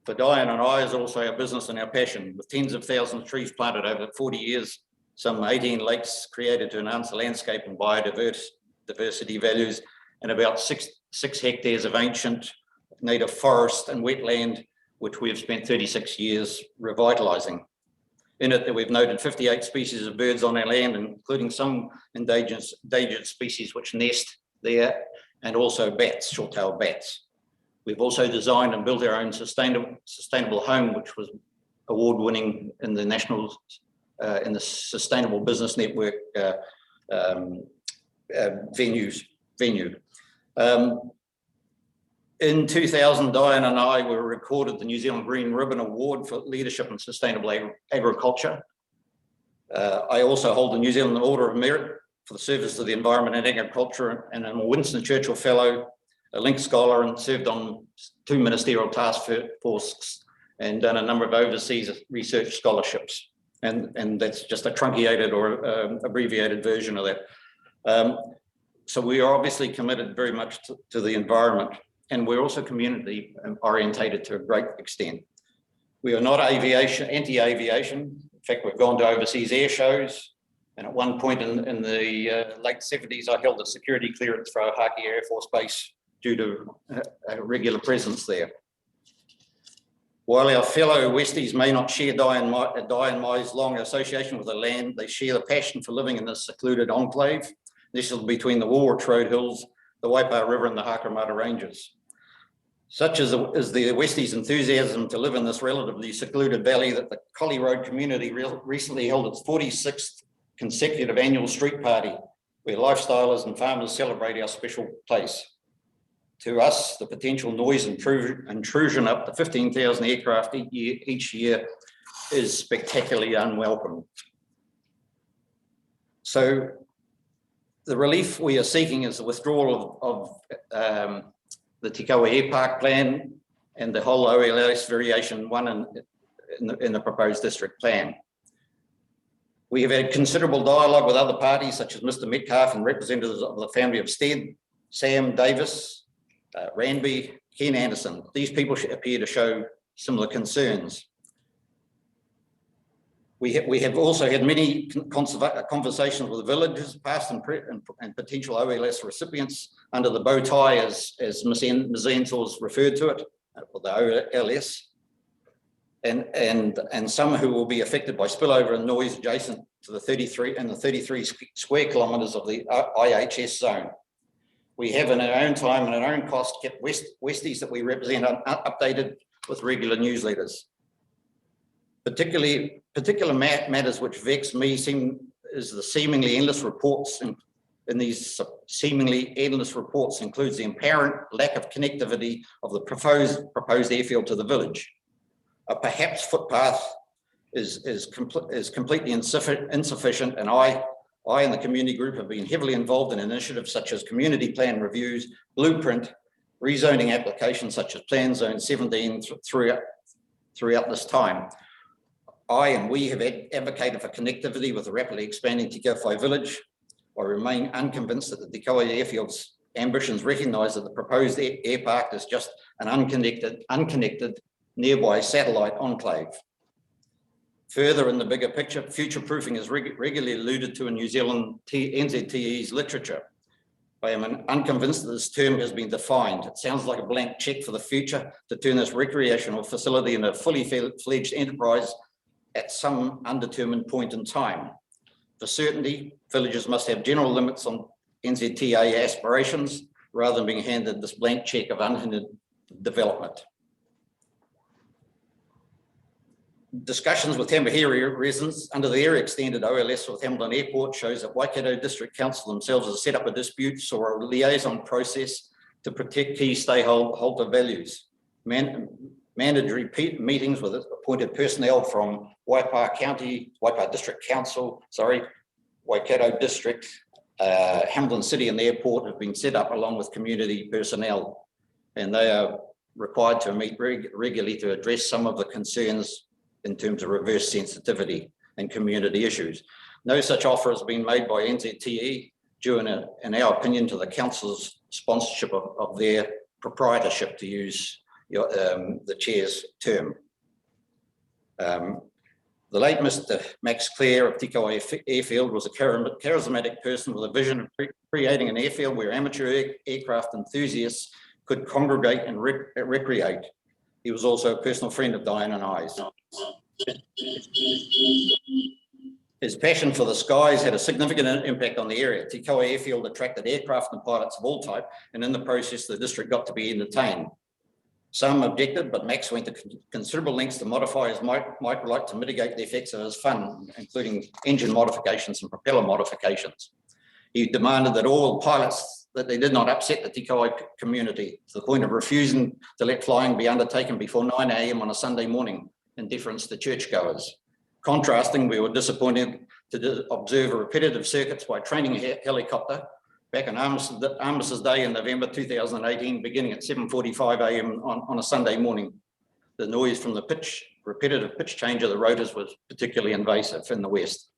For Diane and I, is also our business and our passion, with tens of thousands of trees planted over 40 years, some 18 lakes created to enhance the landscape and biodiversity values, and about 6 hectares of ancient native forest and wetland, which we have spent 36 years revitalising. In it, we've noted 58 species of birds on our land, including some endangered species which nest there, and also bats, short-tailed bats. We've also designed and built our own sustainable home, which was award-winning in the national, in the Sustainable Business Network venue. In 2000, Diane and I were recorded the New Zealand Green Ribbon Award for Leadership in Sustainable Agriculture. I also hold the New Zealand Order of Merit for the service to the environment and agriculture, and I'm a Winston Churchill Fellow, a Link Scholar, and served on 2 ministerial task forces and done a number of overseas research scholarships. And that's just a truncated or abbreviated version of that. So we are obviously committed very much to the environment, and we're also community orientated to a great extent. We are not anti-aviation. In fact, we've gone to overseas air shows. And at one point in the late 70s, I held a security clearance for Ohaki Air Force Base due to a regular presence there. While our fellow Westies may not share Diane Mai's long association with the land, they share the passion for living in this secluded enclave. This is between the Woolwich Road Hills, the Waipa River, and the Hakamata Ranges. Such is the Westies' enthusiasm to live in this relatively secluded valley that the Collie Road community recently held its 46th consecutive annual street party, where lifestylers and farmers celebrate our special place. To us, the potential noise intrusion up to 15,000 aircraft each year is spectacularly unwelcome. So the relief we are seeking is the withdrawal of the Te Kowhai Airpark plan and the whole OLS variation 1 in the proposed district plan. We have had considerable dialogue with other parties such as Mr. Metcalf and representatives of the family of Stead, Sam Davis, Ranby, Ken Anderson. These people appear to show similar concerns. We have also had many conversations with villages, past and potential OLS recipients under the bow tie, as Ms. Ensor's referred to it, or the OLS. and some who will be affected by spillover and noise adjacent to the 33 square kilometres of the IHS zone. We have in our own time and our own cost kept Westies that we represent updated with regular newsletters. Particular matters which vex me is the seemingly endless reports in these seemingly endless reports includes the apparent lack of connectivity of the proposed airfield to the village. A perhaps footpath is completely insufficient, and I and the community group have been heavily involved in initiatives such as community plan reviews, blueprint, rezoning applications such as Plan Zone 17 throughout this time. We have advocated for connectivity with the rapidly expanding Takeoff village. I remain unconvinced that the Takeoff Airfield's ambitions recognise that the proposed Airpark is just an unconnected nearby satellite enclave. Further in the bigger picture, future-proofing is regularly alluded to in New Zealand NZTE's literature. I am unconvinced that this term has been defined. It sounds like a blank cheque for the future to turn this recreational facility into a fully fledged enterprise at some undetermined point in time. For certainty, villages must have general limits on NZTA aspirations rather than being handed this blank cheque of unhindered development. Discussions with Tamahiri residents under the area extended OLS with Hamilton Airport shows that Waikato District Council themselves has set up a disputes or a liaison process to protect key stakeholder values. Mandatory meetings with appointed personnel from Waikato District Council, Waikato District, Hamilton City and the airport have been set up along with community personnel, and they are required to meet regularly to address some of the concerns in terms of reverse sensitivity and community issues. No such offer has been made by NZTE due, in our opinion, to the council's sponsorship of their proprietorship, to use the chair's term. The late Mr. Max Clare of Takeoff Airfield was a charismatic person with a vision of creating an airfield where amateur aircraft enthusiasts could congregate and recreate. He was also a personal friend of Diane and I's. His passion for the skies had a significant impact on the area. Takeoff Airfield attracted aircraft and pilots of all type, and in the process, the district got to be entertained. Some objected, but Max went to considerable lengths to modify his microlight to mitigate the effects of his fun, including engine modifications and propeller modifications. He demanded that all pilots, that they did not upset the Takeoff community to the point of refusing to let flying be undertaken before 9 a.m. on a Sunday morning in deference to churchgoers. Contrasting, we were disappointed to observe repetitive circuits by training helicopter back on Armistice Day in November 2018, beginning at 7:45 a.m. on a Sunday morning. The noise from the repetitive pitch change of the rotors was particularly invasive in the west.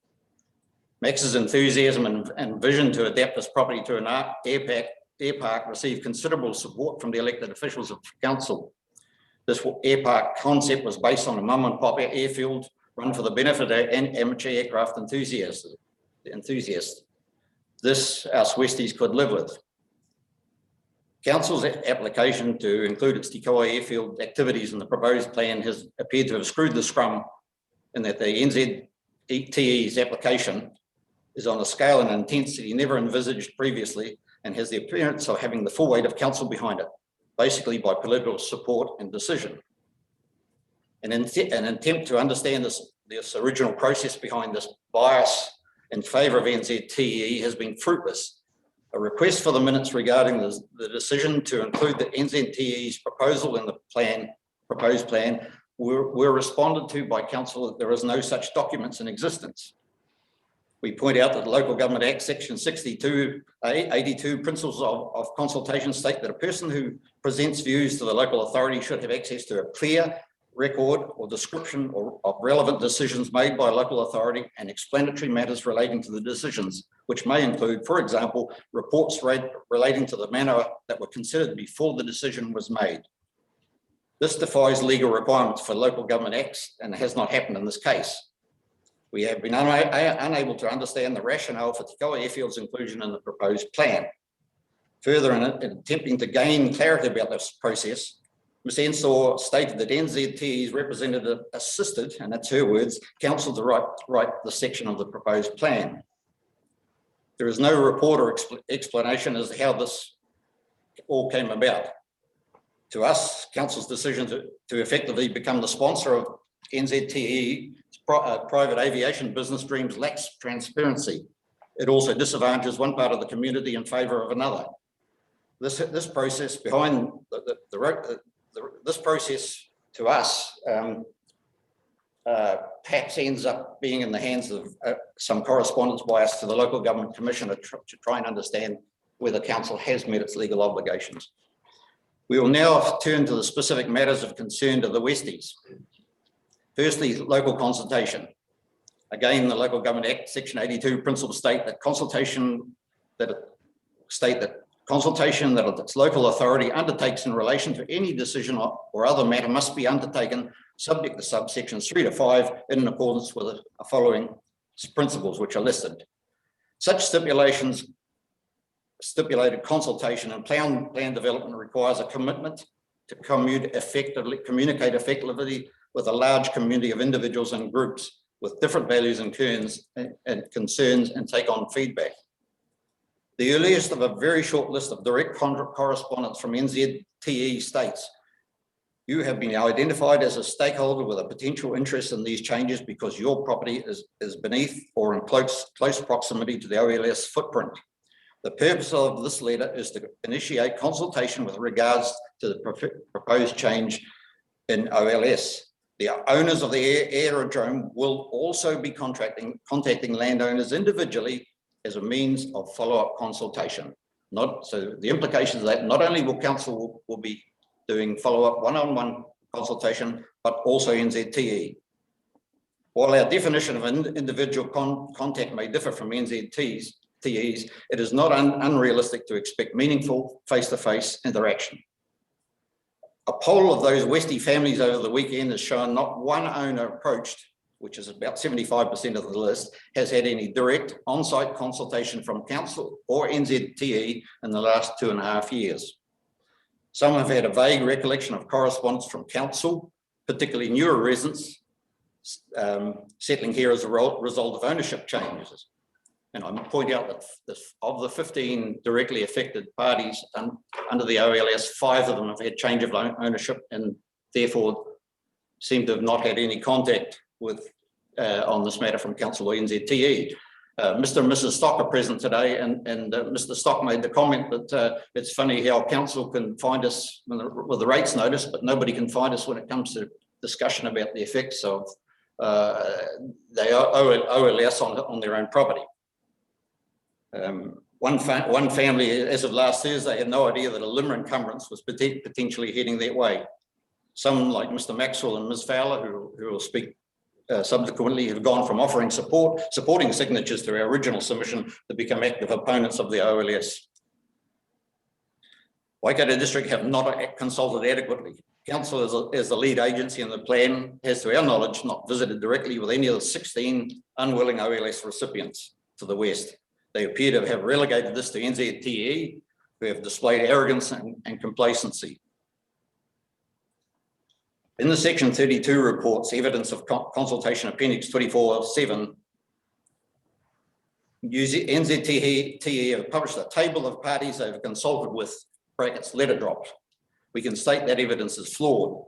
Max's enthusiasm and vision to adapt this property to an airpark received considerable support from the elected officials of council. This airpark concept was based on a mum and pop airfield run for the benefit of amateur aircraft enthusiasts. This us Westies could live with. Council's application to include its Takeoff Airfield activities in the proposed plan has appeared to have screwed the scrum in that the NZTE's application is on a scale and intensity never envisaged previously and has the appearance of having the full weight of council behind it, basically by political support and decision. An attempt to understand this original process behind this bias in favour of NZTE has been fruitless. A request for the minutes regarding the decision to include the NZTE's proposal in the proposed plan were responded to by council that there is no such documents in existence. We point out that the Local Government Act section 82 principles of consultation state that a person who presents views to the local authority should have access to a clear record or description of relevant decisions made by a local authority and explanatory matters relating to the decisions, which may include, for example, reports relating to the manner that were considered before the decision was made. This defies legal requirements for local government acts and has not happened in this case. We have been unable to understand the rationale for Takeoff Airfield's inclusion in the proposed plan. Further, in attempting to gain clarity about this process, Ms. Ensor stated that NZTE's representative assisted, and that's her words, council to write the section of the proposed plan. There is no report or explanation as to how this all came about. To us, council's decision to effectively become the sponsor of NZTE private aviation business dreams lacks transparency. It also disadvantages one part of the community in favour of another. This process behind this process to us perhaps ends up being in the hands of some correspondence by us to the local government commissioner to try and understand whether council has met its legal obligations. We will now turn to the specific matters of concern to the Westies. Firstly, local consultation. Again, the Local Government Act, Section 82, principles state that consultation that its local authority undertakes in relation to any decision or other matter must be undertaken subject to subsections 3 to 5 in accordance with the following principles which are listed. Such stipulated consultation and plan development requires a commitment to communicate effectively with a large community of individuals and groups with different values and concerns and take on feedback. The earliest of a very short list of direct correspondence from NZTE states, you have been identified as a stakeholder with a potential interest in these changes because your property is beneath or in close proximity to the OLS footprint. The purpose of this letter is to initiate consultation with regards to the proposed change in OLS. The owners of the aerodrome will also be contacting landowners individually as a means of follow-up consultation. So the implications of that, not only will council will be doing follow-up one-on-one consultation, but also NZTE. While our definition of an individual contact may differ from NZTE's, it is not unrealistic to expect meaningful face-to-face interaction. A poll of those Westie families over the weekend has shown not one owner approached, which is about 75% of the list, has had any direct on-site consultation from council or NZTE in the last 2.5 years. Some have had a vague recollection of correspondence from council, particularly newer residents settling here as a result of ownership changes. And I point out that of the 15 directly affected parties under the OLS, 5 of them have had change of ownership and therefore seem to have not had any contact with on this matter from council or NZTE. Mr. and Mrs. Stock are present today, and Mr. Stock made the comment that it's funny how council can find us with the rates notice, but nobody can find us when it comes to discussion about the effects of the OLS on their own property. One family, as of last Thursday, had no idea that a limber encumbrance was potentially heading that way. Some, like Mr. Maxwell and Ms. Fowler, who will speak subsequently, have gone from offering supporting signatures to our original submission to become active opponents of the OLS. Waikato District have not consulted adequately. Council, as the lead agency in the plan, has, to our knowledge, not visited directly with any of the 16 unwilling OLS recipients to the west. They appear to have relegated this to NZTE, who have displayed arrogance and complacency. In the Section 32 reports, evidence of consultation appendix 24/7, NZTE have published a table of parties they have consulted with, brackets, letter dropped. We can state that evidence is flawed.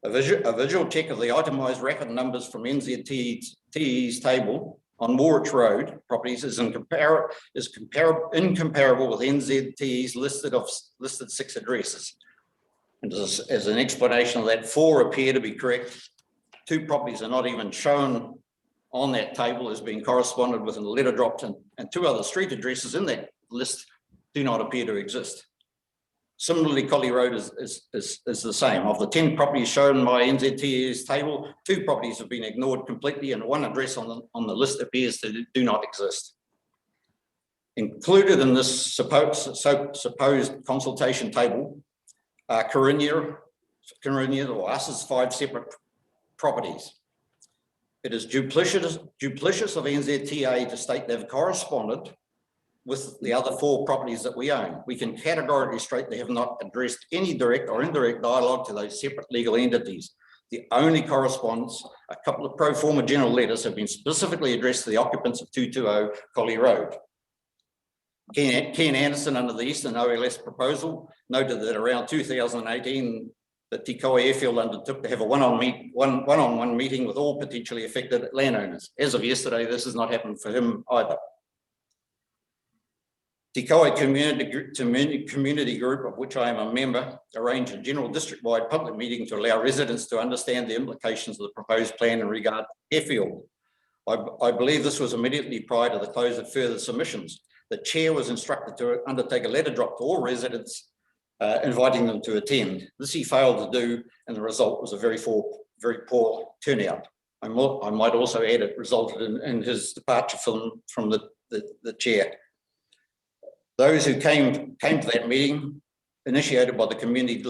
A visual check of the itemised rapid numbers from NZTE's table on Moorich Road properties is incomparable with NZTE's listed 6 addresses. And as an explanation of that, 4 appear to be correct. 2 properties are not even shown on that table as being corresponded with in the letter dropped, and 2 other street addresses in that list do not appear to exist. Similarly, Collie Road is the same. Of the 10 properties shown by NZTE's table, 2 properties have been ignored completely, and 1 address on the list appears to do not exist. Included in this supposed consultation table are Karinya or Us's 5 separate properties. It is duplicitous of NZTA to state they've corresponded with the other 4 properties that we own. We can categorically state they have not addressed any direct or indirect dialogue to those separate legal entities. The only correspondence, a couple of pro forma general letters, have been specifically addressed to the occupants of 220 Collie Road. Ken Anderson, under the Eastern OLS proposal, noted that around 2018, the Te Kowhai Airfield undertook to have a one-on-one meeting with all potentially affected landowners. As of yesterday, this has not happened for him either. Te Kowhai Community Group, of which I am a member, arranged a general district-wide public meeting to allow residents to understand the implications of the proposed plan in regard to airfield. I believe this was immediately prior to the close of further submissions. The chair was instructed to undertake a letter drop to all residents, inviting them to attend. This he failed to do, and the result was a very poor turnout. I might also add it resulted in his departure from the chair. Those who came to that meeting, initiated by the community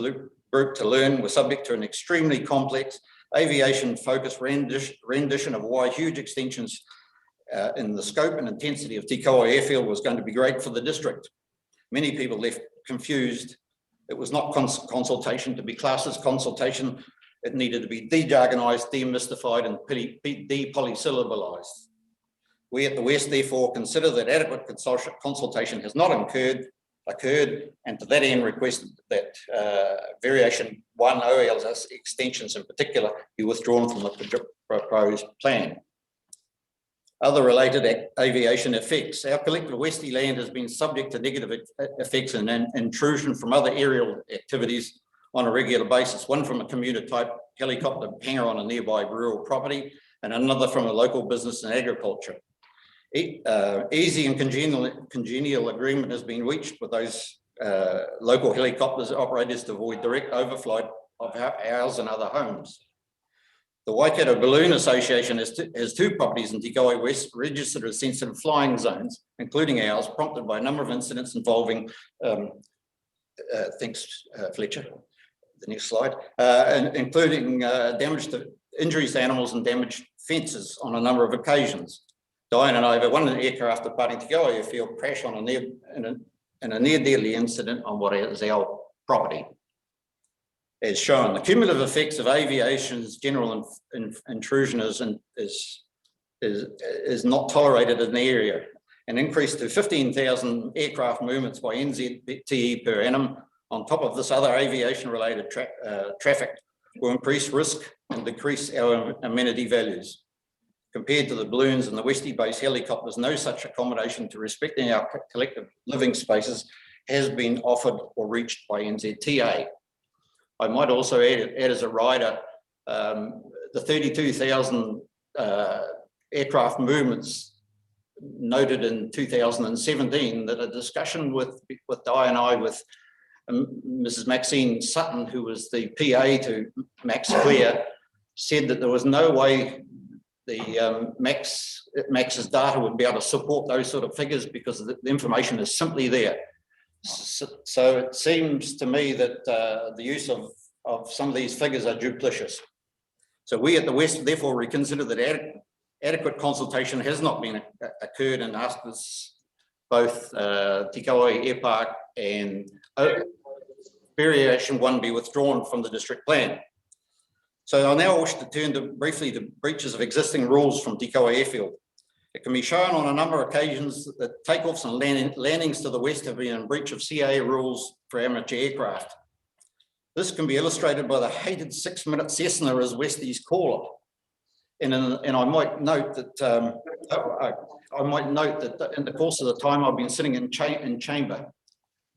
group to learn, were subject to an extremely complex aviation-focused rendition of why huge extensions in the scope and intensity of Te Kowhai Airfield was going to be great for the district. Many people left confused. It was not consultation to be classed as consultation. It needed to be de-jargonized, demystified, and de-polysyllabalized. We at the West therefore consider that adequate consultation has not occurred, and to that end requested that variation 1 OLS extensions in particular be withdrawn from the proposed plan. Other related aviation effects. Our collective Westie land has been subject to negative effects and intrusion from other aerial activities on a regular basis, one from a commuter type helicopter hangar on a nearby rural property, and another from a local business and agriculture. Easy and congenial agreement has been reached with those local helicopters operators to avoid direct overflight of ours and other homes. The Waikato Balloon Association has 2 properties in Te Kowhai West registered as sensitive flying zones, including ours, prompted by a number of incidents involving, thanks Fletcher, the next slide, including injuries to animals and damaged fences on a number of occasions. Diane and I have one aircraft departing Te Kowhai Airfield crash on in a near-deadly incident on what is our property. As shown, the cumulative effects of aviation's general intrusion is not tolerated in the area. An increase to 15,000 aircraft movements by NZTE per annum on top of this other aviation-related traffic will increase risk and decrease our amenity values. Compared to the balloons and the Westie-based helicopters, no such accommodation to respecting our collective living spaces has been offered or reached by NZTA. I might also add as a rider, the 32,000 aircraft movements noted in 2017, that a discussion with Di and I, with Mrs. Maxine Sutton, who was the PA to Max Clear, said that there was no way the Max's data would be able to support those sort of figures because the information is simply there. So it seems to me that the use of some of these figures are duplicitous. So we at the West therefore reconsider that adequate consultation has not been occurred, and ask this both Te Kowhai Airpark and variation 1 be withdrawn from the district plan. So I now wish to turn briefly to breaches of existing rules from Te Kowhai Airfield. It can be shown on a number of occasions that takeoffs and landings to the west have been in breach of CAA rules for amateur aircraft. This can be illustrated by the hated 6-minute Cessna, as Westies call it. And I might note that in the course of the time I've been sitting in chamber,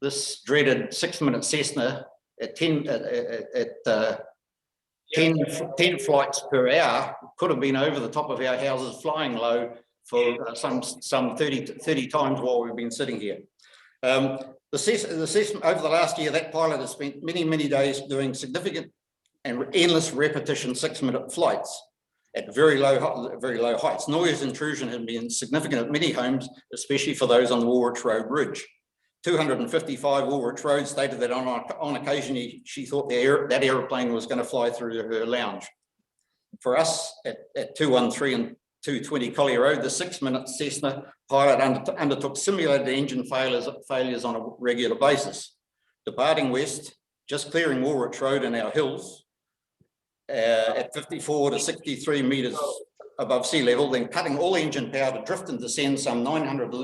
this dreaded 6-minute Cessna at 10 flights per hour could have been over the top of our houses flying low for some 30 times while we've been sitting here. The Cessna, over the last year, that pilot has spent many days doing significant and endless repetition 6-minute flights at very low heights. Noise intrusion has been significant at many homes, especially for those on the Woolwich Road Bridge. 255 Woolwich Road stated that on occasion she thought that aeroplane was going to fly through her lounge. For us at 213 220 Collier Road, the 6-minute Cessna pilot undertook simulated engine failures on a regular basis. Departing west, just clearing Woolwich Road in our hills at 54 to 63 metres above sea level, then cutting all engine power to drift and descend some 900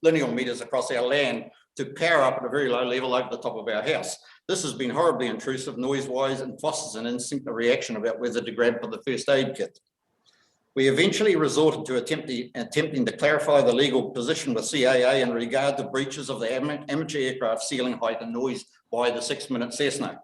linear metres across our land to power up at a very low level over the top of our house. This has been horribly intrusive, noise-wise, and fosters an instinctive reaction about whether to grab for the first aid kit. We eventually resorted to attempting to clarify the legal position with CAA in regard to breaches of the amateur aircraft ceiling height and noise by the 6-minute Cessna.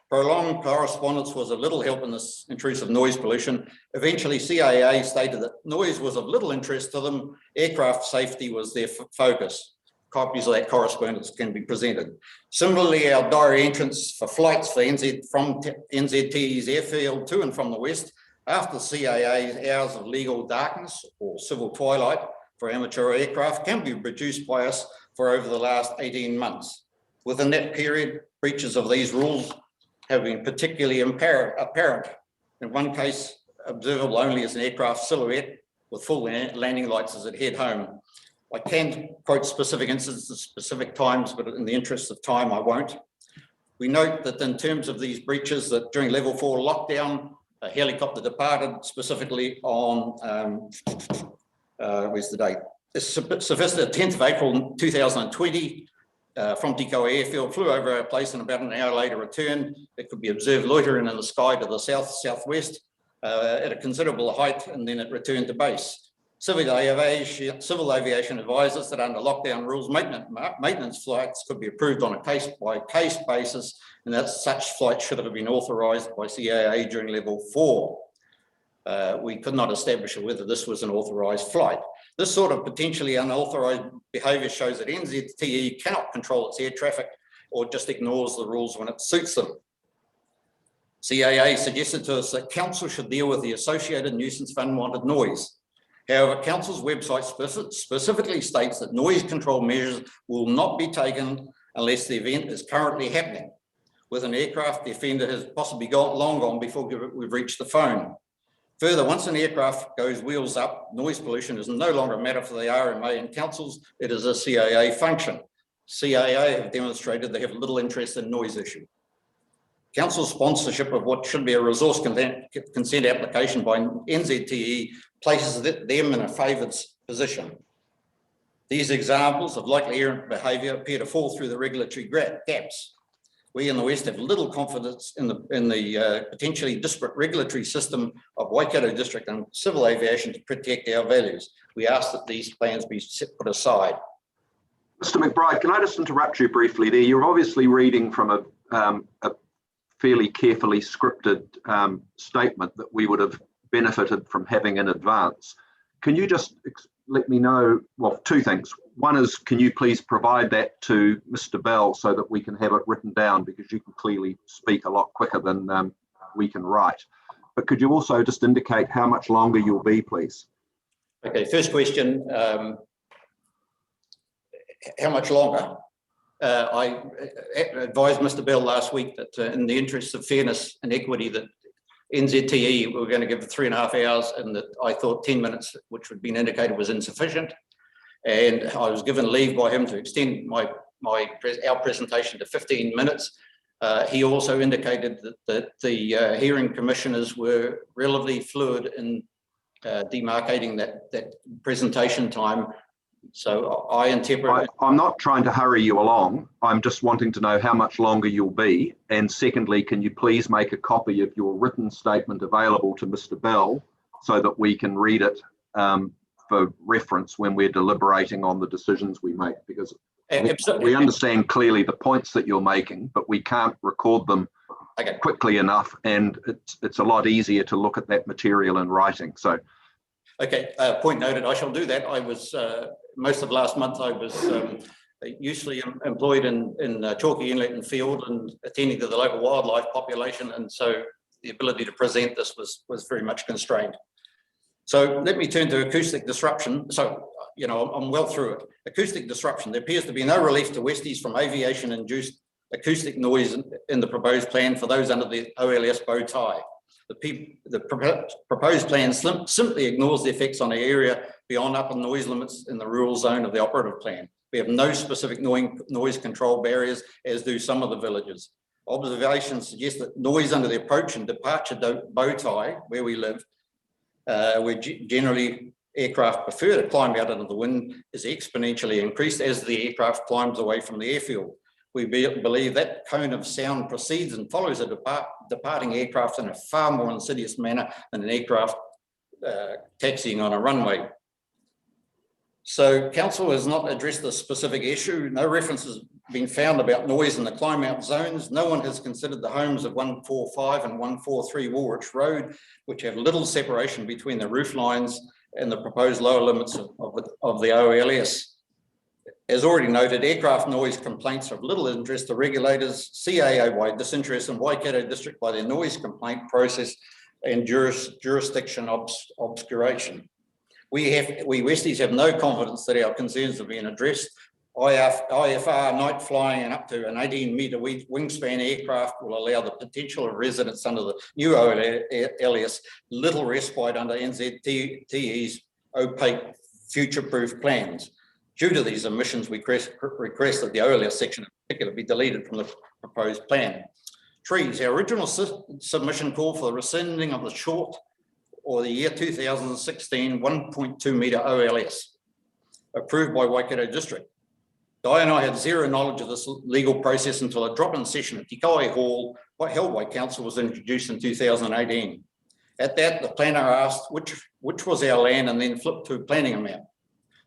Prolonged correspondence was of little help in this intrusive noise pollution. Eventually, CAA stated that noise was of little interest to them. Aircraft safety was their focus. Copies of that correspondence can be presented. Similarly, our diary entrance for flights for from NZTE's airfield to and from the west, after CAA's hours of legal darkness or civil twilight for amateur aircraft can be reduced by us for over the last 18 months. Within that period, breaches of these rules have been particularly apparent. In one case, observable only as an aircraft silhouette with full landing lights as it head home. I can quote specific instances, specific times, but in the interest of time, I won't. We note that in terms of these breaches, that during level 4 lockdown, a helicopter departed specifically on, where's the date? It's sophisticated 10th of April 2020 from Takeoff airfield, flew over our place and about an hour later returned. It could be observed loitering in the sky to the southwest at a considerable height, and then it returned to base. Civil aviation advises that under lockdown rules, maintenance flights could be approved on a case-by-case basis, and that such flights should have been authorised by CAA during level 4. We could not establish whether this was an authorised flight. This sort of potentially unauthorised behaviour shows that NZTE cannot control its air traffic or just ignores the rules when it suits them. CAA suggested to us that council should deal with the associated nuisance for unwanted noise. However, council's website specifically states that noise control measures will not be taken unless the event is currently happening. With an aircraft, the offender has possibly long gone before we've reached the phone. Further, once an aircraft goes wheels up, noise pollution is no longer a matter for the RMA and councils, it is a CAA function. CAA have demonstrated they have little interest in noise issue. Council sponsorship of what should be a resource consent application by NZTE places them in a favoured position. These examples of likely errant behaviour appear to fall through the regulatory gaps. We in the West have little confidence in the potentially disparate regulatory system of Waikato District and civil aviation to protect our values. We ask that these plans be put aside. Mr. McBride, can I just interrupt you briefly there? You're obviously reading from a fairly carefully scripted statement that we would have benefited from having in advance. Can you just let me know, well, two things. One is, can you please provide that to Mr. Bell so that we can have it written down, because you can clearly speak a lot quicker than we can write. But could you also just indicate how much longer you'll be, please? Okay, first question, how much longer? I advised Mr. Bell last week that in the interests of fairness and equity that NZTE we were going to give 3.5 hours, and that I thought 10 minutes, which had been indicated, was insufficient. And I was given leave by him to extend our presentation to 15 minutes. He also indicated that the hearing commissioners were relatively fluid in demarcating that presentation time. So I interpret. I'm not trying to hurry you along. I'm just wanting to know how much longer you'll be. And secondly, can you please make a copy of your written statement available to Mr. Bell so that we can read it for reference when we're deliberating on the decisions we make? Because we understand clearly the points that you're making, but we can't record them quickly enough. And it's a lot easier to look at that material in writing. So. Okay, point noted. I shall do that. I was most of last month. I was usually employed in Chalky Inlet and Field and attending to the local wildlife population, and so the ability to present this was very much constrained. So let me turn to acoustic disruption. So I'm well through it. Acoustic disruption. There appears to be no relief to Westies from aviation-induced acoustic noise in the proposed plan for those under the OLS bow tie. The proposed plan simply ignores the effects on the area beyond upper noise limits in the rural zone of the operative plan. We have no specific noise control barriers, as do some of the villages. Observations suggest that noise under the approach and departure bow tie, where we live, where generally aircraft prefer to climb out into the wind, is exponentially increased as the aircraft climbs away from the airfield. We believe that cone of sound precedes and follows a departing aircraft in a far more insidious manner than an aircraft taxiing on a runway. So council has not addressed this specific issue. No reference has been found about noise in the climb out zones. No one has considered the homes of 145 and 143 Woolwich Road, which have little separation between the roof lines and the proposed lower limits of the OLS. As already noted, aircraft noise complaints are of little interest to regulators, CAA disinterest in Waikato District by their noise complaint process and jurisdiction obscuration. We Westies have no confidence that our concerns have been addressed. IFR night flying and up to an 18-metre wingspan aircraft will allow the potential of residents under the new OLS little respite under NZTE's opaque future-proof plans. Due to these omissions, we request that the OLS section in particular be deleted from the proposed plan. Trees, our original submission called for the rescinding of the short or the year 2016 1.2 metre OLS approved by Waikato District. Di and I had zero knowledge of this legal process until a drop-in session at Takeoff Hall held by council was introduced in 2018. At that, the planner asked which was our land and then flipped to planning amount.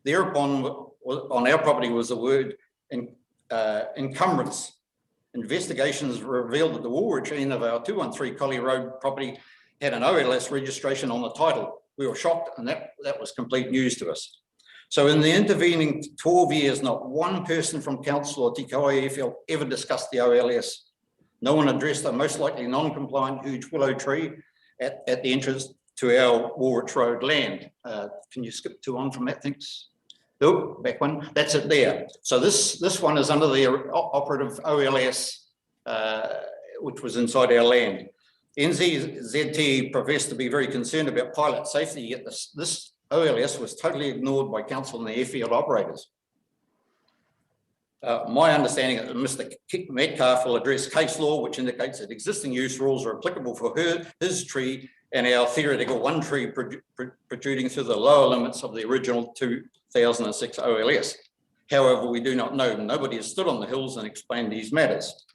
Thereupon, on our property was the word encumbrance. Investigations revealed that the Woolwich end of our 213 Collie Road property had an OLS registration on the title. We were shocked, and that was complete news to us. So in the intervening 12 years, not one person from council or Te Kowhai Airfield ever discussed the OLS. No one addressed the most likely non-compliant huge willow tree at the entrance to our Woolwich Road land. Can you skip on from that, thanks? Oh, back one, that's it there. So this one is under the operative OLS, which was inside our land. NZT professed to be very concerned about pilot safety, yet this OLS was totally ignored by council and the airfield operators. My understanding is that Mr. Metcalf will address case law, which indicates that existing use rules are applicable for his tree and our theoretical one tree protruding through the lower limits of the original 2006 OLS. However, we do not know. Nobody has stood on the hills and explained these matters.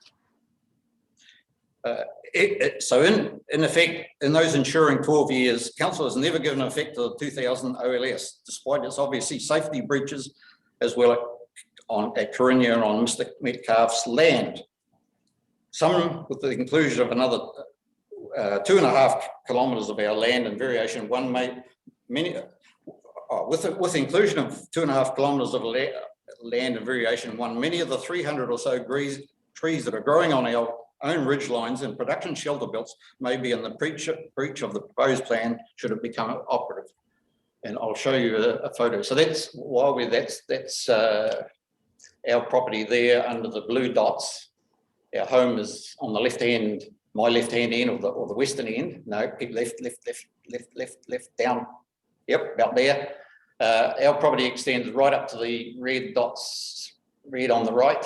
So in effect, in those ensuing 12 years, council has never given effect to the 2000 OLS, despite its obviously safety breaches, as well at Karinya and on Mr. Metcalf's land. Some with the inclusion of another 2.5 kilometres of our land and variation one with the inclusion of 2.5 kilometres of land and variation one, many of the 300 or so trees that are growing on our own ridge lines and production shelter belts may be in the breach of the proposed plan should it become operative. And I'll show you a photo. So that's that's our property there under the blue dots. Our home is on the left hand, my left hand end or the western end. No, keep left, down. Yep, about there. Our property extends right up to the red dots, red on the right.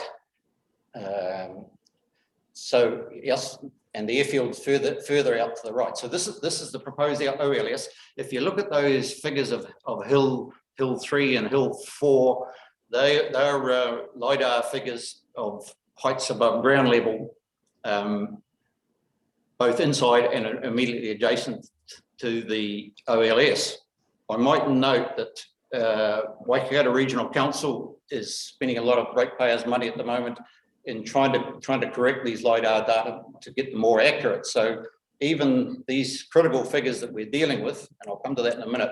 So yes, and the airfield's further out to the right. So this is the proposed OLS. If you look at those figures of hill 3 and hill 4, they're LiDAR figures of heights above ground level, both inside and immediately adjacent to the OLS. I might note that Waikato Regional Council is spending a lot of ratepayers' money at the moment in trying to correct these LiDAR data to get them more accurate. So even these critical figures that we're dealing with, and I'll come to that in a minute,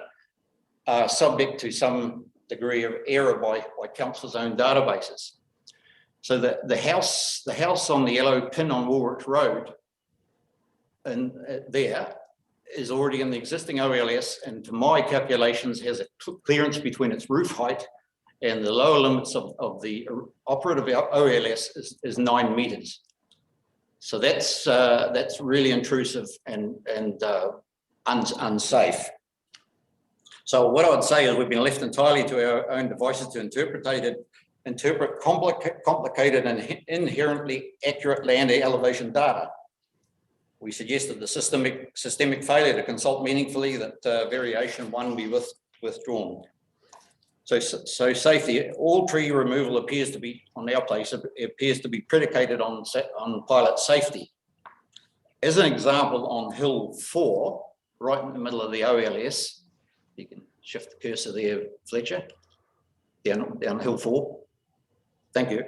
are subject to some degree of error by council's own databases. So the house on the yellow pin on Woolwich Road, and there is already in the existing OLS, and to my calculations has a clearance between its roof height and the lower limits of the operative OLS is 9 metres. So that's really intrusive and unsafe. So what I would say is we've been left entirely to our own devices to interpret complicated and inherently accurate land elevation data. We suggested the systemic failure to consult meaningfully, that variation 1 be withdrawn. So safety, all tree removal appears to be, on our place, appears to be predicated on pilot safety. As an example, on Hill 4, right in the middle of the OLS, you can shift the cursor there, Fletcher, down Hill 4. Thank you.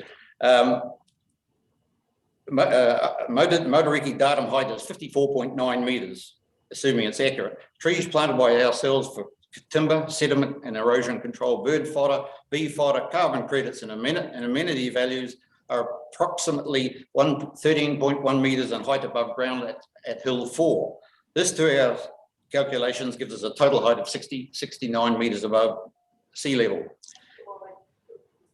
Motoriki datum height is 54.9 metres, assuming it's accurate. Trees planted by ourselves for timber, sediment and erosion control, bird fodder, bee fodder, carbon credits and amenity values are approximately 13.1 metres in height above ground at Hill 4. This, to our calculations, gives us a total height of 69 metres above sea level.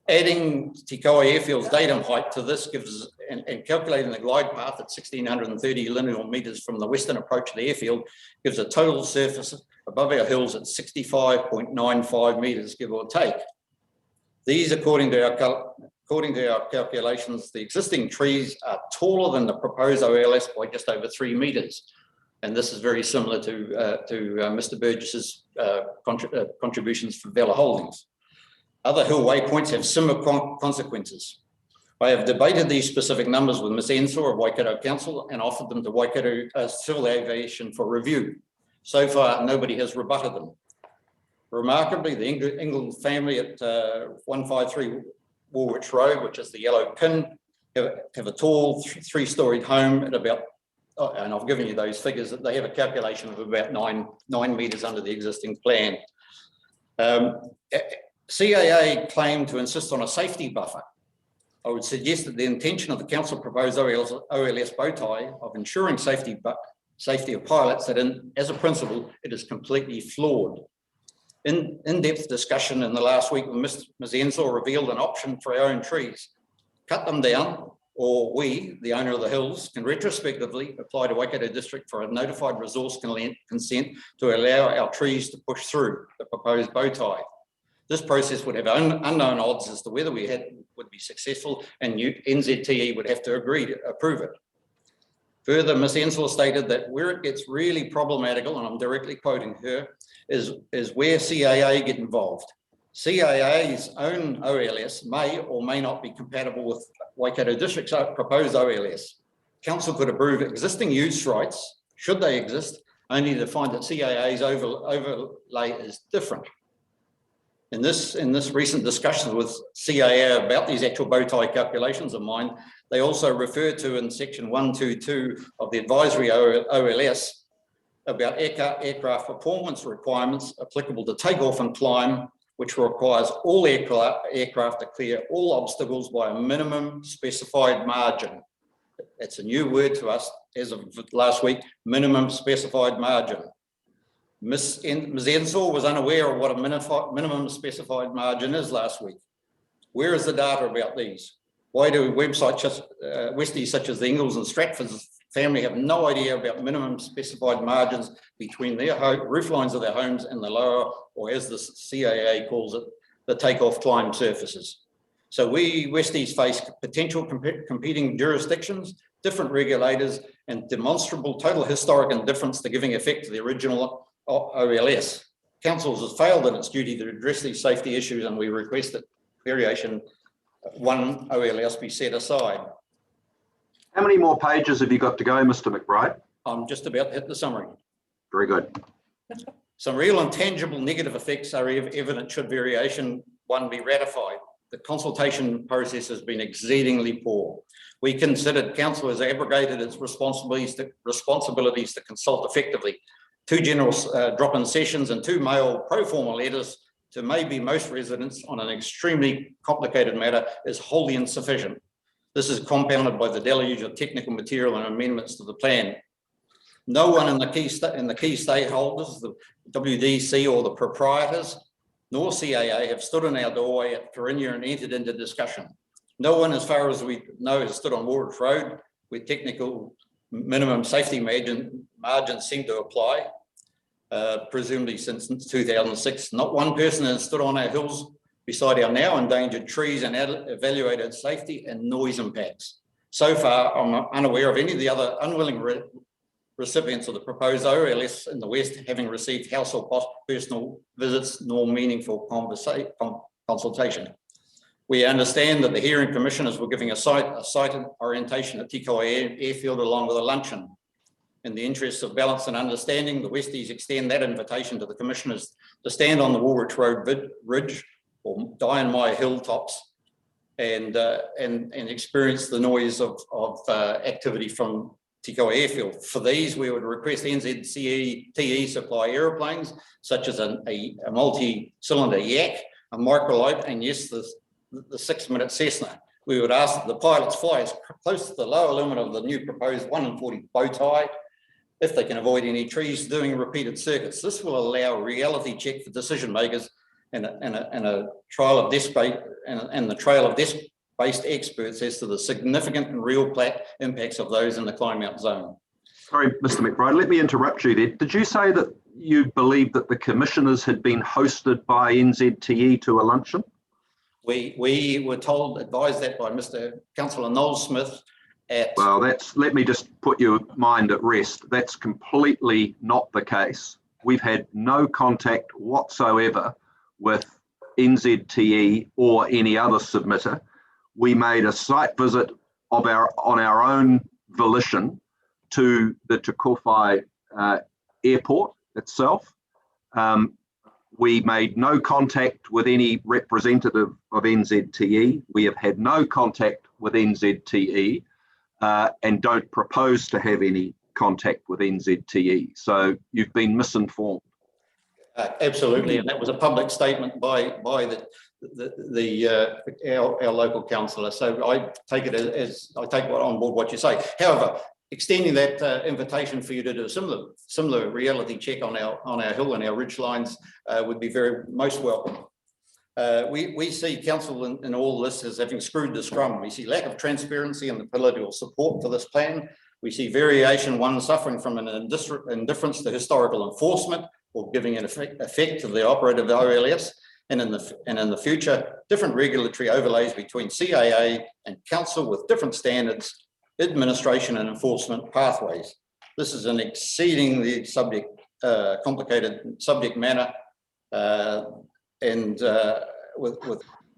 Adding Te Kowhai Airfield's datum height to this gives, and calculating the glide path at 1,630 linear metres from the western approach to the airfield, gives a total surface above our hills at 65.95 metres, give or take. These, according to our calculations, the existing trees are taller than the proposed OLS by just over 3 metres. And this is very similar to Mr. Burgess's contributions for Vela Holdings. Other hill waypoints have similar consequences. I have debated these specific numbers with Ms. Ensor of Waikato Council and offered them to Waikato Civil Aviation for review. So far, nobody has rebutted them. Remarkably, the England family at 153 Woolwich Road, which is the yellow pin, have a tall 3-storied home at about, and I've given you those figures, that they have a calculation of about 9 metres under the existing plan. CAA claimed to insist on a safety buffer. I would suggest that the intention of the council proposed OLS bow tie of ensuring safety of pilots, that as a principle, it is completely flawed. In-depth discussion in the last week with Ms. Ensor revealed an option for our own trees. Cut them down, or we, the owner of the hills, can retrospectively apply to Waikato District for a notified resource consent to allow our trees to push through the proposed bow tie. This process would have unknown odds as to whether we would be successful, and NZTE would have to approve it. Further, Ms. Ensor stated that where it gets really problematical, and I'm directly quoting her, is where CAA get involved. CAA's own OLS may or may not be compatible with Waikato District's proposed OLS. Council could approve existing use rights, should they exist, only to find that CAA's overlay is different. In this recent discussions with CAA about these actual bow tie calculations of mine, they also refer to in section 122 of the advisory OLS about aircraft performance requirements applicable to takeoff and climb, which requires all aircraft to clear all obstacles by a minimum specified margin. It's a new word to us as of last week, minimum specified margin. Ms. Ensor was unaware of what a minimum specified margin is last week. Where is the data about these? Why do websites Westies such as the Ingalls and Stratford's family have no idea about minimum specified margins between their roof lines of their homes and the lower, or as the CAA calls it, the takeoff climb surfaces? So we Westies face potential competing jurisdictions, different regulators, and demonstrable total historic indifference to giving effect to the original OLS. Council has failed in its duty to address these safety issues, and we request that variation 1 OLS be set aside. How many more pages have you got to go, Mr. McBride? I'm just about to hit the summary. Very good. Some real and tangible negative effects are evident should variation 1 be ratified. The consultation process has been exceedingly poor. We considered council has abrogated its responsibilities to consult effectively. 2 general drop-in sessions and 2 mail pro forma letters to maybe most residents on an extremely complicated matter is wholly insufficient. This is compounded by the deluge of technical material and amendments to the plan. No one in the key stakeholders, the WDC or the proprietors, nor CAA have stood in our doorway at Karinya and entered into discussion. No one, as far as we know, has stood on Woolwich Road, where technical minimum safety margins seem to apply, presumably since 2006. Not one person has stood on our hills beside our now endangered trees and evaluated safety and noise impacts. So far, I'm unaware of any of the other unwilling recipients of the proposed OLS in the West having received house or personal visits nor meaningful consultation. We understand that the hearing commissioners were giving a site orientation at Kowhai Airfield along with a luncheon. In the interests of balance and understanding, the Westies extend that invitation to the commissioners to stand on the Woolwich Road Ridge or Diamond hilltops and experience the noise of activity from Kowhai Airfield. For these, we would request NZTE supply aeroplanes such as a multi-cylinder Yak, a microlight, and yes, the 6-minute Cessna. We would ask that the pilots fly as close to the lower limit of the new proposed 1 in 40 bow tie if they can avoid any trees doing repeated circuits. This will allow a reality check for decision makers and a trial of the trail of desk-based experts as to the significant and real impacts of those in the climb out zone. Sorry, Mr. McBride, let me interrupt you there. Did you say that you believe that the commissioners had been hosted by NZTE to a luncheon? We were advised that by Mr. Councillor Noel Smith at... Well, let me just put your mind at rest. That's completely not the case. We've had no contact whatsoever with NZTE or any other submitter. We made a site visit on our own volition to the Takeoff airport itself. We made no contact with any representative of NZTE. We have had no contact with NZTE and don't propose to have any contact with NZTE. So you've been misinformed. Absolutely, and that was a public statement by our local councillor. So I take it on board what you say. However, extending that invitation for you to do a similar reality check on our hill and our ridge lines would be most welcome. We see council in all this as having screwed the scrum. We see lack of transparency in the political support for this plan. We see variation, one suffering from an indifference to historical enforcement or giving an effect to the operative OLS, and in the future, different regulatory overlays between CAA and council with different standards, administration and enforcement pathways. This is an exceedingly complicated subject matter and with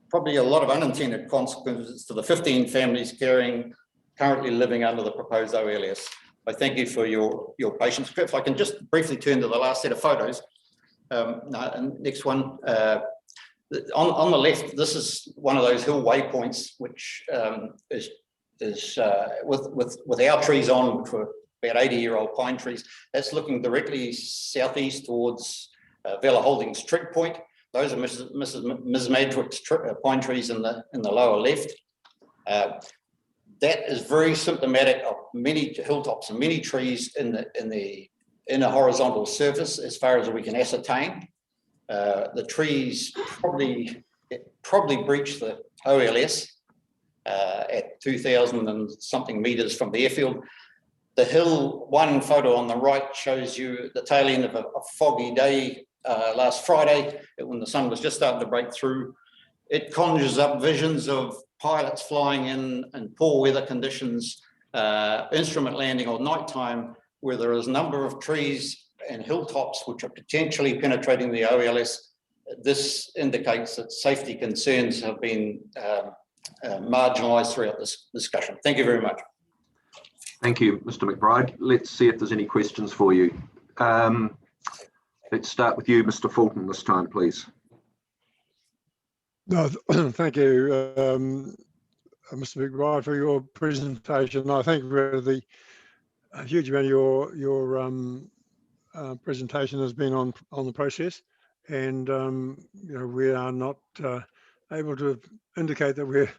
probably a lot of unintended consequences to the 15 families currently living under the proposed OLS. I thank you for your patience. If I can just briefly turn to the last set of photos. Next one. On the left, this is one of those hill waypoints, which is with our trees on, which were about 80-year-old pine trees. That's looking directly southeast towards Vela Holdings Trig Point. Those are Ms. Madwick's pine trees in the lower left. That is very symptomatic of many hilltops and many trees in a horizontal surface, as far as we can ascertain. The trees probably breached the OLS at 2,000 and something meters from the airfield. The hill, one photo on the right shows you the tail end of a foggy day last Friday when the sun was just starting to break through. It conjures up visions of pilots flying in poor weather conditions, instrument landing or nighttime, where there is a number of trees and hilltops which are potentially penetrating the OLS. This indicates that safety concerns have been marginalised throughout this discussion. Thank you very much. Thank you, Mr. McBride. Let's see if there's any questions for you. Let's start with you, Mr. Fulton, this time, please. No, thank you, Mr. McBride, for your presentation. I think really a huge amount of your presentation has been on the process, and we are not able to indicate that we're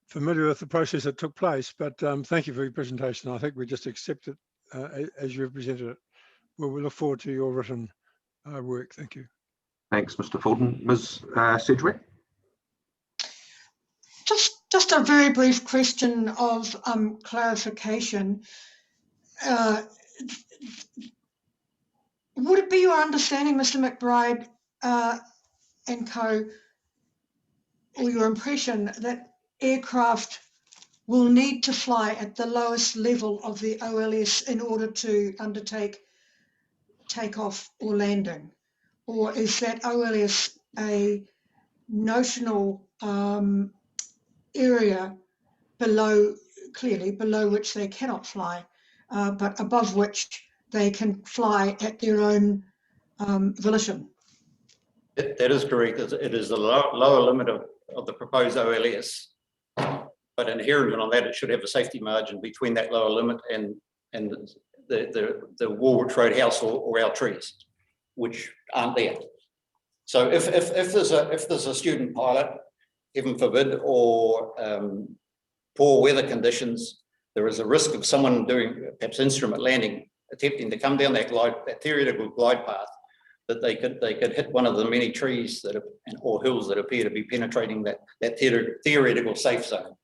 familiar with the process that took place. But thank you for your presentation. I think we just accept it as you've presented it. We look forward to your written work. Thank you. Thanks, Mr. Fulton. Ms. Sedgwick? Just a very brief question of clarification. Would it be your understanding, Mr. McBride and co, or your impression that aircraft will need to fly at the lowest level of the OLS in order to undertake takeoff or landing? Or is that OLS a notional area below, clearly below which they cannot fly, but above which they can fly at their own volition? That is correct. It is the lower limit of the proposed OLS, but inherent on that, it should have a safety margin between that lower limit and the Woolwich Road house or our trees, which aren't there. So if there's a student pilot, heaven forbid, or poor weather conditions, there is a risk of someone doing perhaps instrument landing, attempting to come down that theoretical glide path, that they could hit one of the many trees that or hills that appear to be penetrating that theoretical safe zone.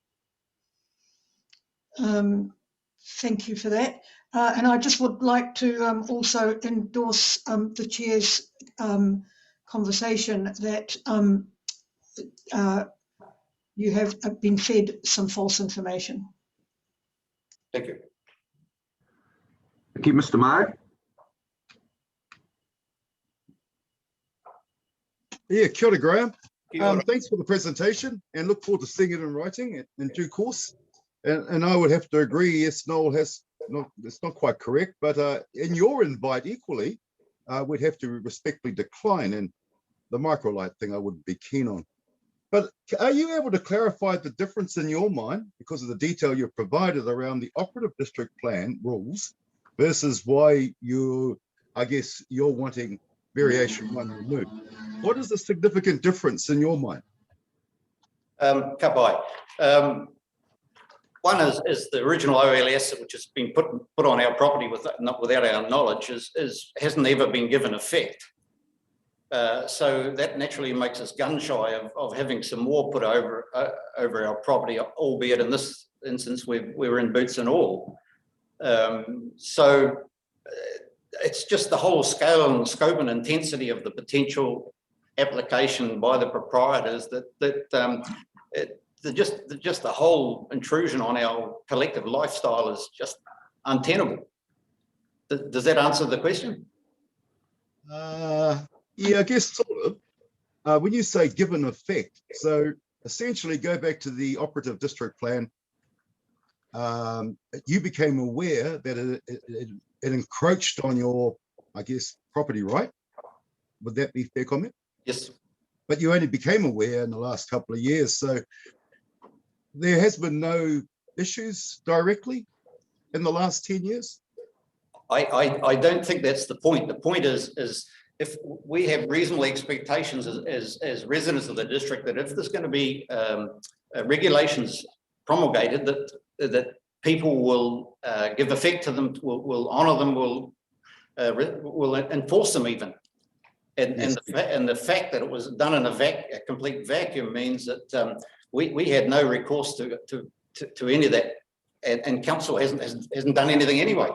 Thank you for that. And I just would like to also endorse the chair's conversation that you have been fed some false information. Thank you. Thank you, Mr. Maher. Yeah, kia ora, Graham. Thanks for the presentation and look forward to seeing it in writing in due course. And I would have to agree, yes, Noel it's not quite correct, but in your invite equally, we'd have to respectfully decline, and the microlight thing I wouldn't be keen on. But are you able to clarify the difference in your mind, because of the detail you've provided around the operative district plan rules versus why I guess you're wanting variation 1 removed? What is the significant difference in your mind? Kowhai. One is the original OLS, which has been put on our property without our knowledge, hasn't ever been given effect. So that naturally makes us gun shy of having some more put over our property, albeit in this instance we're in boots and all. So it's just the whole scale and scope and intensity of the potential application by the proprietors just the whole intrusion on our collective lifestyle is just untenable. Does that answer the question? Yeah, I guess sort of. When you say given effect, so essentially go back to the operative district plan, you became aware that it encroached on your, I guess, property right? Would that be a fair comment? Yes. But you only became aware in the last couple of years, so there has been no issues directly in the last 10 years? I don't think that's the point. The point is if we have reasonable expectations as residents of the district that if there's going to be regulations promulgated that people will give effect to them, will honour them, will enforce them even. And the fact that it was done in a complete vacuum means that we had no recourse to any of that, and council hasn't done anything anyway.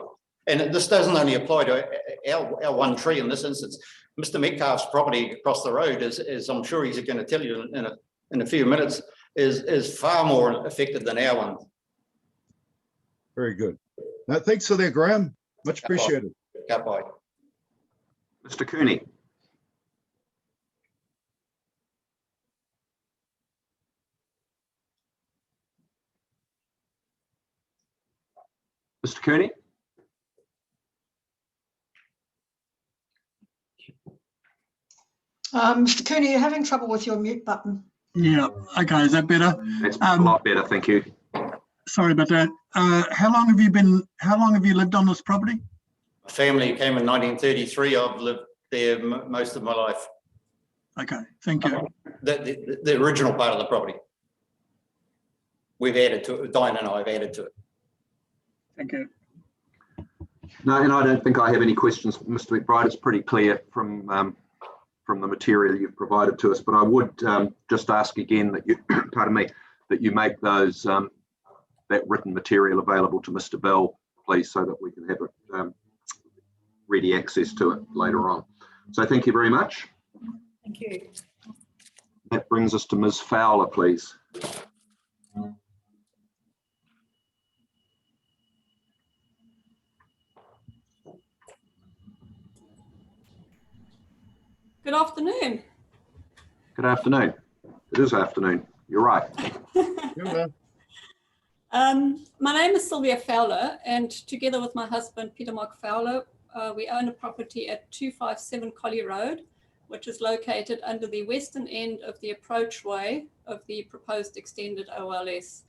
And this doesn't only apply to our one tree in this instance. Mr. Metcalf's property across the road, as I'm sure he's going to tell you in a few minutes, is far more affected than our one. Very good. Now, thanks for that, Graham. Much appreciated. Goodbye. Mr. Cooney. Mr. Cooney? Mr. Cooney, you're having trouble with your mute button. Yeah, okay, is that better? That's a lot better, thank you. Sorry about that. How long have you lived on this property? My family came in 1933. I've lived there most of my life. Okay, thank you. The original part of the property. We've added to it, Diane and I have added to it. Thank you. No, and I don't think I have any questions, Mr. McBride. It's pretty clear from the material you've provided to us, but I would just ask again that you, pardon me, that you make those that written material available to Mr. Bell, please, so that we can have it ready access to it later on. So thank you very much. Thank you. That brings us to Ms. Fowler, please. Good afternoon. Good afternoon. It is afternoon. You're right. My name is Sylvia Fowler, and together with my husband, Peter Mark Fowler, we own a property at 257 Collie Road, which is located under the western end of the approachway of the proposed extended OLS.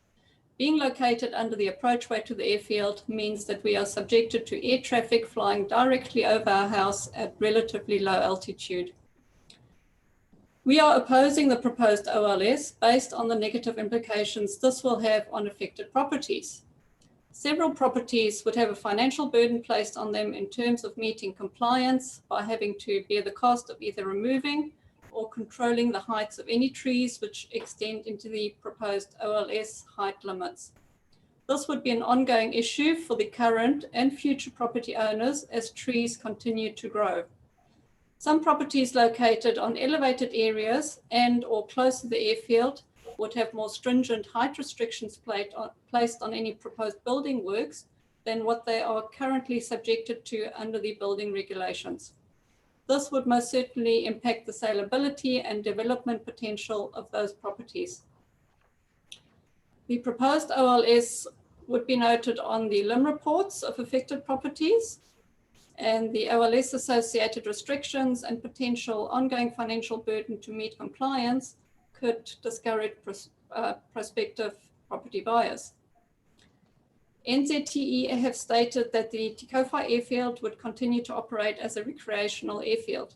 Being located under the approachway to the airfield means that we are subjected to air traffic flying directly over our house at relatively low altitude. We are opposing the proposed OLS based on the negative implications this will have on affected properties. Several properties would have a financial burden placed on them in terms of meeting compliance by having to bear the cost of either removing or controlling the heights of any trees which extend into the proposed OLS height limits. This would be an ongoing issue for the current and future property owners as trees continue to grow. Some properties located on elevated areas and or close to the airfield would have more stringent height restrictions placed on any proposed building works than what they are currently subjected to under the building regulations. This would most certainly impact the saleability and development potential of those properties. The proposed OLS would be noted on the LIM reports of affected properties, and the OLS associated restrictions and potential ongoing financial burden to meet compliance could discourage prospective property buyers. NZTE have stated that the Takeoff airfield would continue to operate as a recreational airfield,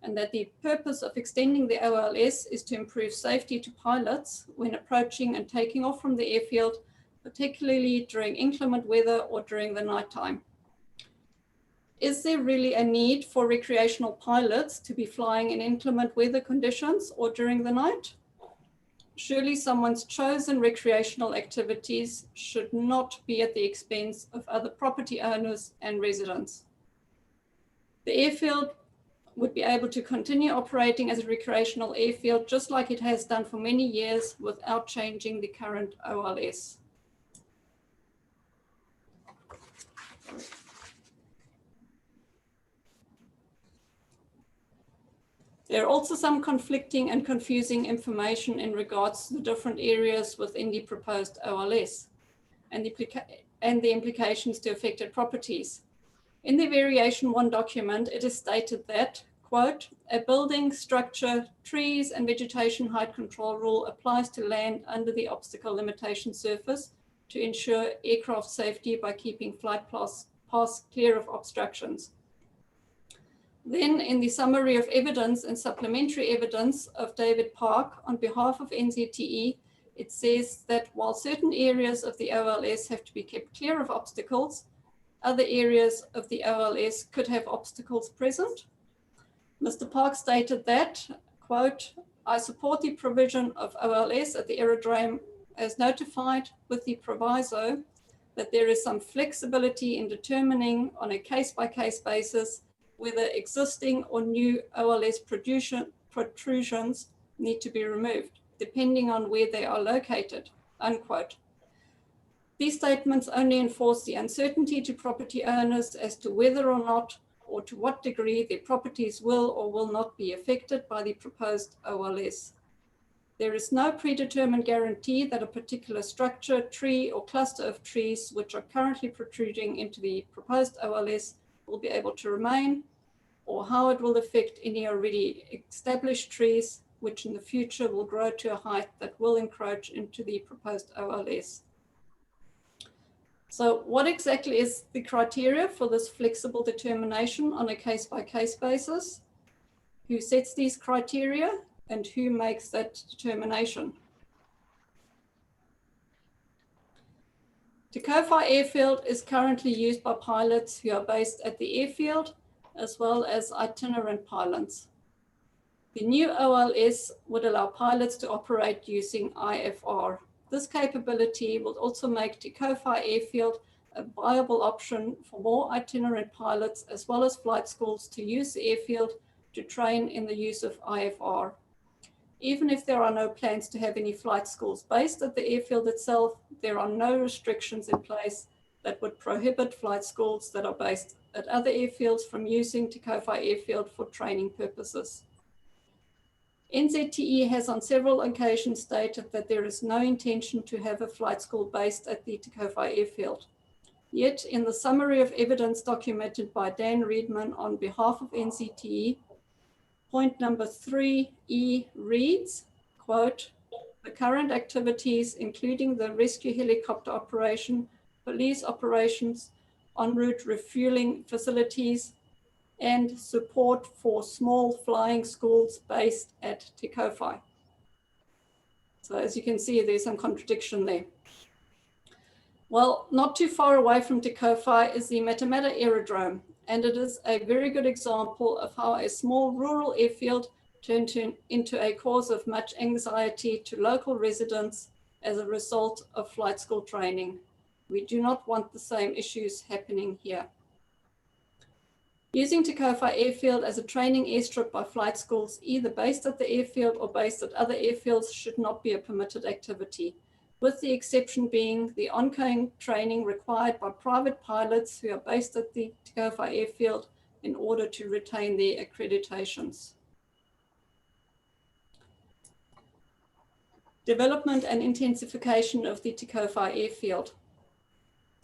and that the purpose of extending the OLS is to improve safety to pilots when approaching and taking off from the airfield, particularly during inclement weather or during the nighttime. Is there really a need for recreational pilots to be flying in inclement weather conditions or during the night? Surely someone's chosen recreational activities should not be at the expense of other property owners and residents. The airfield would be able to continue operating as a recreational airfield just like it has done for many years without changing the current OLS. There are also some conflicting and confusing information in regards to the different areas within the proposed OLS and the implications to affected properties. In the Variation 1 document, it is stated that, quote, a building, structure, trees and vegetation height control rule applies to land under the obstacle limitation surface to ensure aircraft safety by keeping flight paths clear of obstructions. Then in the summary of evidence and supplementary evidence of David Park on behalf of NZTE, it says that while certain areas of the OLS have to be kept clear of obstacles, other areas of the OLS could have obstacles present. Mr. Park stated that, quote, I support the provision of OLS at the aerodrome as notified with the proviso that there is some flexibility in determining on a case-by-case basis whether existing or new OLS protrusions need to be removed, depending on where they are located, unquote. These statements only enforce the uncertainty to property owners as to whether or not or to what degree their properties will or will not be affected by the proposed OLS. There is no predetermined guarantee that a particular structure, tree, or cluster of trees which are currently protruding into the proposed OLS will be able to remain, or how it will affect any already established trees, which in the future will grow to a height that will encroach into the proposed OLS. So what exactly is the criteria for this flexible determination on a case-by-case basis? Who sets these criteria and who makes that determination? Takeoff Airfield is currently used by pilots who are based at the airfield, as well as itinerant pilots. The new OLS would allow pilots to operate using IFR, This capability will also make Takeoff Airfield a viable option for more itinerant pilots as well as flight schools to use the airfield to train in the use of IFR. Even if there are no plans to have any flight schools based at the airfield itself, there are no restrictions in place that would prohibit flight schools that are based at other airfields from using Takeoff Airfield for training purposes. NZTE has on several occasions stated that there is no intention to have a flight school based at the Takeoff Airfield. Yet, in the summary of evidence documented by Dan Reedman on behalf of NZTE, point number 3E reads, quote, "The current activities, including the rescue helicopter operation, police operations, en route refueling facilities, and support for small flying schools based at Takeoff." So as you can see, there's some contradiction there. Well, not too far away from Takeoff is the Matamata Aerodrome, and it is a very good example of how a small rural airfield turned into a cause of much anxiety to local residents as a result of flight school training. We do not want the same issues happening here. Using Takeoff Airfield as a training airstrip by flight schools, either based at the airfield or based at other airfields, should not be a permitted activity, with the exception being the ongoing training required by private pilots who are based at the Takeoff Airfield in order to retain their accreditations. Development and intensification of the Takeoff Airfield.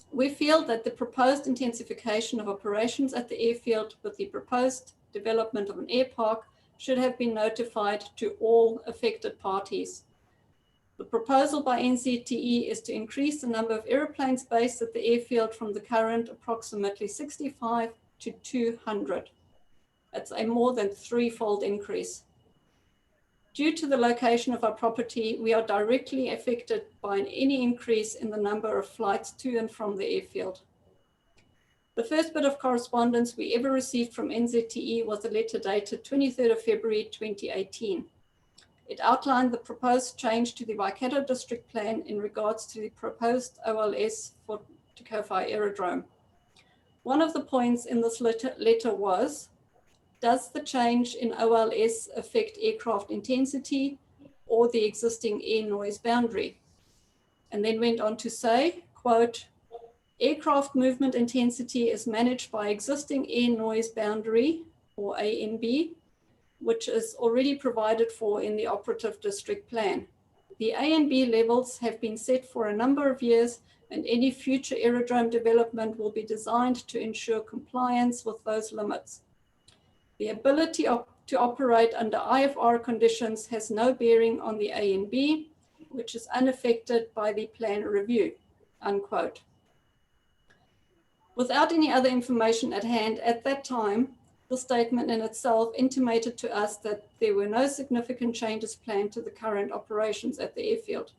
We feel that the proposed intensification of operations at the airfield with the proposed development of an airpark should have been notified to all affected parties. The proposal by NZTE is to increase the number of aeroplanes based at the airfield from the current approximately 65 to 200. That's a more than threefold increase. Due to the location of our property, we are directly affected by any increase in the number of flights to and from the airfield. The first bit of correspondence we ever received from NZTE was a letter dated 23rd of February 2018. It outlined the proposed change to the Waikato district plan in regards to the proposed OLS for Takeoff Aerodrome. One of the points in this letter was, does the change in OLS affect aircraft intensity or the existing air noise boundary? And then went on to say, quote, aircraft movement intensity is managed by existing air noise boundary, or ANB, which is already provided for in the operative district plan. The ANB levels have been set for a number of years, and any future aerodrome development will be designed to ensure compliance with those limits. The ability to operate under IFR conditions has no bearing on the ANB, which is unaffected by the plan review, unquote. Without any other information at hand at that time, the statement in itself intimated to us that there were no significant changes planned to the current operations at the airfield.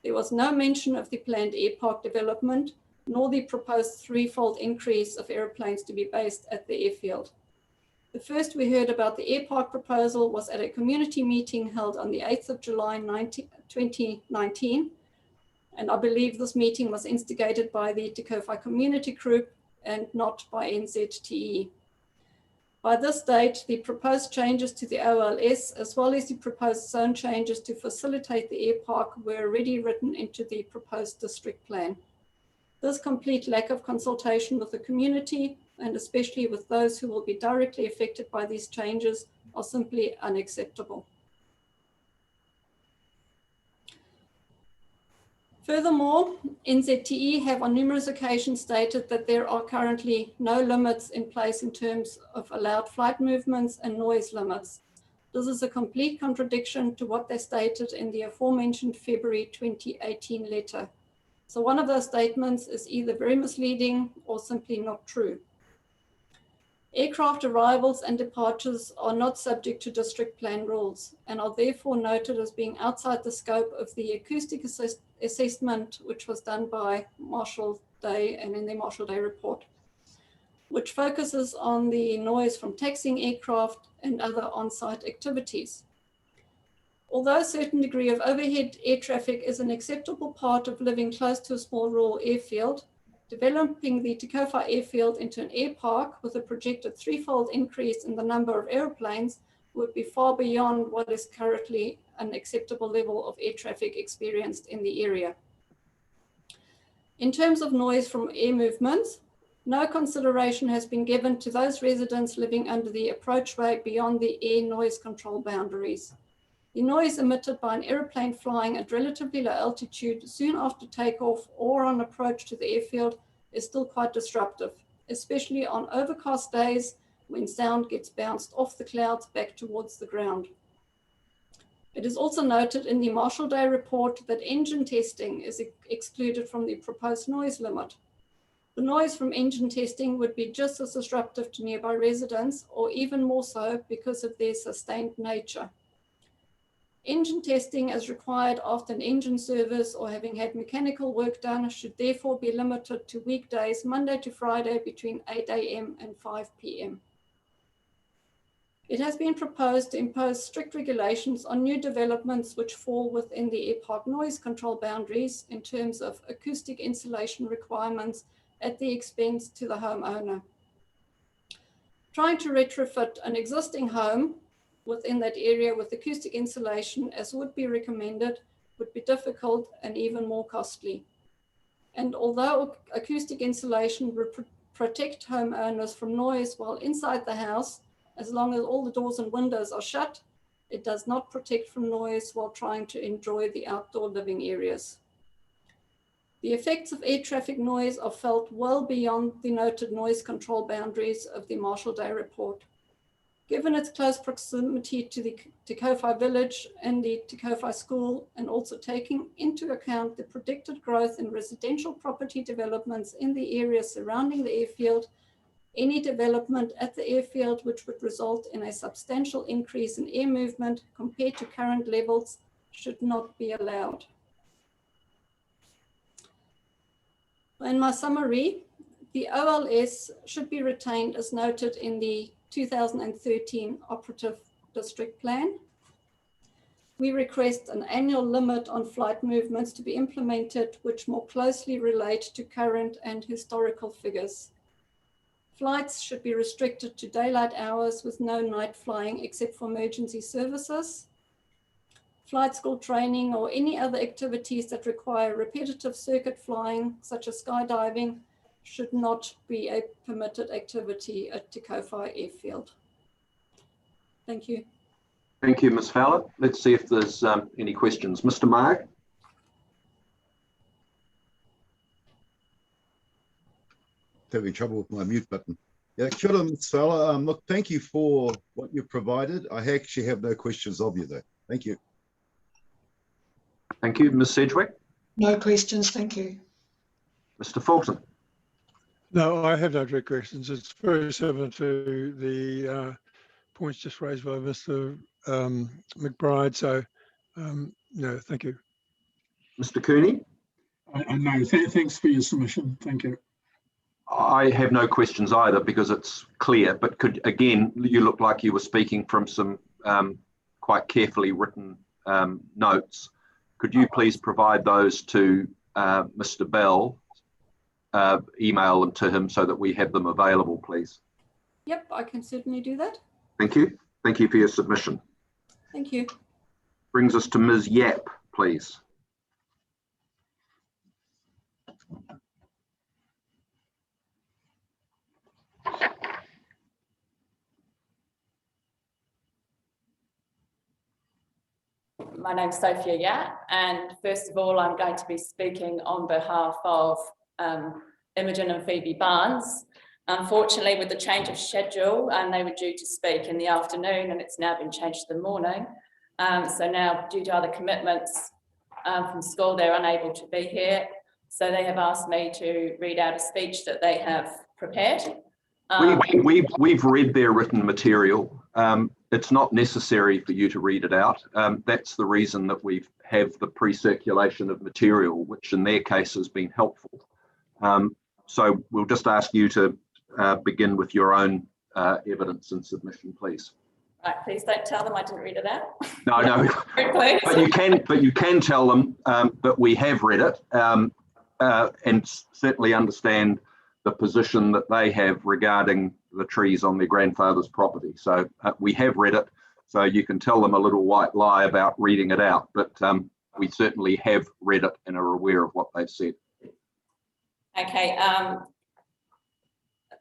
There was no mention of the planned airpark development, nor the proposed threefold increase of airplanes to be based at the airfield. The first we heard about the airpark proposal was at a community meeting held on the 8th of July 2019. And I believe this meeting was instigated by the Takeoff Community Group and not by NZTE. By this date, the proposed changes to the OLS, as well as the proposed zone changes to facilitate the airpark, were already written into the proposed district plan. This complete lack of consultation with the community, and especially with those who will be directly affected by these changes, are simply unacceptable. Furthermore, NZTE have on numerous occasions stated that there are currently no limits in place in terms of allowed flight movements and noise limits. This is a complete contradiction to what they stated in the aforementioned February 2018 letter. So one of those statements is either very misleading or simply not true. Aircraft arrivals and departures are not subject to district plan rules and are therefore noted as being outside the scope of the acoustic assessment, which was done by Marshall Day and in the Marshall Day report, which focuses on the noise from taxiing aircraft and other on-site activities. Although a certain degree of overhead air traffic is an acceptable part of living close to a small rural airfield, developing the Takeoff airfield into an air park with a projected threefold increase in the number of aeroplanes would be far beyond what is currently an acceptable level of air traffic experienced in the area. In terms of noise from air movements, no consideration has been given to those residents living under the approachway beyond the air noise control boundaries. The noise emitted by an aeroplane flying at relatively low altitude soon after takeoff or on approach to the airfield is still quite disruptive, especially on overcast days when sound gets bounced off the clouds back towards the ground. It is also noted in the Marshall Day report that engine testing is excluded from the proposed noise limit. The noise from engine testing would be just as disruptive to nearby residents, or even more so because of their sustained nature. Engine testing as required after an engine service or having had mechanical work done should therefore be limited to weekdays, Monday to Friday between 8 a.m. and 5 p.m. It has been proposed to impose strict regulations on new developments which fall within the Airpark noise control boundaries in terms of acoustic insulation requirements at the expense to the homeowner. Trying to retrofit an existing home within that area with acoustic insulation, as would be recommended, would be difficult and even more costly. And although acoustic insulation would protect homeowners from noise while inside the house, as long as all the doors and windows are shut, it does not protect from noise while trying to enjoy the outdoor living areas. The effects of air traffic noise are felt well beyond the noted noise control boundaries of the Marshall Day report. Given its close proximity to the Kowhai village and the Kowhai school, and also taking into account the predicted growth in residential property developments in the area surrounding the airfield, any development at the airfield which would result in a substantial increase in air movement compared to current levels should not be allowed. In my summary, the OLS should be retained as noted in the 2013 Operative District Plan. We request an annual limit on flight movements to be implemented which more closely relate to current and historical figures. Flights should be restricted to daylight hours with no night flying except for emergency services. Flight school training or any other activities that require repetitive circuit flying, such as skydiving, should not be a permitted activity at Kowhai Airfield. Thank you. Thank you, Ms. Fowler. Let's see if there's any questions. Mr. Mark? Having trouble with my mute button. Yeah, kia ora, Ms. Fowler. Look, thank you for what you've provided. I actually have no questions of you, though. Thank you. Thank you. Ms. Sedgwick? No questions, thank you. Mr. Fulton? No, I have no direct questions. It's very similar to the points just raised by Mr. McBride. So, no, thank you. Mr. Cooney? No, thanks for your submission. Thank you. I have no questions either because it's clear, but could, again, you look like you were speaking from some quite carefully written notes. Could you please provide those to Mr. Bell, email them to him so that we have them available, please? Yep, I can certainly do that. Thank you. Thank you for your submission. Thank you. Brings us to Ms. Yap, please. My name's Sophia Yap, and first of all, I'm going to be speaking on behalf of Imogen and Phoebe Barnes. Unfortunately, with the change of schedule, they were due to speak in the afternoon, and it's now been changed to the morning. So now, due to other commitments from school, they're unable to be here. So they have asked me to read out a speech that they have prepared. We've read their written material. It's not necessary for you to read it out. That's the reason that we have the pre-circulation of material, which in their case has been helpful. So we'll just ask you to begin with your own evidence and submission, please. Right, please don't tell them I didn't read it out. No. Please. But you can tell them that we have read it and certainly understand the position that they have regarding the trees on their grandfather's property. So we have read it. So you can tell them a little white lie about reading it out, but we certainly have read it and are aware of what they've said. Okay.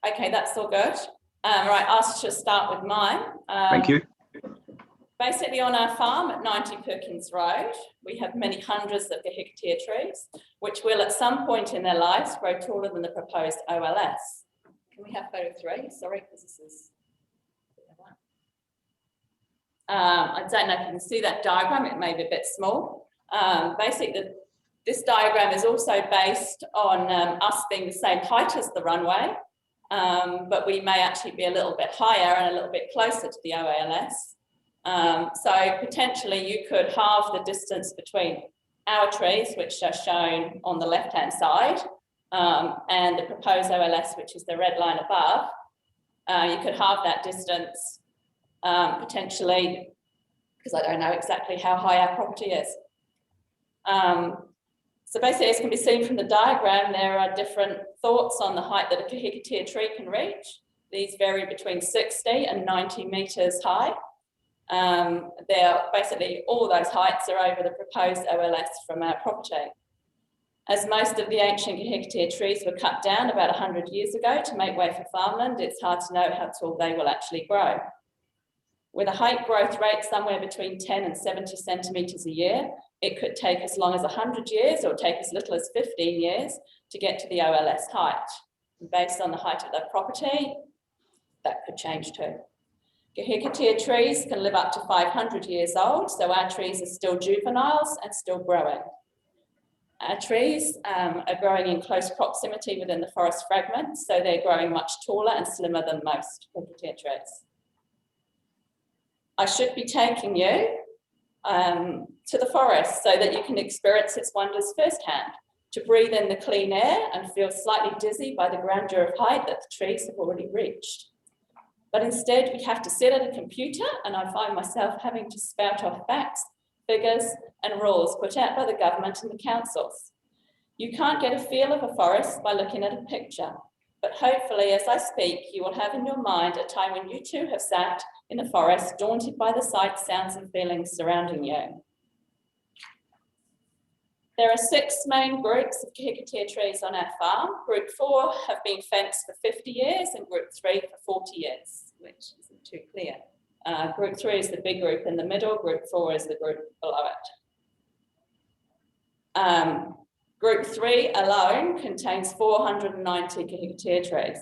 Okay, that's all good. Right, I'll just start with mine. Thank you. Basically, on our farm at 90 Perkins Road, we have many hundreds of kahikatea trees, which will at some point in their lives grow taller than the proposed OLS. Can we have photo 3? Sorry, because this is... I don't know if you can see that diagram, it may be a bit small. Basically, this diagram is also based on us being the same height as the runway, but we may actually be a little bit higher and a little bit closer to the OLS. So potentially you could halve the distance between our trees, which are shown on the left-hand side, and the proposed OLS, which is the red line above. You could halve that distance potentially, because I don't know exactly how high our property is. So basically, as can be seen from the diagram, there are different thoughts on the height that a kahikatea tree can reach. These vary between 60 and 90 metres high. Basically, all those heights are over the proposed OLS from our property. As most of the ancient kahikatea trees were cut down about 100 years ago to make way for farmland, it's hard to know how tall they will actually grow. With a height growth rate somewhere between 10 and 70 centimetres a year, it could take as long as 100 years or take as little as 15 years to get to the OLS height. And based on the height of their property, that could change too. Kahikatea trees can live up to 500 years old, so our trees are still juveniles and still growing. Our trees are growing in close proximity within the forest fragments, so they're growing much taller and slimmer than most kahikatea trees. I should be taking you to the forest so that you can experience its wonders firsthand, to breathe in the clean air and feel slightly dizzy by the grandeur of height that the trees have already reached. But instead, we have to sit at a computer and I find myself having to spout off facts, figures and rules put out by the government and the councils. You can't get a feel of a forest by looking at a picture, but hopefully as I speak, you will have in your mind a time when you too have sat in a forest, daunted by the sights, sounds and feelings surrounding you. There are 6 main groups of kahikatea trees on our farm. Group 4 have been fenced for 50 years and group 3 for 40 years, which isn't too clear. Group 3 is the big group in the middle, group 4 is the group below it. Group 3 alone contains 490 kahikatea trees.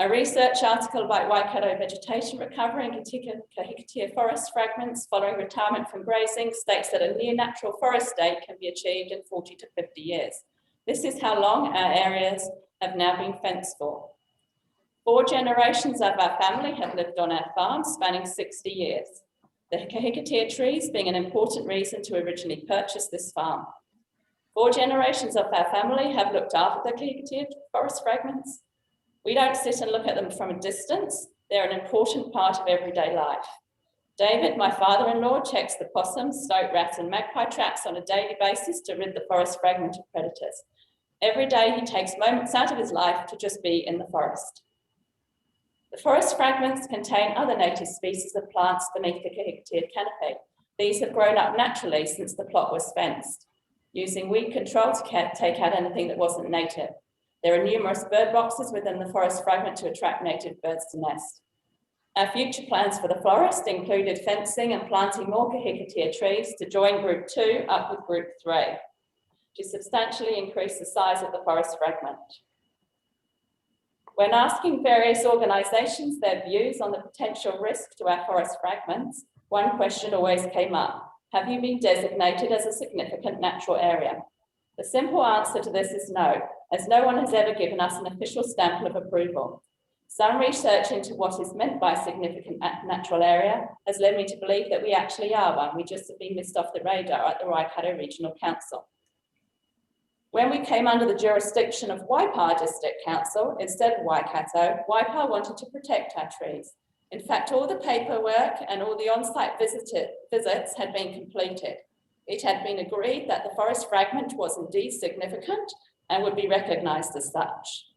A research article about Waikato vegetation recovery and kahikatea forest fragments following retirement from grazing states that a near natural forest state can be achieved in 40 to 50 years. This is how long our areas have now been fenced for. 4 generations of our family have lived on our farm, spanning 60 years. The kahikatea trees being an important reason to originally purchase this farm. 4 generations of our family have looked after the kahikatea forest fragments. We don't sit and look at them from a distance. They're an important part of everyday life. David, my father-in-law, checks the possums, stoat rats and magpie traps on a daily basis to rid the forest fragment of predators. Every day he takes moments out of his life to just be in the forest. The forest fragments contain other native species of plants beneath the kahikatea canopy. These have grown up naturally since the plot was fenced, using weed control to take out anything that wasn't native. There are numerous bird boxes within the forest fragment to attract native birds to nest. Our future plans for the forest included fencing and planting more kahikatea trees to join group 2 up with group 3 to substantially increase the size of the forest fragment. When asking various organisations their views on the potential risk to our forest fragments, one question always came up: have you been designated as a significant natural area? The simple answer to this is no, as no one has ever given us an official stamp of approval. Some research into what is meant by significant natural area has led me to believe that we actually are one. We just have been missed off the radar at the Waikato Regional Council. When we came under the jurisdiction of Waipa District Council, instead of Waikato, Waipa wanted to protect our trees. In fact, all the paperwork and all the on-site visits had been completed. It had been agreed that the forest fragment was indeed significant and would be recognised as such.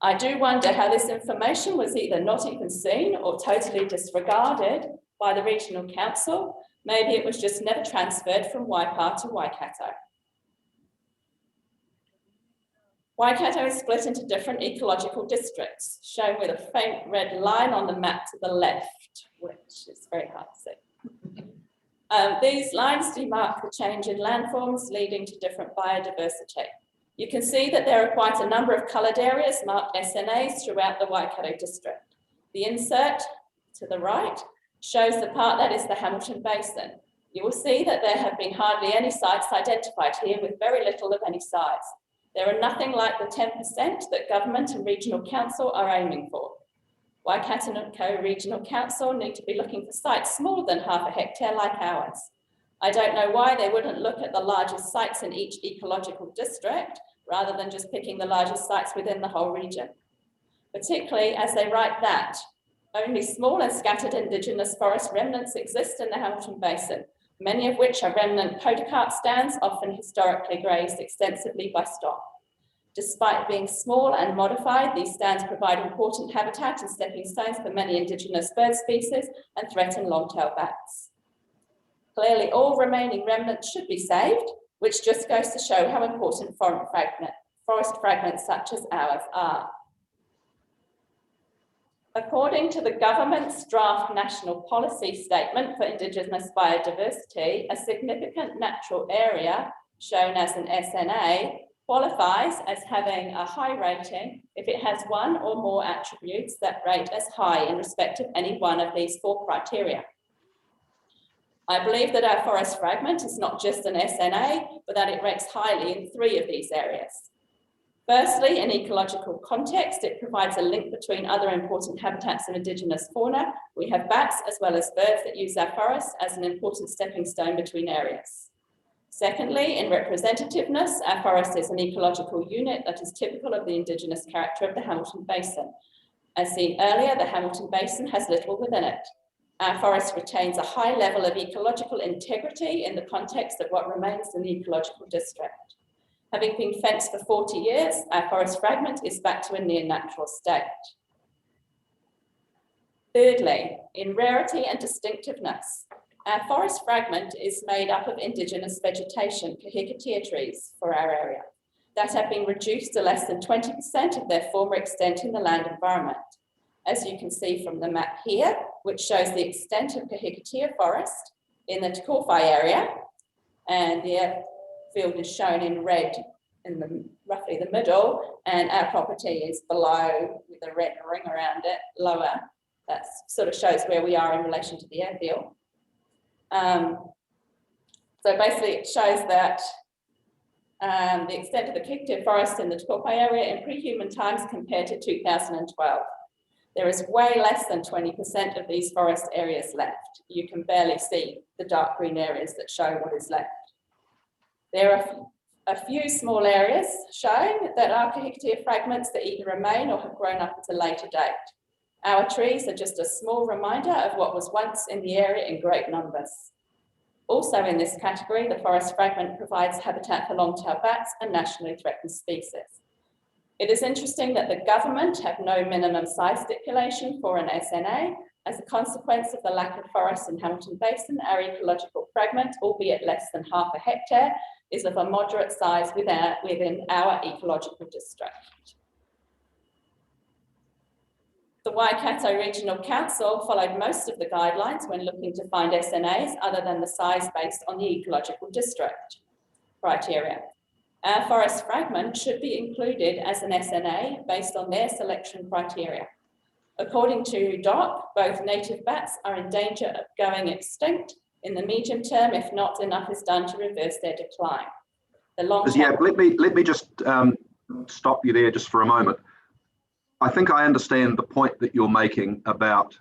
I do wonder how this information was either not even seen or totally disregarded by the regional council. Maybe it was just never transferred from Waipa to Waikato. Waikato is split into different ecological districts, shown with a faint red line on the map to the left, which is very hard to see. These lines demark the change in landforms leading to different biodiversity. You can see that there are quite a number of coloured areas marked SNAs throughout the Waikato district. The insert to the right shows the part that is the Hamilton Basin. You will see that there have been hardly any sites identified here, with very little of any size. There are nothing like the 10% that government and regional council are aiming for. Waikato Regional Council need to be looking for sites smaller than ½ hectare like ours. I don't know why they wouldn't look at the largest sites in each ecological district rather than just picking the largest sites within the whole region. Particularly as they write that only small and scattered Indigenous forest remnants exist in the Hamilton Basin, many of which are remnant podocarp stands, often historically grazed extensively by stock. Despite being small and modified, these stands provide important habitat and stepping stones for many Indigenous bird species and threaten long-tailed bats. Clearly, all remaining remnants should be saved, which just goes to show how important forest fragments such as ours are. According to the government's draft national policy statement for Indigenous biodiversity, a significant natural area, shown as an SNA, qualifies as having a high rating if it has one or more attributes that rate as high in respect of any one of these 4 criteria. I believe that our forest fragment is not just an SNA, but that it rates highly in 3 of these areas. Firstly, in ecological context, it provides a link between other important habitats of Indigenous fauna. We have bats as well as birds that use our forests as an important stepping stone between areas. Secondly, in representativeness, our forest is an ecological unit that is typical of the Indigenous character of the Hamilton Basin. As seen earlier, the Hamilton Basin has little within it. Our forest retains a high level of ecological integrity in the context of what remains in the ecological district. Having been fenced for 40 years, our forest fragment is back to a near natural state. Thirdly, in rarity and distinctiveness, our forest fragment is made up of Indigenous vegetation, kahikatea trees, for our area, that have been reduced to less than 20% of their former extent in the land environment. As you can see from the map here, which shows the extent of kahikatea forest in the Kowhai area, and the airfield is shown in red in roughly the middle, and our property is below with a red ring around it, lower. That sort of shows where we are in relation to the airfield. So basically it shows that the extent of the kahikatea forest in the Takeoff area in pre-human times compared to 2012. There is way less than 20% of these forest areas left. You can barely see the dark green areas that show what is left. There are a few small areas showing that are kahikatea fragments that either remain or have grown up at a later date. Our trees are just a small reminder of what was once in the area in great numbers. Also in this category, the forest fragment provides habitat for long-tailed bats and nationally threatened species. It is interesting that the government have no minimum size stipulation for an SNA. As a consequence of the lack of forests in Hamilton Basin, our ecological fragment, albeit less than ½ hectare, is of a moderate size within our ecological district. The Waikato Regional Council followed most of the guidelines when looking to find SNAs other than the size based on the ecological district criteria. Our forest fragment should be included as an SNA based on their selection criteria. According to DOC, both native bats are in danger of going extinct in the medium term if not enough is done to reverse their decline. The long Yeah, let me just stop you there just for a moment. I think I understand the point that you're making about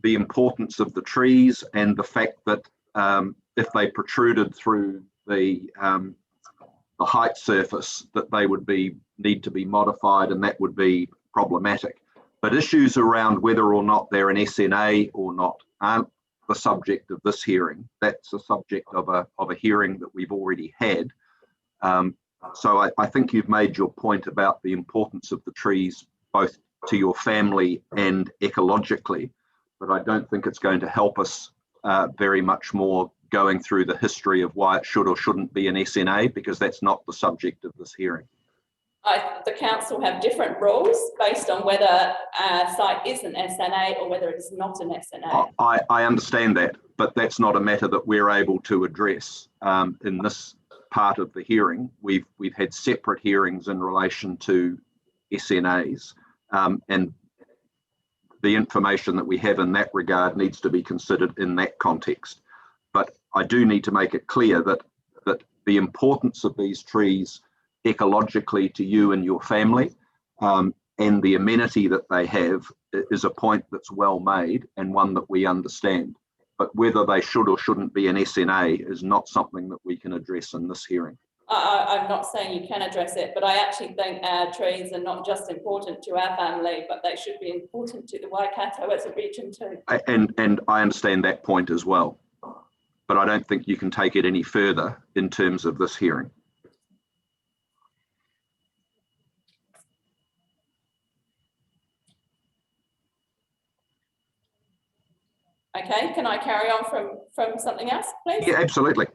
the importance of the trees and the fact that if they protruded through the height surface, that they would need to be modified, and that would be problematic. But issues around whether or not they're an SNA or not aren't the subject of this hearing. That's the subject of a hearing that we've already had. So I think you've made your point about the importance of the trees, both to your family and ecologically, but I don't think it's going to help us very much more going through the history of why it should or shouldn't be an SNA, because that's not the subject of this hearing. The council have different rules based on whether a site is an SNA or whether it's not an SNA. I understand that, but that's not a matter that we're able to address in this part of the hearing. We've had separate hearings in relation to SNAs, and the information that we have in that regard needs to be considered in that context. But I do need to make it clear that the importance of these trees ecologically to you and your family, and the amenity that they have is a point that's well made and one that we understand. But whether they should or shouldn't be an SNA is not something that we can address in this hearing. I'm not saying you can address it, but I actually think our trees are not just important to our family, but they should be important to the Waikato as a region too. And I understand that point as well, but I don't think you can take it any further in terms of this hearing. Okay, can I carry on from something else, please? Yeah, absolutely.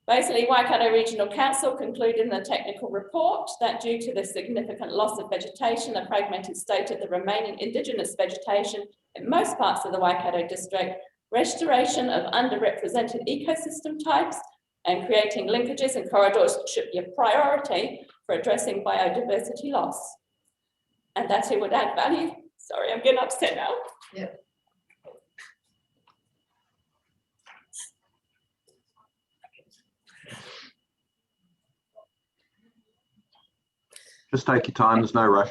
Basically, Waikato Regional Council concluded in the technical report that due to the significant loss of vegetation, a fragmented state of the remaining Indigenous vegetation in most parts of the Waikato district, restoration of underrepresented ecosystem types and creating linkages and corridors should be a priority for addressing biodiversity loss. And that it would add value. Sorry, I'm getting upset now. Yeah. Just take your time, there's no rush.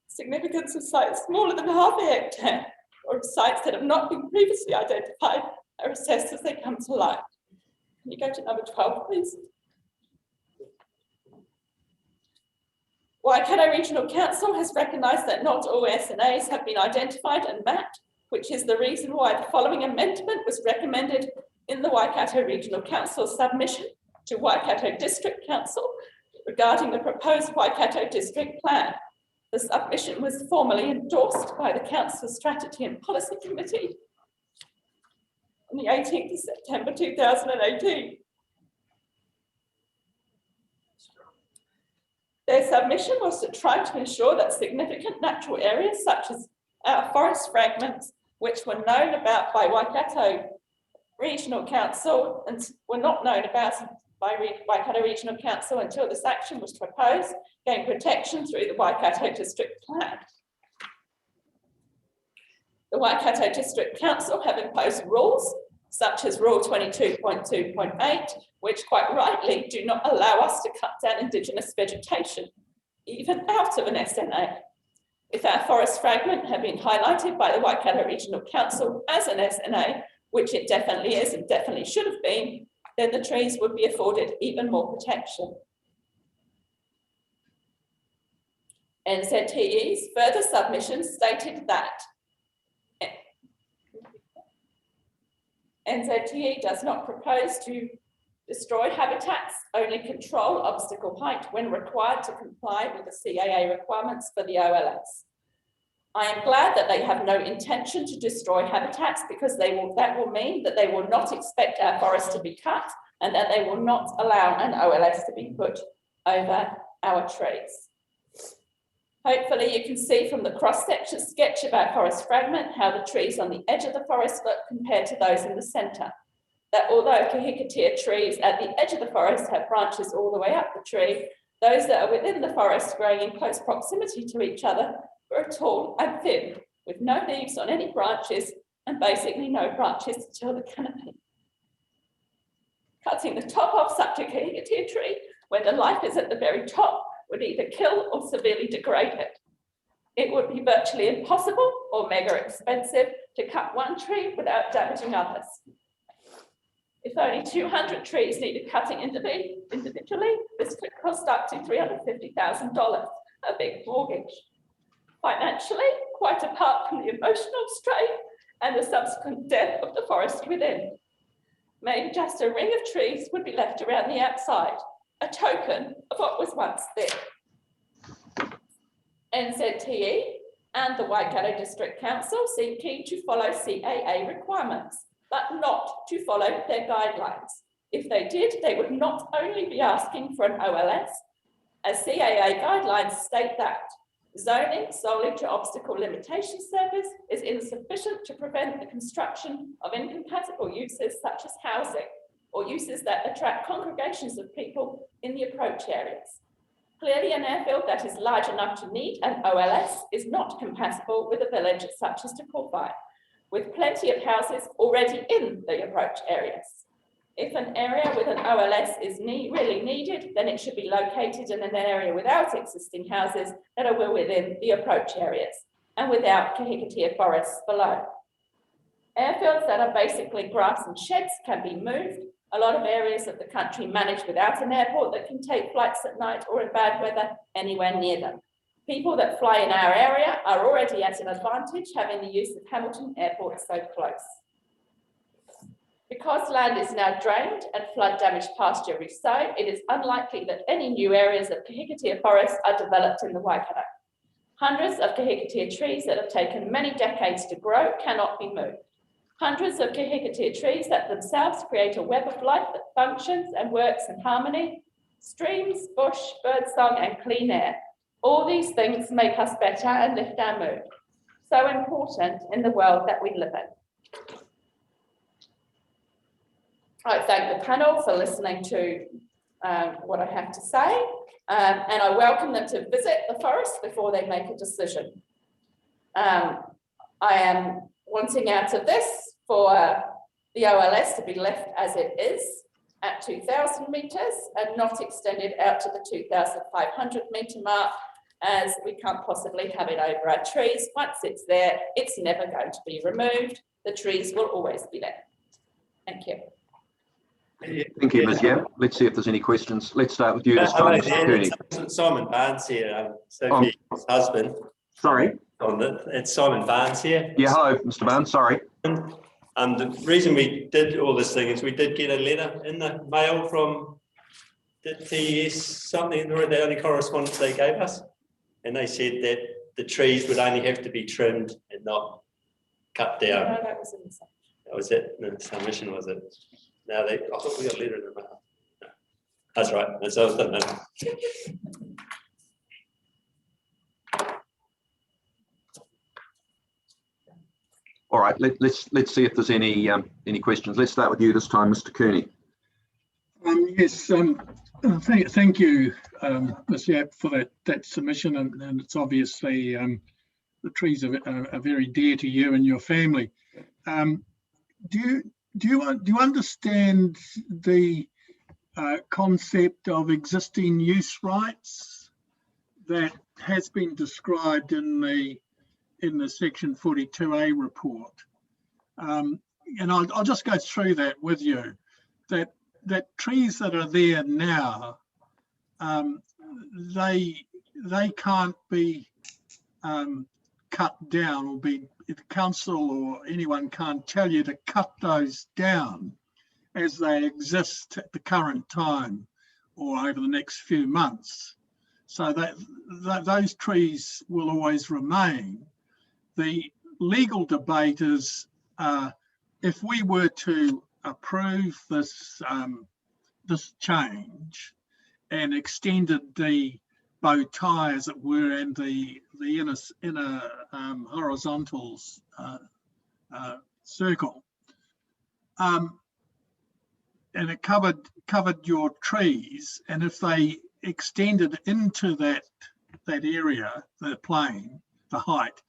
Significance of sites smaller than half a hectare or sites that have not been previously identified are assessed as they come to light. Can you go to number 12, please? Waikato Regional Council has recognised that not all SNAs have been identified and mapped, which is the reason why the following amendment was recommended in the Waikato Regional Council submission to Waikato District Council regarding the proposed Waikato District Plan. The submission was formally endorsed by the Council Strategy and Policy Committee on the 18th of September 2018. Their submission was to try to ensure that significant natural areas such as our forest fragments, which were known about by Waikato Regional Council and were not known about by Waikato Regional Council until this action was proposed, gain protection through the Waikato District Plan. The Waikato District Council have imposed rules such as Rule 22.2.8, which quite rightly do not allow us to cut down Indigenous vegetation, even out of an SNA. If our forest fragment had been highlighted by the Waikato Regional Council as an SNA, which it definitely is and definitely should have been, then the trees would be afforded even more protection. NZTE's further submission stated that NZTE does not propose to destroy habitats, only control obstacle height when required to comply with the CAA requirements for the OLS. I am glad that they have no intention to destroy habitats because that will mean that they will not expect our forests to be cut and that they will not allow an OLS to be put over our trees. Hopefully you can see from the cross-section sketch of our forest fragment how the trees on the edge of the forest look compared to those in the centre. That although kahikatea trees at the edge of the forest have branches all the way up the tree, those that are within the forest growing in close proximity to each other are tall and thin, with no leaves on any branches and basically no branches to till the canopy. Cutting the top off such a kahikatea tree when the life is at the very top would either kill or severely degrade it. It would be virtually impossible or mega expensive to cut one tree without damaging others. If only 200 trees needed cutting individually, this could cost up to $350,000, a big mortgage. Financially, quite apart from the emotional strain and the subsequent death of the forest within, maybe just a ring of trees would be left around the outside, a token of what was once there. NZTE and the Waikato District Council seem keen to follow CAA requirements, but not to follow their guidelines. If they did, they would not only be asking for an OLS, as CAA guidelines state that zoning solely to obstacle limitation service is insufficient to prevent the construction of incompatible uses such as housing or uses that attract congregations of people in the approach areas. Clearly, an airfield that is large enough to need an OLS is not compatible with a village such as Kowhai, with plenty of houses already in the approach areas. If an area with an OLS is really needed, then it should be located in an area without existing houses that are well within the approach areas and without kahikatea forests below. Airfields that are basically grass and sheds can be moved. A lot of areas of the country managed without an airport that can take flights at night or in bad weather anywhere near them. People that fly in our area are already at an advantage having the use of Hamilton Airport so close. Because land is now drained and flood damaged pasture resown, it is unlikely that any new areas of kahikatea forests are developed in the Waikato. Hundreds of kahikatea trees that have taken many decades to grow cannot be moved. Hundreds of kahikatea trees that themselves create a web of life that functions and works in harmony. Streams, bush, birdsong, and clean air. All these things make us better and lift our mood. So important in the world that we live in. I thank the panel for listening to what I have to say, and I welcome them to visit the forest before they make a decision. I am wanting out of this for the OLS to be left as it is at 2,000 metres and not extended out to the 2,500 metre mark, as we can't possibly have it over our trees. Once it's there, it's never going to be removed. The trees will always be there. Thank you. Thank you, Ms. Yap. Let's see if there's any questions. Let's start with you this time, Mr. Cooney. It's Simon Barnes here, Sophie's husband. Sorry? It's Simon Barnes here. Yeah, hello, Mr. Barnes, sorry. The reason we did all this thing is we did get a letter in the mail from the TES, something, the only correspondence they gave us. And they said that the trees would only have to be trimmed and not cut down. No, that was in the submission. That was it, the submission, was it? No, I thought we got a letter in the mail. No. That's right, that's what I was thinking. All right, let's see if there's any questions. Let's start with you this time, Mr. Cooney. Yes, thank you, Ms. Yap, for that submission, and it's obviously the trees are very dear to you and your family. Do you understand the concept of existing use rights that has been described in the Section 42A report? And I'll just go through that with you. That trees that are there now, they can't be cut down, or the council or anyone can't tell you to cut those down as they exist at the current time or over the next few months. So that those trees will always remain. The legal debate is if we were to approve this change and extended the bow tie, as it were, and the inner horizontals circle, and it covered your trees, and if they extended into that area, the plane, the height,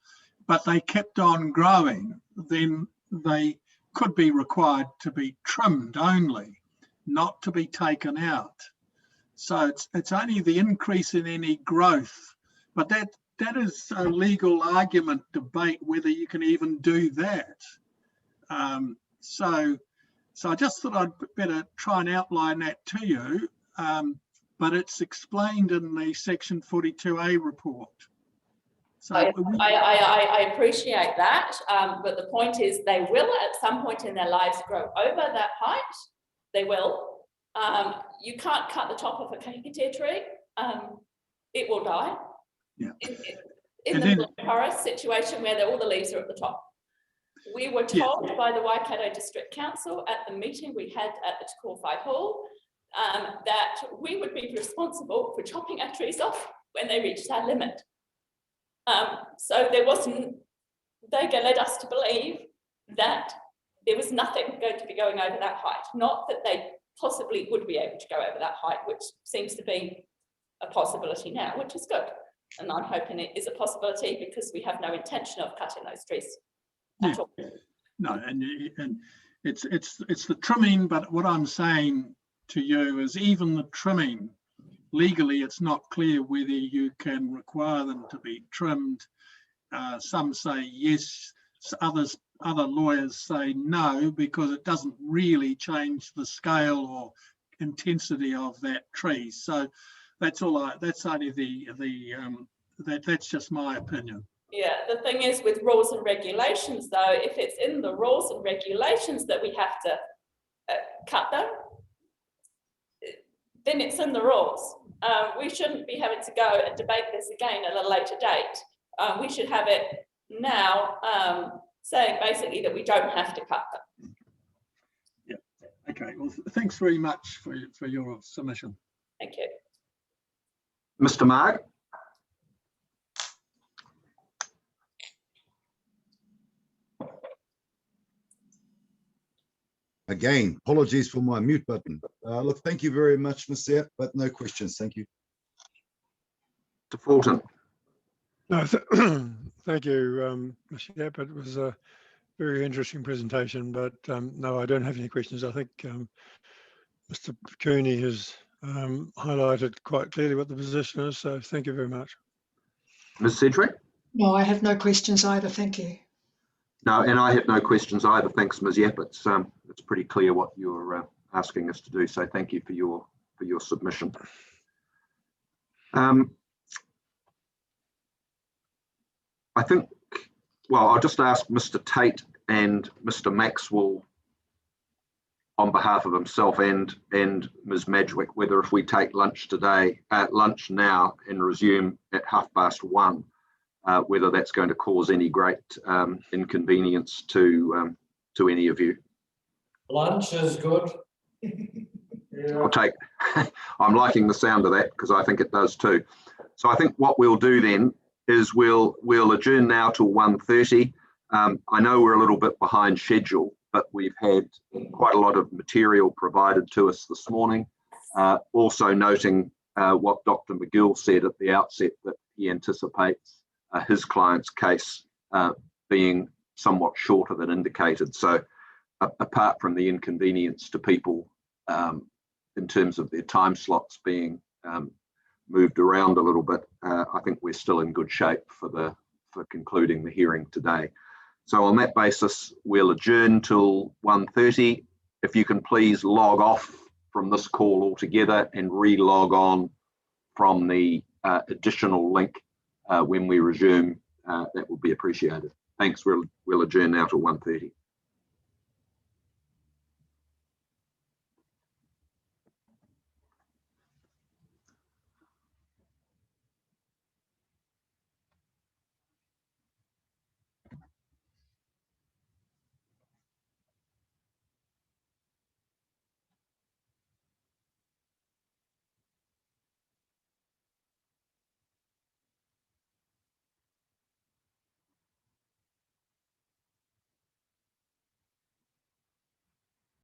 but they kept on growing, then they could be required to be trimmed only, not to be taken out. So it's only the increase in any growth, but that is a legal argument debate whether you can even do that. So So I just thought I'd better try and outline that to you, but it's explained in the section 42A report. So I appreciate that, but the point is they will at some point in their lives grow over that height. They will. You can't cut the top of a kikite tree. It will die. Yeah. In the forest situation where all the leaves are at the top. We were told by the Waikato District Council at the meeting we had at the Kowhai Hall that we would be responsible for chopping our trees off when they reached our limit. So there wasn't, they led us to believe that there was nothing going to be going over that height, not that they possibly would be able to go over that height, which seems to be a possibility now, which is good. And I'm hoping it is a possibility because we have no intention of cutting those trees at all. No, and it's the trimming, but what I'm saying to you is even the trimming, legally it's not clear whether you can require them to be trimmed. Some say yes, other lawyers say no, because it doesn't really change the scale or intensity of that tree. So that's all. That's only that's just my opinion. Yeah, the thing is with rules and regulations, though, if it's in the rules and regulations that we have to cut them, then it's in the rules. We shouldn't be having to go and debate this again at a later date. We should have it now saying basically that we don't have to cut them. Yeah. Okay. Well, thanks very much for your submission. Thank you. Mr. Marg. Again, apologies for my mute button. Look, thank you very much, Mr. Yap, but no questions. Thank you. Mr. Fulton. No, thank you, Mr. Yap. It was a very interesting presentation, but no, I don't have any questions. I think Mr. Cooney has highlighted quite clearly what the position is, so thank you very much. Ms. Sedgwick? No, I have no questions either. Thank you. No, and I have no questions either. Thanks, Ms. Yap. It's pretty clear what you're asking us to do. So thank you for your submission. I think, well, I'll just ask Mr. Tate and Mr. Maxwell on behalf of himself and Ms. Madgwick, whether if we take lunch now and resume at 1:30, whether that's going to cause any great inconvenience to any of you. Lunch is good. I'll take, I'm liking the sound of that because I think it does too. So I think what we'll do then is we'll adjourn now till 1:30. I know we're a little bit behind schedule, but we've had quite a lot of material provided to us this morning. Also noting what Dr. McGill said at the outset, that he anticipates his client's case being somewhat shorter than indicated. So apart from the inconvenience to people in terms of their time slots being moved around a little bit, I think we're still in good shape for concluding the hearing today. So on that basis, we'll adjourn till 1:30. If you can please log off from this call altogether and re-log on from the additional link when we resume, that will be appreciated. Thanks. We'll adjourn now till 1:30.